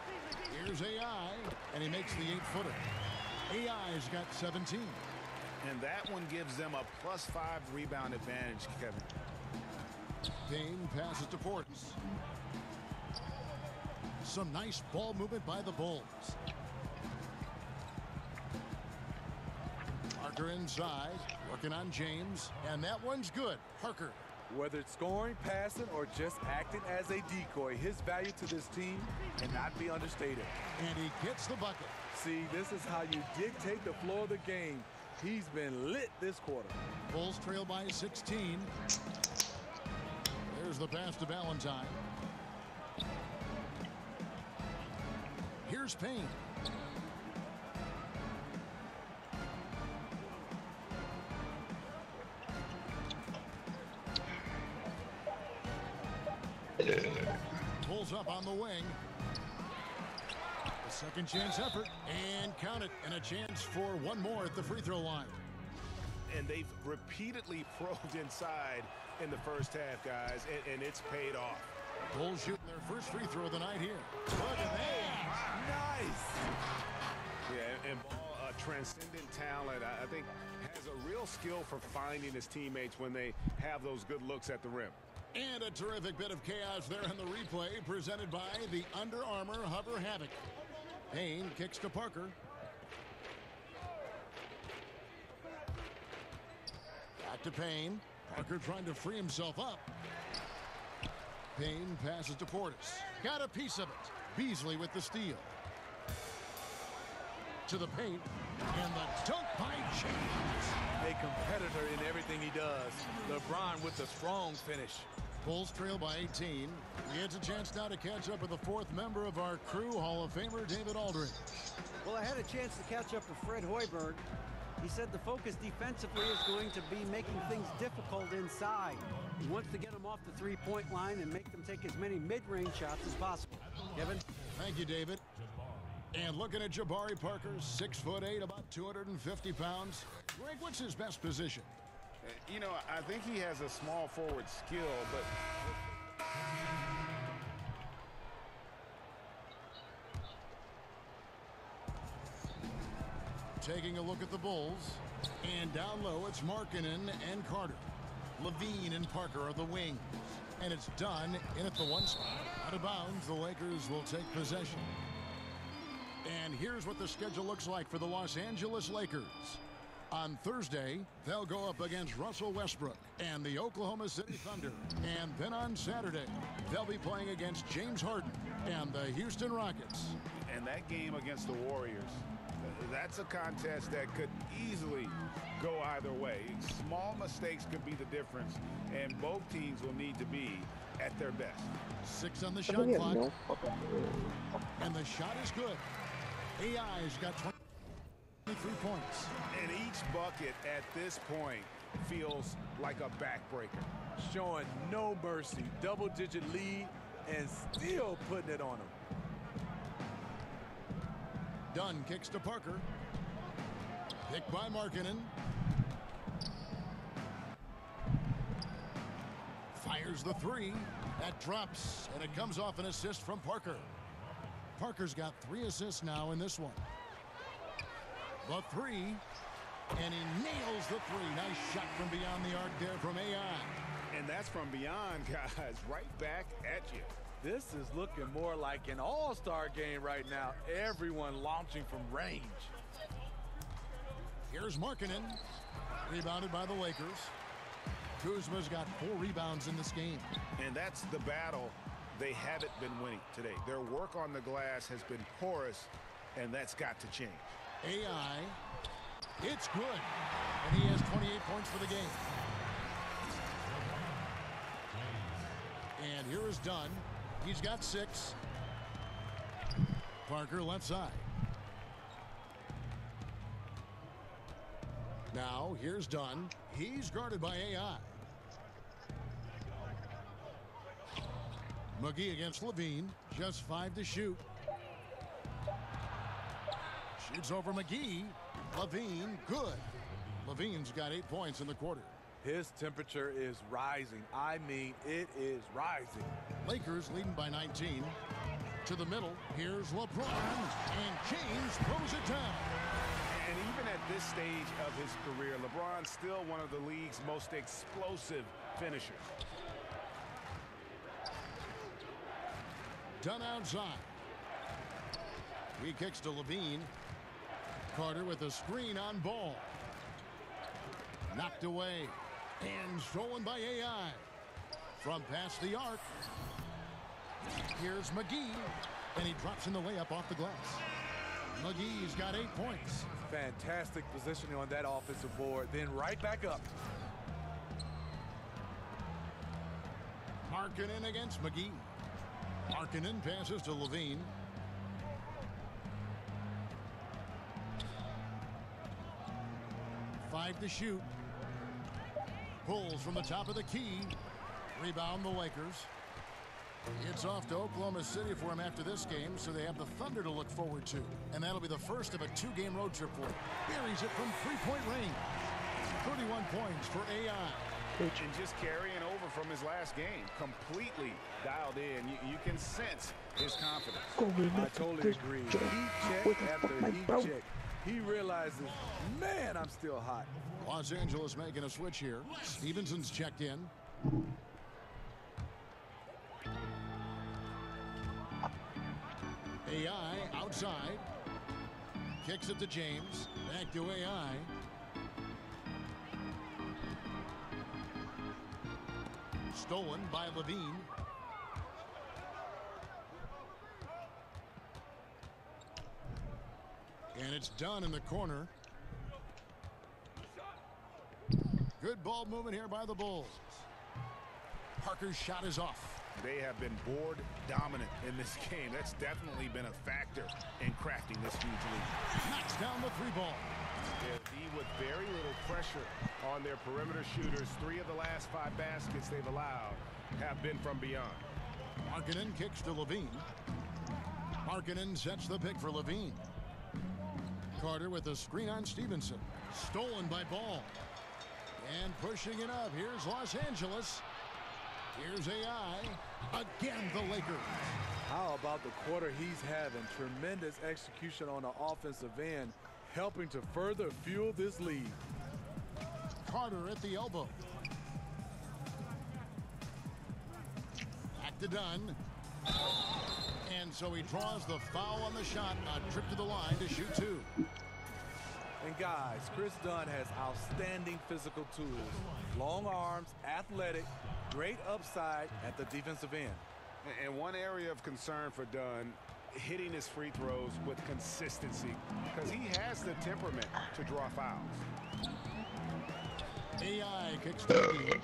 Here's AI, and he makes the 8-footer. AI's got 17. And that one gives them a +5 rebound advantage, Kevin. Payne passes to Portis. Some nice ball movement by the Bulls. Parker inside, working on James, and that one's good. Parker. Whether it's scoring, passing, or just acting as a decoy, his value to this team cannot be understated. And he gets the bucket. See, this is how you dictate the flow of the game. He's been lit this quarter. Bulls trail by 16. There's the pass to Valentine. Here's Payne. Pulls up on the wing. A second chance effort. And count it. And a chance for one more at the free throw line. And they've repeatedly probed inside in the first half, guys, and it's paid off. Bulls shooting their first free throw of the night here. Look at that. Nice. Yeah, and Ball, a transcendent talent, I think, has a real skill for finding his teammates when they have those good looks at the rim. And a terrific bit of chaos there in the replay presented by the Under Armour Hover Havoc. Payne kicks to Parker. Back to Payne. Parker trying to free himself up. Payne passes to Portis. Got a piece of it. Beasley with the steal. To the paint. And the dunk by James. A competitor in everything he does. LeBron with the strong finish. Bulls trail by 18. He gets a chance now to catch up with the fourth member of our crew, Hall of Famer David Aldridge. Well, I had a chance to catch up with Fred Hoiberg. He said the focus defensively is going to be making things difficult inside. He wants to get them off the three-point line and make them take as many mid-range shots as possible. Kevin? Thank you, David. And looking at Jabari Parker, 6'8", about 250 pounds. Greg, what's his best position? You know, I think he has a small forward skill, but... Taking a look at the Bulls. And down low, it's Markkanen and Carter. Levine and Parker are the wings. And it's done in at the one spot. Out of bounds, the Lakers will take possession. And here's what the schedule looks like for the Los Angeles Lakers. On Thursday, they'll go up against Russell Westbrook and the Oklahoma City Thunder. And then on Saturday, they'll be playing against James Harden and the Houston Rockets. And that game against the Warriors, that's a contest that could easily go either way. Small mistakes could be the difference, and both teams will need to be at their best. 6 on the shot clock. And the shot is good. AI's got 23 points. And each bucket at this point feels like a backbreaker. Showing no mercy. Double-digit lead and still putting it on them. Dunn kicks to Parker. Picked by Markkanen. Fires the three. That drops, and it comes off an assist from Parker. Parker's got 3 assists now in this one. The three, and he nails the three. Nice shot from beyond the arc there from AI. And that's from beyond, guys, right back at you. This is looking more like an all-star game right now. Everyone launching from range. Here's Markkanen, rebounded by the Lakers. Kuzma's got 4 rebounds in this game. And that's the battle they haven't been winning today. Their work on the glass has been porous, and that's got to change. AI, it's good. And he has 28 points for the game. And here is Dunn. He's got 6. Parker left side. Now here's Dunn. He's guarded by AI. McGee against Levine. Just 5 to shoot. Shoots over McGee. Levine, good. Levine's got 8 points in the quarter. His temperature is rising. I mean, it is rising. Lakers leading by 19. To the middle, here's LeBron, and James throws it down. And even at this stage of his career, LeBron's still one of the league's most explosive finishers. Dunn outside. He kicks to Levine. Carter with a screen on Ball. Knocked away. And stolen by AI. From past the arc. Here's McGee. And he drops in the layup off the glass. McGee's got 8 points. Fantastic positioning on that offensive board. Then right back up. Markkanen against McGee. Markkanen passes to Levine. Five to shoot. Pulls from the top of the key. Rebound the Lakers. It's off to Oklahoma City for him after this game, so they have the Thunder to look forward to. And that'll be the first of a two-game road trip for him. Buries it from three-point range. 31 points for AI. And just carrying over from his last game. Completely dialed in. You can sense his confidence. I totally agree. Heat check after heat check. He realizes, man, I'm still hot. Los Angeles making a switch here. Stevenson's checked in. AI outside. Kicks it to James. Back to AI. Stolen by Levine. And it's done in the corner. Good ball movement here by the Bulls. Parker's shot is off. They have been board dominant in this game. That's definitely been a factor in crafting this huge lead. Knocks down the three ball. With very little pressure on their perimeter shooters. 3 of the last 5 baskets they've allowed have been from beyond. Markkanen kicks to Levine. Markkanen sets the pick for Levine. Carter with a screen on Stevenson. Stolen by Ball. And pushing it up. Here's Los Angeles. Here's AI. Again, the Lakers. How about the quarter he's having? Tremendous execution on the offensive end, helping to further fuel this lead. Carter at the elbow. Back to Dunn. And so he draws the foul on the shot. A trip to the line to shoot 2. And guys, Chris Dunn has outstanding physical tools. Long arms, athletic, great upside at the defensive end. And one area of concern for Dunn, hitting his free throws with consistency, because he has the temperament to draw fouls. AI kicks to the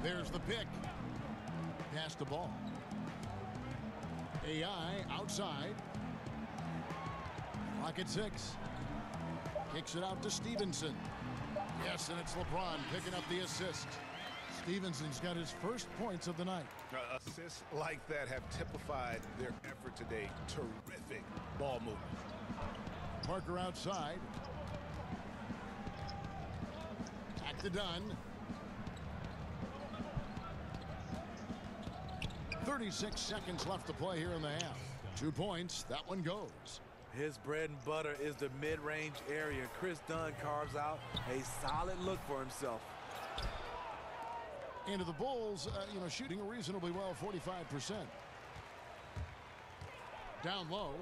There's the pick. Pass the ball. AI outside. Clock at 6. Kicks it out to Stevenson. Yes, and it's LeBron picking up the assist. Stevenson's got his first points of the night. Assists like that have typified their effort today. Terrific ball movement. Parker outside. Back to Dunn. 36 seconds left to play here in the half. 2 points. That one goes. His bread and butter is the mid-range area. Chris Dunn carves out a solid look for himself. Into the Bulls, shooting reasonably well, 45%. Down low.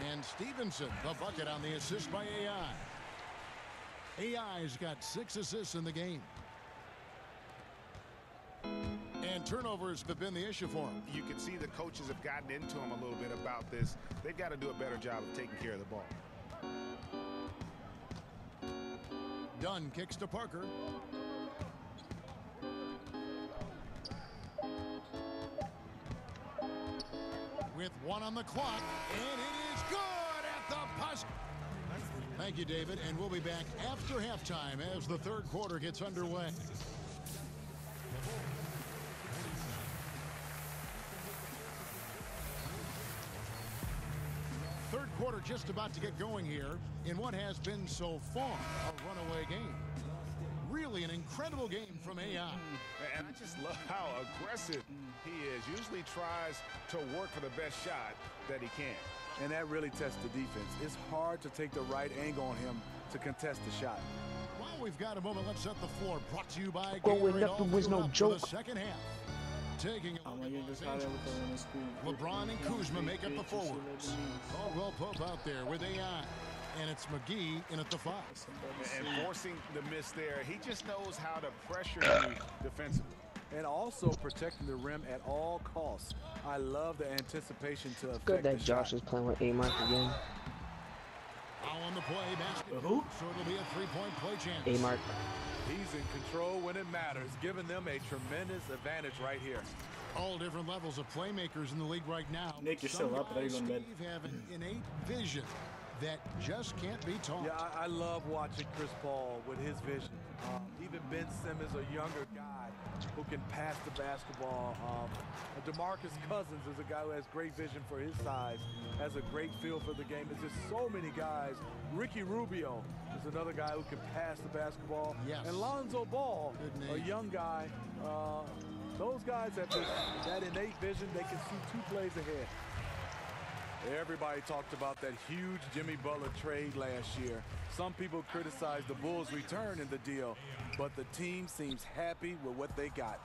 And Stevenson, the bucket on the assist by AI. AI's got 6 assists in the game. And turnovers have been the issue for him. You can see the coaches have gotten into him a little bit about this. They've got to do a better job of taking care of the ball. Dunn kicks to Parker. With 1 on the clock, and it is good at the buzzer. Thank you, David, and we'll be back after halftime as the third quarter gets underway. Third quarter just about to get going here in what has been so far a runaway game. Really an incredible game from AI. And I just love how aggressive he is. Usually tries to work for the best shot that he can. And that really tests the defense. It's hard to take the right angle on him to contest the shot. While we've got a moment, let's set the floor. Brought to you by Going up was no joke. The second half. Taking LeBron and Kuzma make up the forwards. Caldwell Pope out there with AI. And it's McGee in at the 5. And forcing the miss there. He just knows how to pressure you defensively. And also protecting the rim at all costs. I love the anticipation to affect Good that the Josh shot. is playing with A-Mark again. Foul on the play, basket. Who? So it'll be a 3-point play chance. A-Mark. He's in control when it matters, giving them a tremendous advantage right here. All different levels of playmakers in the league right now. Nick, you're still up. I thought you were going to bed. Steve have an innate vision that just can't be taught. Yeah, I love watching Chris Paul with his vision. Even Ben Simmons, a younger guy who can pass the basketball. DeMarcus Cousins is a guy who has great vision for his size, has a great feel for the game. There's just so many guys. Ricky Rubio is another guy who can pass the basketball. Yes. And Lonzo Ball, a young guy. Those guys have that innate vision. They can see 2 plays ahead. Everybody talked about that huge Jimmy Butler trade last year. Some people criticized the Bulls' return in the deal, but the team seems happy with what they got.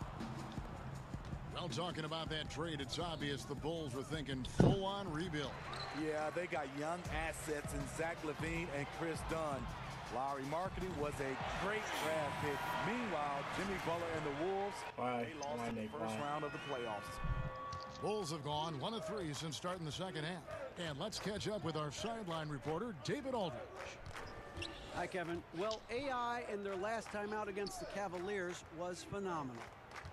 Well, talking about that trade, it's obvious the Bulls were thinking full-on rebuild. Yeah, they got young assets in Zach LaVine and Chris Dunn. Lowry marketing was a great draft pick. Meanwhile, Jimmy Butler and the Wolves, they lost in the first round of the playoffs. Bulls have gone 1 of 3 since starting the second half. And let's catch up with our sideline reporter, David Aldridge. Hi, Kevin. Well, AI in their last time out against the Cavaliers was phenomenal.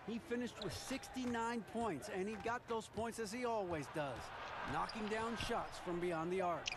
He finished with 69 points, and he got those points as he always does, knocking down shots from beyond the arc.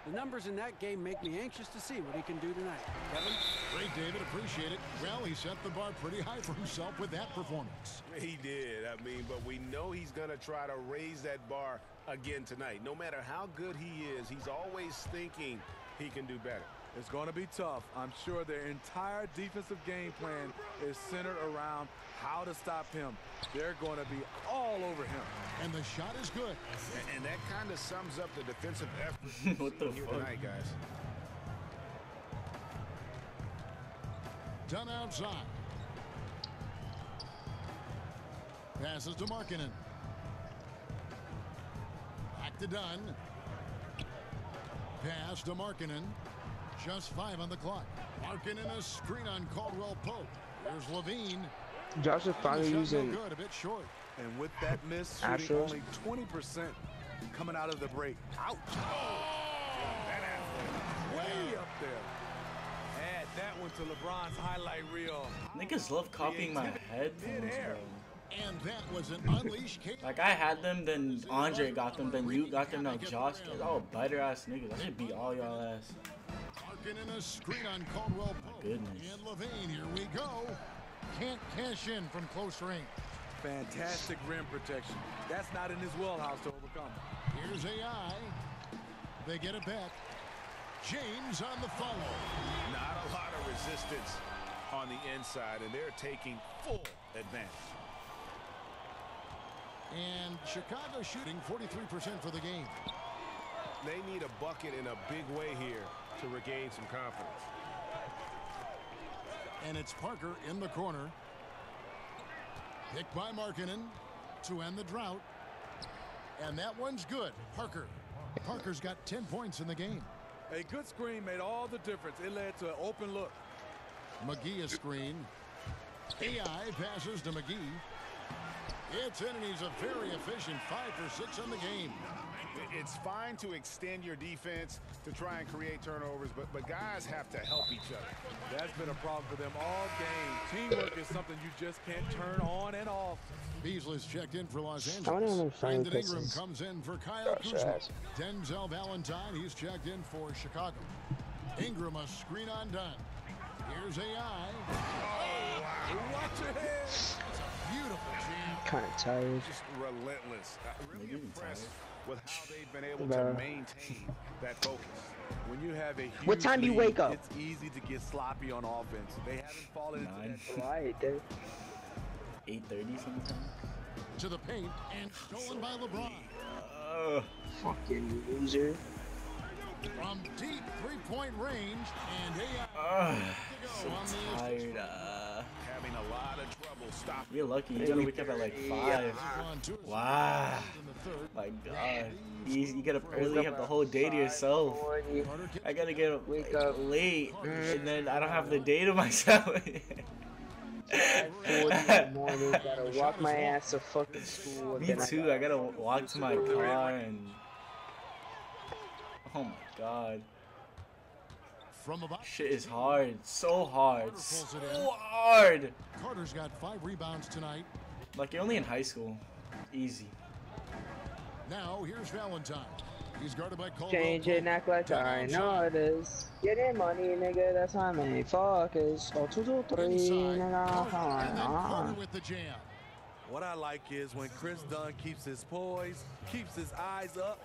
The numbers in that game make me anxious to see what he can do tonight. Kevin? Great, David. Appreciate it. Well, he set the bar pretty high for himself with that performance. He did. I mean, but we know he's going to try to raise that bar again tonight. No matter how good he is, he's always thinking he can do better. It's going to be tough. I'm sure their entire defensive game plan is centered around how to stop him. They're going to be all over him. And the shot is good. And that kind of sums up the defensive effort what the here fuck? tonight, guys. Done outside. Passes to Markkanen. Back to Dunn. Pass to Markkanen. Just 5 on the clock. Markkanen a screen on Caldwell Pope. Here's Levine. Josh is finally using. No good, a bit short. And with that miss, shooting only 20% coming out of the break. Ouch! Way up there. Add that one to LeBron's highlight reel. Niggas love copying my headphones, bro. And that was an unleashed case. Like, I had them, then Andre got them, then you got them, now Josh. Oh, biter ass niggas. I should beat all y'all ass. Markkanen a screen on Caldwell Pope. Goodness. And Levine, here we go. Can't cash in from close range. Fantastic rim protection. That's not in his wheelhouse to overcome. Here's AI. They get it back. James on the follow. Not a lot of resistance on the inside, and they're taking full advantage. And Chicago shooting 43% for the game. They need a bucket in a big way here to regain some confidence. And it's Parker in the corner. Picked by Markkanen to end the drought. And that one's good. Parker's got 10 points in the game. A good screen made all the difference. It led to an open look. McGee a screen. AI passes to McGee. It's in, and he's a very efficient 5 for 6 on the game. It's fine to extend your defense to try and create turnovers, but guys have to help each other. That's been a problem for them all game. Teamwork is something you just can't turn on and off. Beasley's checked in for Los Angeles. Brandon Ingram comes in for Kyle Kuzma. Denzel Valentine, he's checked in for Chicago. Ingram a screen on Dunn. Here's AI. Oh, wow. Watch your head. It's a beautiful jam. Kind of tired. Just relentless. Really impressed with how they've been able to maintain that focus. When you have a huge What time do you wake up? It's easy to get sloppy on offense. They haven't fallen into that. Right, dude. 8:30 sometimes. To the paint and stolen by LeBron. Fucking loser. From deep three-point range, and AI So tired. Having a lot of trouble stopping. You're lucky. You gotta wake up at like 5. Wow. My God. You get up early, you have the whole day to yourself. I gotta get up late, and then I don't have the day to myself. 4 in the morning, gotta walk my ass to fucking school. Me too. I gotta walk to my car and. Oh my God. from about. Shit is hard. So hard. So hard. Carter's got 5 rebounds tonight. Like you're only in high school. Easy. Now here's Valentine. He's guarded by Caldwell. Change it and act like I know it is. Get in money, nigga. That's how many fuckers. Oh, 2, 2, 3, nigga. And then Carter with the jam. What I like is when Chris Dunn keeps his poise, keeps his eyes up,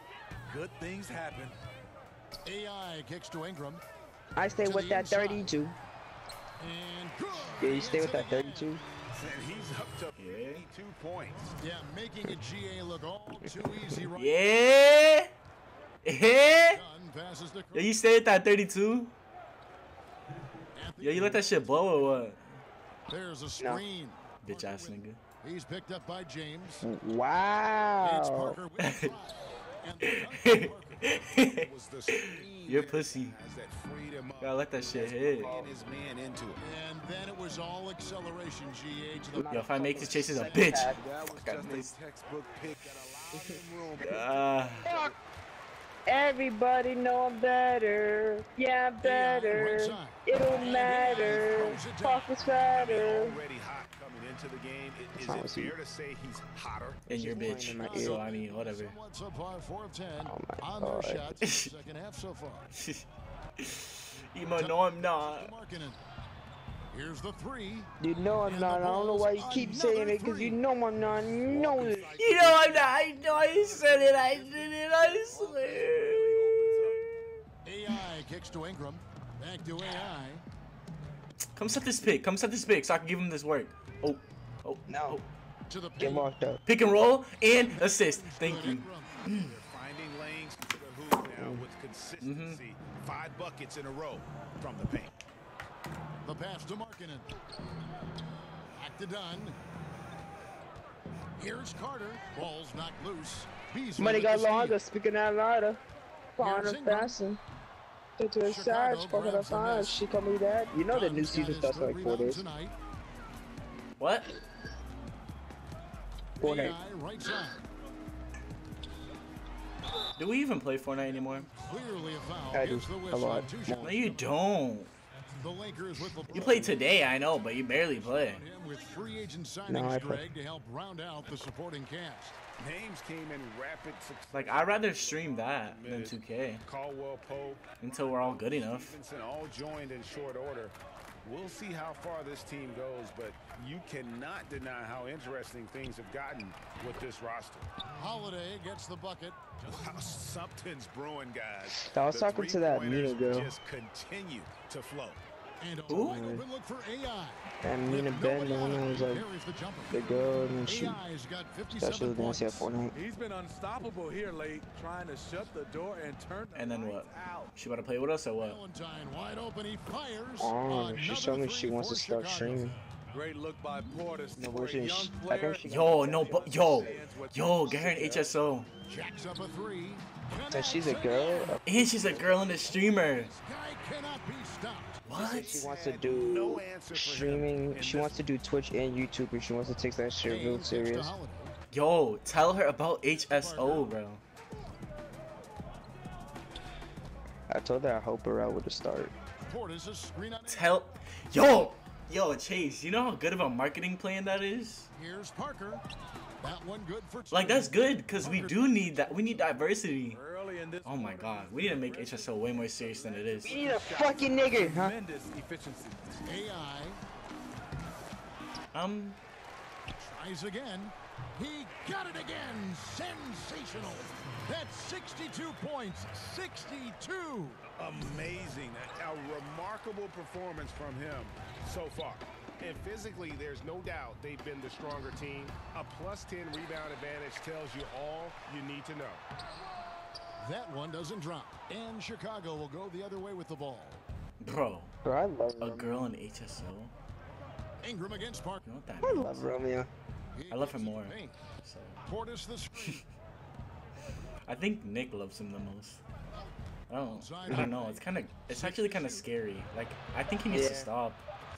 good things happen. AI kicks to Ingram. I stay with that 32. And good. Yeah, you stay with that 32. And he's up to 82 points. Yeah, making a GA look all too easy right Yeah. Yeah. Dunn passes to Yo, you stay at that 32? Yo, you let that shit blow or what? There's a screen. Bitch ass nigga. He's picked up by James. Wow. You're pussy. Gotta let that shit hit. And then it was all acceleration, GA to the. Yo, if I make this chase, is a bitch. That was just a textbook pick that allowed him room. Fuck. Everybody know I'm better. Yeah, I'm better. It don't matter. Fuck is fatter. Already hot coming into the game. Is it fair to say he's hotter? And your bitch. So I mean, whatever. So far, 4 of 10 on God. their shots. Second half so far. Emo, no, I'm not. Here's the 3. You know I'm not. I don't know why you keep saying it, because you know I'm not. You know it. You know I'm not. I know I said it. I did it. I swear. AI kicks to Ingram. Back to AI. Come set this pick. Come set this pick so I can give him this work. Oh. Oh. No. To the Get locked up. Pick and roll and assist. Thank you. They're finding lanes to the hoop now with consistency. 5 buckets in a row from the paint. The pass to Markkanen. Back to Dunn. Here's Carter. Ball's not loose. Money got longer, speaking out louder. Corner passing. Get to the side, fucking up on. She call me that. You know the new season starts in like 4 days. What? 4 days. Right side. Do we even play Fortnite anymore? Clearly a foul. I do. A lot. No, you don't. The Lakers with the You play today, I know, but you barely play. with free agent signings, No, I play. Greg, to help round out the supporting cast. Names came in rapid succession. Like, I'd rather stream that than 2K Caldwell Pope, until we're all good enough. Stevenson all joined in short order. We'll see how far this team goes, but you cannot deny how interesting things have gotten with this roster. Holiday gets the bucket. Wow, something's brewing, guys. I was The talking to that Nina three-pointers girl. just continue to flow. And a Who? wide open look for AI. And Nina Ben, the one that was like Carries the jumper. the girl, and she AI's got thought she 57 was gonna say points. Fortnite. He's been unstoppable here late, trying to shut the door and turn the And then lights what? out. She about to play with us or what? Valentine wide open. He fires. Oh, she Another told me she three wants to for start Chicago. streaming. Great look by Portis. No, For a but she- young I player, think she Yo, no, but yo, get her an HSO. Jacks up a 3. So she's a girl. And she's a girl and a streamer. Guy cannot be stopped. What? She wants to do streaming. She wants to do Twitch and YouTube, and she wants to take that shit real serious. Yo, tell her about HSO, bro. I told her I help her out with the start. Portis is screen on. Yo, Chase, you know how good of a marketing plan that is? Here's Parker. That one good for two. Like, that's good, because we do need that. We need diversity. early in this Oh my god, we need to make HSO way more serious than it is. We need a fucking nigga, huh? tremendous efficiency. AI tries again. He got it again. Sensational. That's 62 points. 62. Amazing. A remarkable performance from him so far. And physically, there's no doubt they've been the stronger team. A +10 rebound advantage tells you all you need to know. That one doesn't drop. And Chicago will go the other way with the ball. Bro, Bro, I love a Romeo. girl in HSO? Ingram against Parker. You know what that I means? love Romeo. I love her more. So. Portis the screen. I think Nick loves him the most. I don't know. It's actually kind of scary. Like, I think he needs to stop.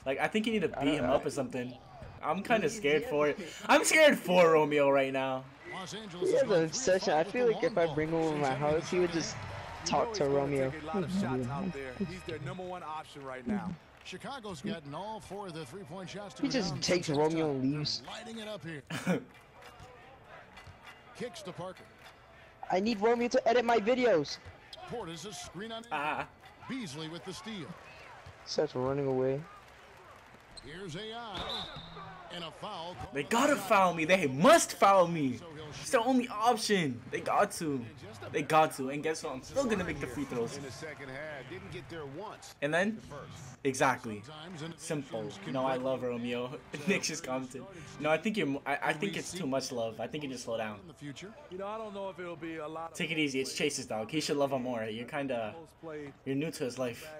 Like, I think you need to beat him up or something. I'm kind of scared for it. I'm scared for Romeo right now. Los Angeles He has an obsession. I feel like if I bring him over my house, he would just Talk to Romeo. Take a lot of shots out there. He's their #1 option right now. Chicago's gotten all 4 of their 3-point shots to He go just down takes since Romeo halftime. and leaves. They're lighting it up here. Kicks to Parker. I need Romeo to edit my videos. Portis a screen on Beasley with the steal. Starts running away. Here's AI. And a foul. They gotta foul me. They must foul me. It's the only option. They got to. They got to. And guess what? I'm still gonna make the free throws. In the second half, didn't get there once. And then, exactly. Simple. You know, I love Romeo. Nick just commented. No, I think you're. I think it's too much love. I think you just slow down. In the future, you know, I don't know if it'll be a lot. Take it easy. It's Chase's dog. He should love him more. You're kinda. You're new to his life.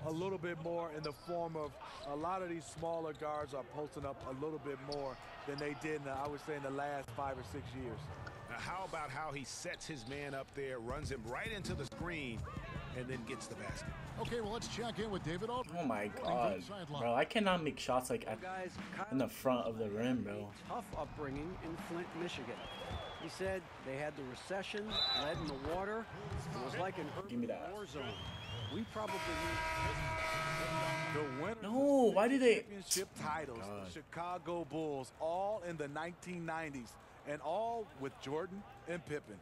A little bit more in the form of a lot of these smaller guards are posting up a little bit more than they did, I would say, in the last 5 or 6 years. Now, how about how he sets his man up there, runs him right into the screen, and then gets the basket? Okay, well, let's check in with David Aldridge. Oh my God, bro! I cannot make shots like in the front of the rim, bro. Tough upbringing in Flint, Michigan. He said they had the recession, lead in the water. It was like an urban war zone. We probably the winners no, why did they championship titles, the Chicago Bulls, all in the 1990s, and all with Jordan and Pippen.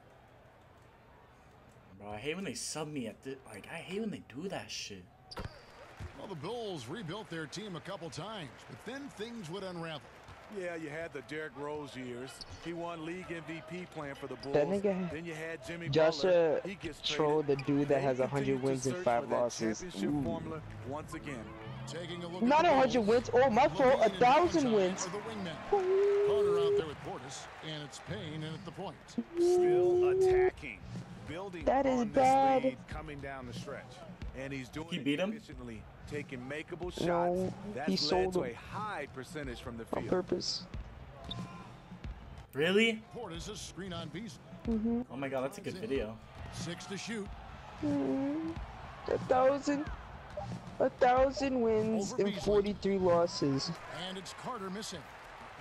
Bro, I hate when they sub me at the I hate when they do that shit. Well, the Bulls rebuilt their team a couple times, but then things would unravel. Yeah, you had the Derrick Rose years. He won league MVP playing for the Bulls. That nigga Then you had Jimmy just Butler. He gets troll the dude that has 100 wins and 5 losses. Formula once again. Taking a look Not at 100 wins. Oh, my fault. 1,000 wins. Carter out there with Portis, and it's Payne in at the point. Still attacking, building that is on bad. this lead coming down the stretch. And he's doing he beat him? efficiently, taking makeable shots. No, That's he led sold to him a high percentage from the on field. purpose. Really? Portis a screen on Beasley. Oh my God, that's a good video. 6 to shoot. 1,000 wins and 43 losses. And it's Carter missing.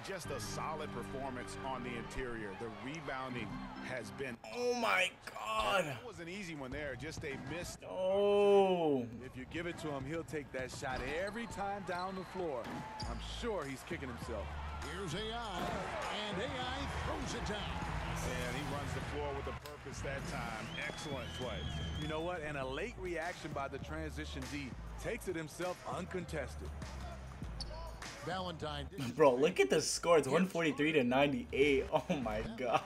Just a solid performance on the interior. The rebounding has been. Oh my God. That was an easy one there. Just a miss. Oh. If you give it to him, he'll take that shot every time down the floor. I'm sure he's kicking himself. Here's AI, and AI throws it down. And he runs the floor with a purpose that time. Excellent play. You know what? And a late reaction by the transition D takes it himself uncontested. Valentine. Bro, look at the score. It's 143 to 98. Oh my God.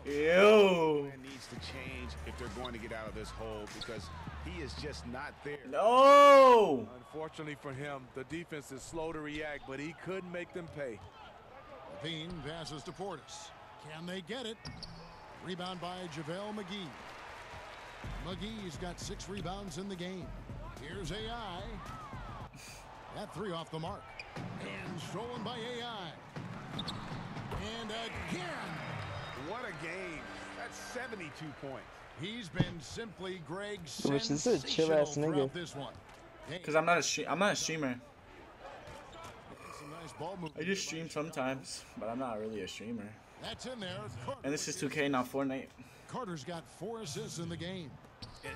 Yo. It needs to change if they're going to get out of this hole because he is just not there. No. Unfortunately for him, the defense is slow to react, but he couldn't make them pay. Levine passes to Portis. Can they get it? Rebound by JaVale McGee. McGee's got 6 rebounds in the game. Here's AI. That 3 off the mark. And stolen by AI. And again. What a game. That's 72 points. He's been simply Greg Which is a chill ass nigga. This one. Cause I'm not a streamer. I just stream sometimes, but I'm not really a streamer. That's in there. And this is 2K, not Fortnite. Carter's got 4 assists in the game.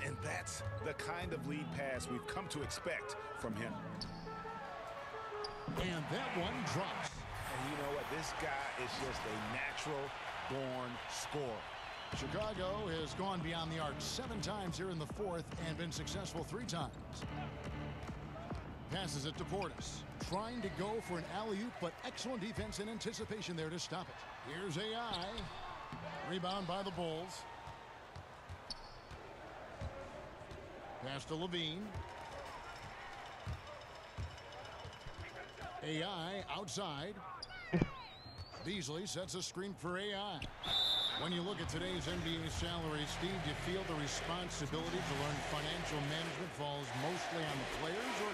And that's the kind of lead pass we've come to expect from him. And that one drops. And you know what? This guy is just a natural-born scorer. Chicago has gone beyond the arc 7 times here in the 4th and been successful 3 times. Passes it to Portis. Trying to go for an alley-oop, but excellent defense and anticipation there to stop it. Here's AI. Rebound by the Bulls. Pass to Levine. AI outside. Beasley sets a screen for AI. When you look at today's NBA salary, Steve, do you feel the responsibility to learn financial management falls mostly on the players, or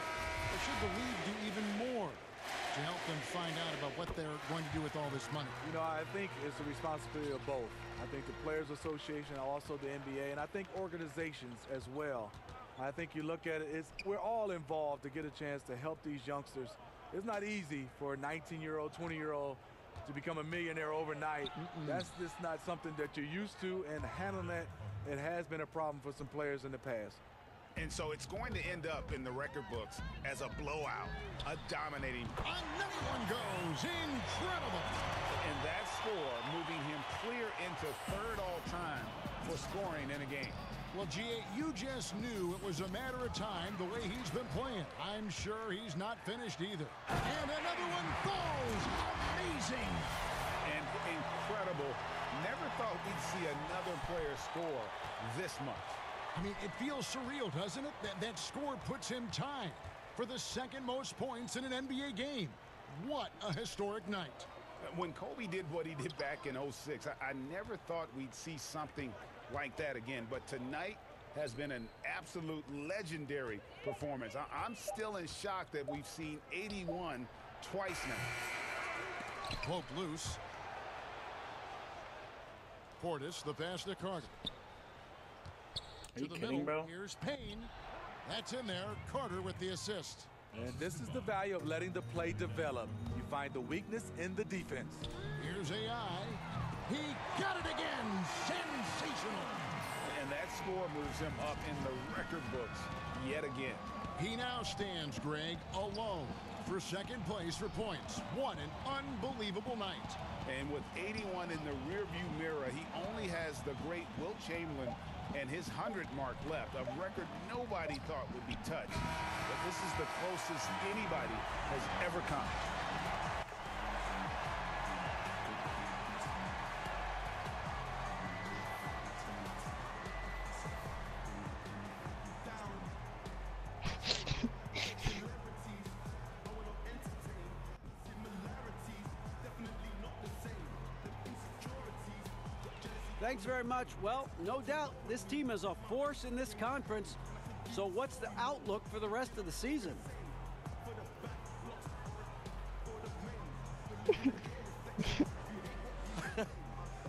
should the league do even more to help them find out about what they're going to do with all this money? You know, I think it's the responsibility of both. I think the Players Association, also the NBA, and I think organizations as well. I think you look at it, we're all involved to get a chance to help these youngsters. It's not easy for a 19-year-old, 20-year-old to become a millionaire overnight. That's just not something that you're used to, and handling that it has been a problem for some players in the past. And so it's going to end up in the record books as a blowout, a dominating. Another one goes. Incredible. And that score moving him clear into third all-time for scoring in a game. Well, G.A., you just knew it was a matter of time the way he's been playing. I'm sure he's not finished either. And another one falls. Amazing. And incredible. Never thought we'd see another player score this much. I mean, it feels surreal, doesn't it? That score puts him tied for the second most points in an NBA game. What a historic night. When Kobe did what he did back in '06, I never thought we'd see something like that again. But tonight has been an absolute legendary performance. I'm still in shock that we've seen 81 twice now. Poke loose. Portis, the pass to Carter. Are you kidding, bro? Here's Payne. That's in there. Carter with the assist. And this is the value of letting the play develop. You find the weakness in the defense. Here's AI. He got it again. Sensational. And that score moves him up in the record books yet again. He now stands, Greg, alone for second place for points. What an unbelievable night. And with 81 in the rearview mirror, he only has the great Wilt Chamberlain and his 100 mark left, a record nobody thought would be touched. But this is the closest anybody has ever come. Thanks very much. Well, no doubt this team is a force in this conference. So what's the outlook for the rest of the season?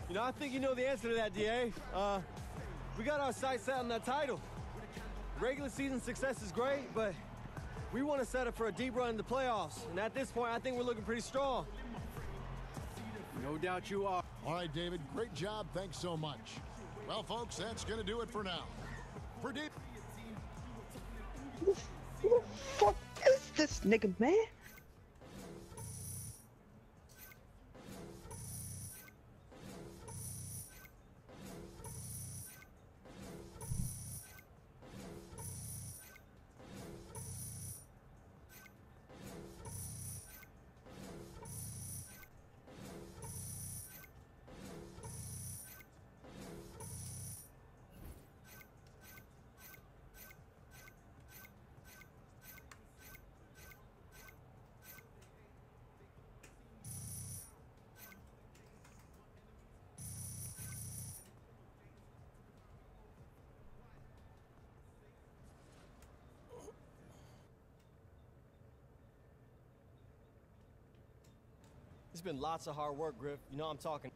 You know, I think you know the answer to that, DA. We got our sights set on that title. Regular season success is great, but we want to set up for a deep run in the playoffs. And at this point, I think we're looking pretty strong. No doubt you are. All right, David, great job. Thanks so much. Well, folks, that's going to do it for now. For Dave. Who the fuck is this nigga, man? It's been lots of hard work, Griff. You know I'm talking.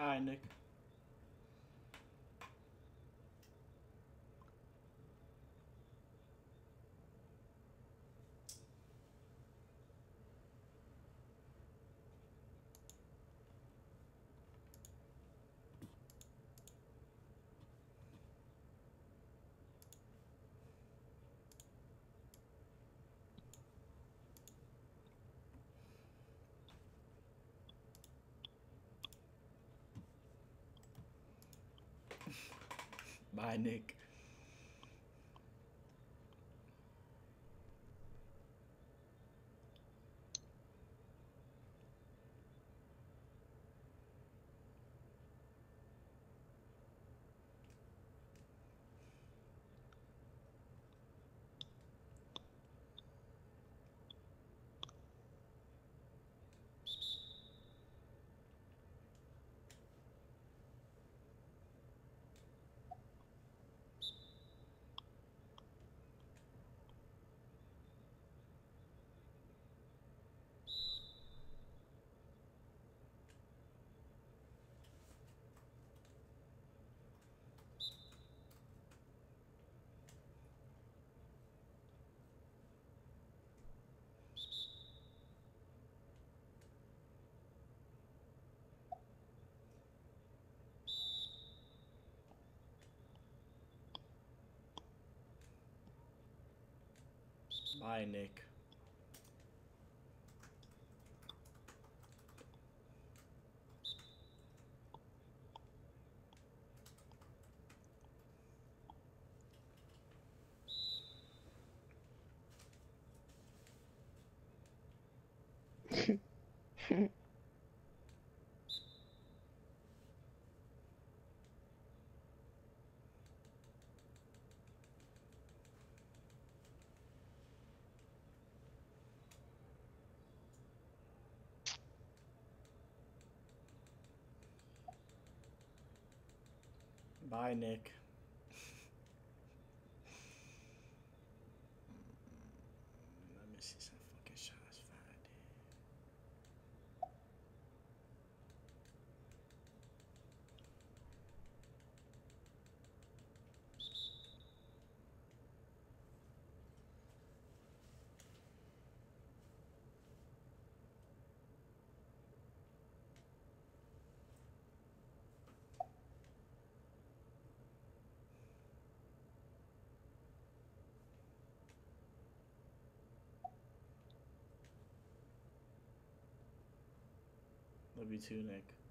Alright, Nick. Bye, Nick. Bye, Nick. Bye, Nick. Let me see some fucking shots fired. Love you too, Nick.